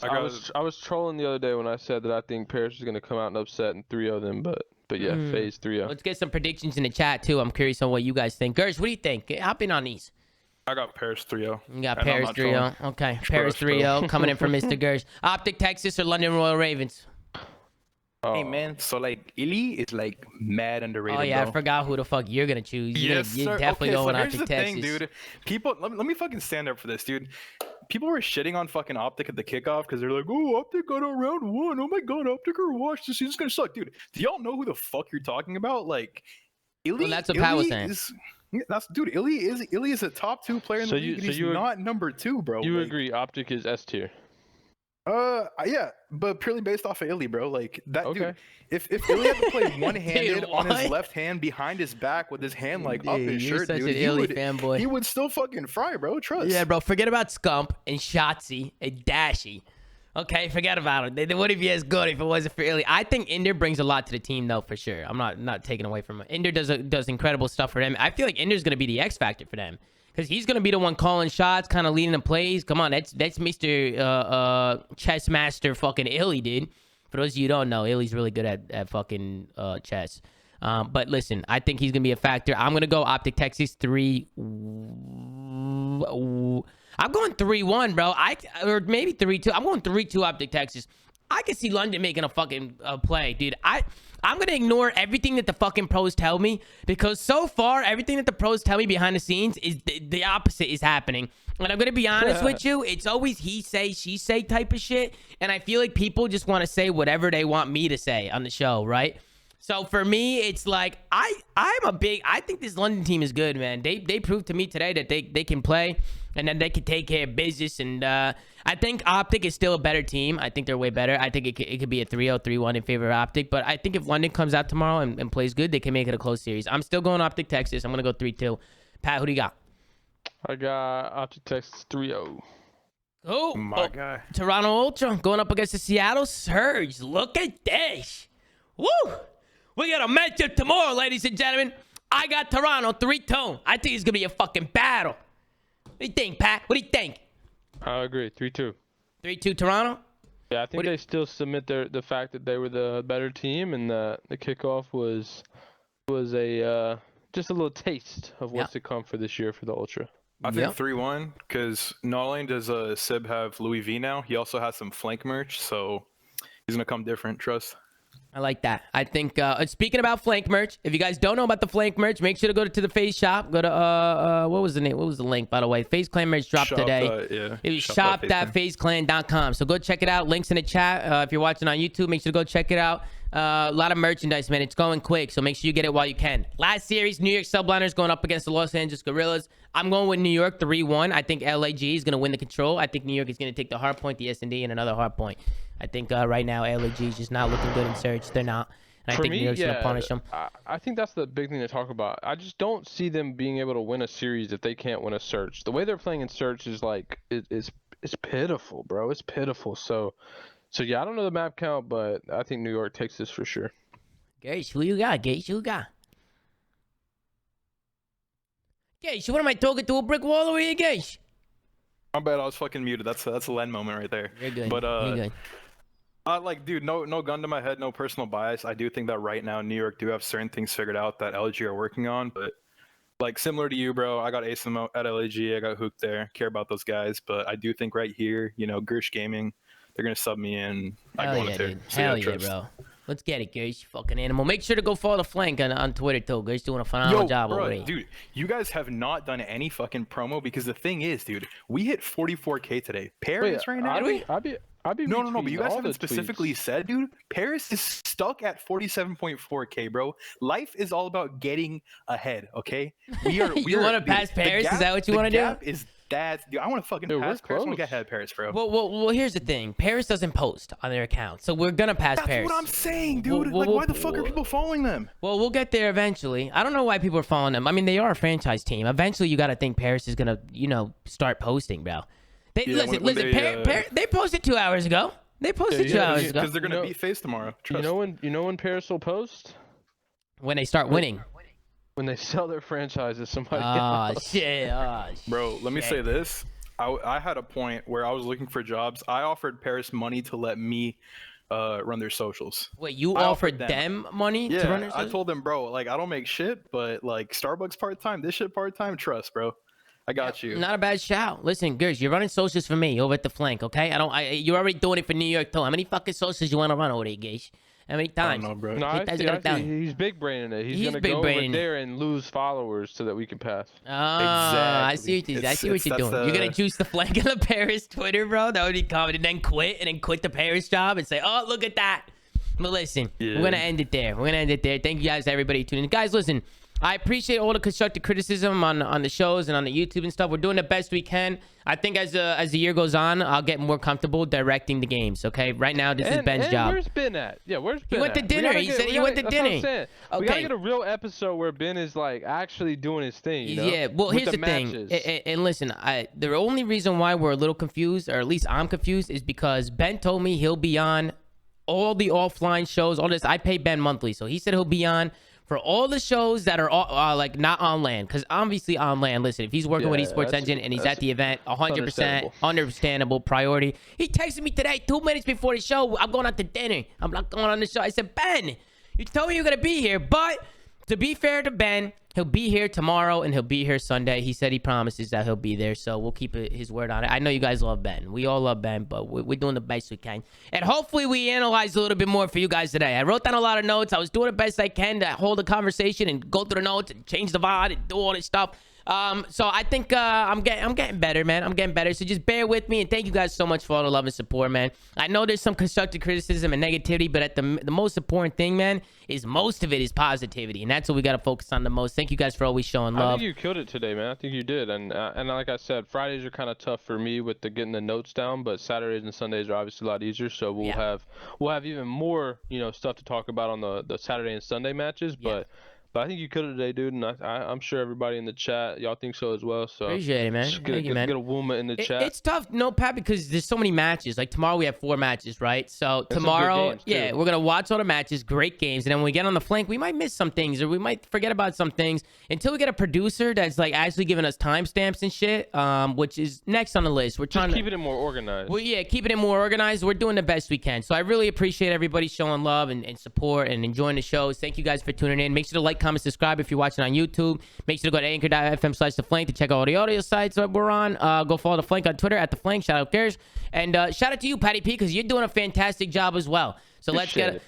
I was trolling the other day when I said that I think Paris is going to come out and upset and 3-0 them, but yeah, FaZe 3-0. Let's get some predictions in the chat, too. I'm curious on what you guys think. Gersh, what do you think? Hop in on these. I got Paris 3-0. You got Paris 3-0. Okay, Paris 3-0 coming in from Mr. Gersh. Optic Texas or London Royal Ravens? Hey, man. So, like, Illy is, like, mad underrated, Oh, yeah, bro. I forgot who the fuck you're going to choose. Yes, you're definitely going Optic Texas. Thing, dude. People, let me fucking stand up for this, dude. People were shitting on fucking Optic at the kickoff because they're like, oh, Optic got out round 1. Oh, my God, Optic are washed. This season's going to suck. Dude, do y'all know who the fuck you're talking about? Like, Illy, well, that's what Pat was saying. Dude, Illy is a top 2 player in the league, and he's not number 2, bro. You agree Optic is S tier? Yeah, but purely based off of Illy, bro. Like that dude. If Illy had to play one-handed on his left hand behind his back with his hand like up his shirt, dude, he would still fucking fry, bro. Trust. Yeah, bro. Forget about Scump and Shotzi and Dashy. Okay, forget about it. They wouldn't be as good if it wasn't for Illy. I think Inder brings a lot to the team, though, for sure. I'm not taking away from him. Inder does incredible stuff for them. I feel like Inder's going to be the X factor for them because he's going to be the one calling shots, kind of leading the plays. Come on, that's Mr. Chess Master fucking Illy, dude. For those of you who don't know, Illy's really good at fucking chess. But listen, I think he's going to be a factor. I'm going to go Optic Texas 3. I'm going 3-1, bro. Or maybe 3-2. I'm going 3-2 Optic Texas. I can see London making a fucking play, dude. I'm going to ignore everything that the fucking pros tell me because so far, everything that the pros tell me behind the scenes is the opposite is happening. And I'm going to be honest with you. It's always he say, she say type of shit. And I feel like people just want to say whatever they want me to say on the show, right? So for me, it's like I think this London team is good, man. They proved to me today that they can play and then they can take care of business. And I think Optic is still a better team. I think they're way better. I think it could be a 3-0, 3-1 in favor of Optic. But I think if London comes out tomorrow and plays good, they can make it a close series. I'm still going Optic Texas. I'm going to go 3-2. Pat, who do you got? I got Optic Texas 3-0. Oh, my guy. Toronto Ultra going up against the Seattle Surge. Look at this. Woo! We got a matchup tomorrow, ladies and gentlemen. I got Toronto 3-2. I think it's going to be a fucking battle. What do you think, Pat? What do you think? I agree. 3-2. 3-2 Toronto? Yeah, I think they still submit the fact that they were the better team and the kickoff was a just a little taste of what's to come for this year for the Ultra. I think 3-1 because not only does Sib have Louis V now, he also has some flank merch, so he's gonna come different. Trust. I like that. I think speaking about flank merch, if you guys don't know about the flank merch, make sure to go to the FaZe shop. Go to what was the name? What was the link, by the way? FaZe Clan merch dropped today. It was shop.fazeclan.com. So go check it out. Links in the chat. If you're watching on YouTube, make sure to go check it out. A lot of merchandise, man. It's going quick, so make sure you get it while you can. Last series, New York Subliners going up against the Los Angeles Gorillas. I'm going with New York 3-1. I think LAG is going to win the control. I think New York is going to take the hard point, the S&D, and another hard point. I think right now LAG is just not looking good in search. They're not. And I think New York's going to punish them. I think that's the big thing to talk about. I just don't see them being able to win a series if they can't win a search. The way they're playing in search is like it's pitiful, bro. It's pitiful. So yeah, I don't know the map count, but I think New York takes this for sure. Gage, who you got? Gage, who you got? Gage, what am I talking to a brick wall over here, Gage? My bad, I was fucking muted. That's a Len moment right there. You're good. But You're good. like, dude, no gun to my head, no personal bias. I do think that right now New York do have certain things figured out that LG are working on, but like similar to you, bro, I got ASM at LAG, I got Hook there, care about those guys, but I do think right here, you know, Gersh Gaming, they're gonna sub me in. Hell yeah, dude. Hell yeah, bro. Let's get it, Gersh. Fucking animal. Make sure to go follow the flank on Twitter, too. Gersh doing a phenomenal job over there. Dude, you guys have not done any fucking promo because the thing is, dude, we hit 44K today. Paris right now? No, but you guys haven't specifically said, dude. Paris is stuck at 47.4K, bro. Life is all about getting ahead, okay? We are. You want to pass Paris? Is that what you want to do? The gap is that. Dude, I want to fucking pass Paris. I want to get ahead of Paris, bro. Well, here's the thing. Paris doesn't post on their account, so we're gonna pass Paris. That's what I'm saying, dude. Like, why the fuck are people following them? Well, we'll get there eventually. I don't know why people are following them. I mean, they are a franchise team. Eventually, you got to think Paris is gonna, start posting, bro. Listen. They posted 2 hours ago. They posted 2 hours ago. Because they're gonna beat FaZe tomorrow. Trust. You know when Paris will post? When they start winning. When they sell their franchise to somebody else. Shit. Bro, let me say this. I had a point where I was looking for jobs. I offered Paris money to let me run their socials. Wait, you offered them money to run their socials? I told them, bro, like, I don't make shit, but like Starbucks part-time, this shit part-time, trust, bro. I got you. Not a bad shout. Listen, Gersh, you're running socials for me over at the flank, okay? You're already doing it for New York too. How many fucking socials you want to run over there, Gersh? How many times? I don't know, bro. No, he's big braining it. He's gonna go over there and lose followers so that we can pass. Exactly. I see what you're doing. You're gonna juice the flank of the Paris Twitter, bro. That would be common, and then quit the Paris job and say, "Oh, look at that." But listen, we're gonna end it there. Thank you guys, everybody tuning in. Guys, listen. I appreciate all the constructive criticism on the shows and on the YouTube and stuff. We're doing the best we can. I think as the year goes on, I'll get more comfortable directing the games. Okay, right now this is Ben's job. Where's Ben at? Yeah, where's Ben? He went to dinner. He said he went to dinner. Okay. We gotta get a real episode where Ben is like actually doing his thing. You know? Yeah. Well, here's the thing. And listen, the only reason why we're a little confused, or at least I'm confused, is because Ben told me he'll be on all the offline shows. All this. I pay Ben monthly, so he said he'll be on for all the shows that are like not on land, because obviously on land, listen, if he's working with Esports Engine and he's at the event, 100% understandable priority. He texted me today 2 minutes before the show. I'm going out to dinner. I'm not going on the show. I said, Ben, you told me you're gonna be here, but to be fair to Ben, he'll be here tomorrow and he'll be here Sunday. He said he promises that he'll be there, so we'll keep his word on it. I know you guys love Ben. We all love Ben, but we're doing the best we can. And hopefully we analyze a little bit more for you guys today. I wrote down a lot of notes. I was doing the best I can to hold a conversation and go through the notes and change the VOD and do all this stuff. So I think I'm getting better, man. I'm getting better. So just bear with me, and thank you guys so much for all the love and support, man. I know there's some constructive criticism and negativity, but the most important thing, man, is most of it is positivity, and that's what we got to focus on the most. Thank you guys for always showing love. I think you killed it today, man. I think you did, and like I said, Fridays are kind of tough for me with getting the notes down, but Saturdays and Sundays are obviously a lot easier. So we'll have even more stuff to talk about on the Saturday and Sunday matches, but I think you could have today, dude, and I'm sure everybody in the chat, y'all think so as well. So appreciate it, man. Thank you, man. Get a Zoomaa in the chat. It's tough, Pat, because there's so many matches. Like tomorrow we have 4 matches, right? So tomorrow, we're gonna watch all the matches, great games, and then when we get on the flank, we might miss some things or we might forget about some things until we get a producer that's like actually giving us timestamps and shit, which is next on the list. We're trying to keep it more organized. Well, keeping it more organized. We're doing the best we can. So I really appreciate everybody showing love and support and enjoying the shows. Thank you guys for tuning in. Make sure to like, like, comment, subscribe if you're watching on YouTube. Make sure to go to anchor.fm/theflank to check out all the audio sites that we're on. Go follow the Flank on Twitter at the Flank. Shout out Cares. And shout out to you, Patty P, because you're doing a fantastic job as well. So let's get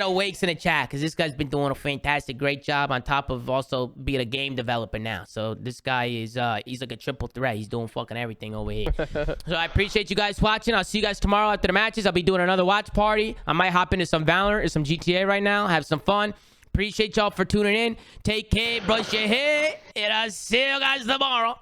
Awakes in the chat, because this guy's been doing a fantastic, great job on top of also being a game developer now. So this guy is he's like a triple threat. He's doing fucking everything over here. So I appreciate you guys watching. I'll see you guys tomorrow after the matches. I'll be doing another watch party. I might hop into some Valorant or some GTA right now. Have some fun. Appreciate y'all for tuning in. Take care, brush your hair, and I'll see you guys tomorrow.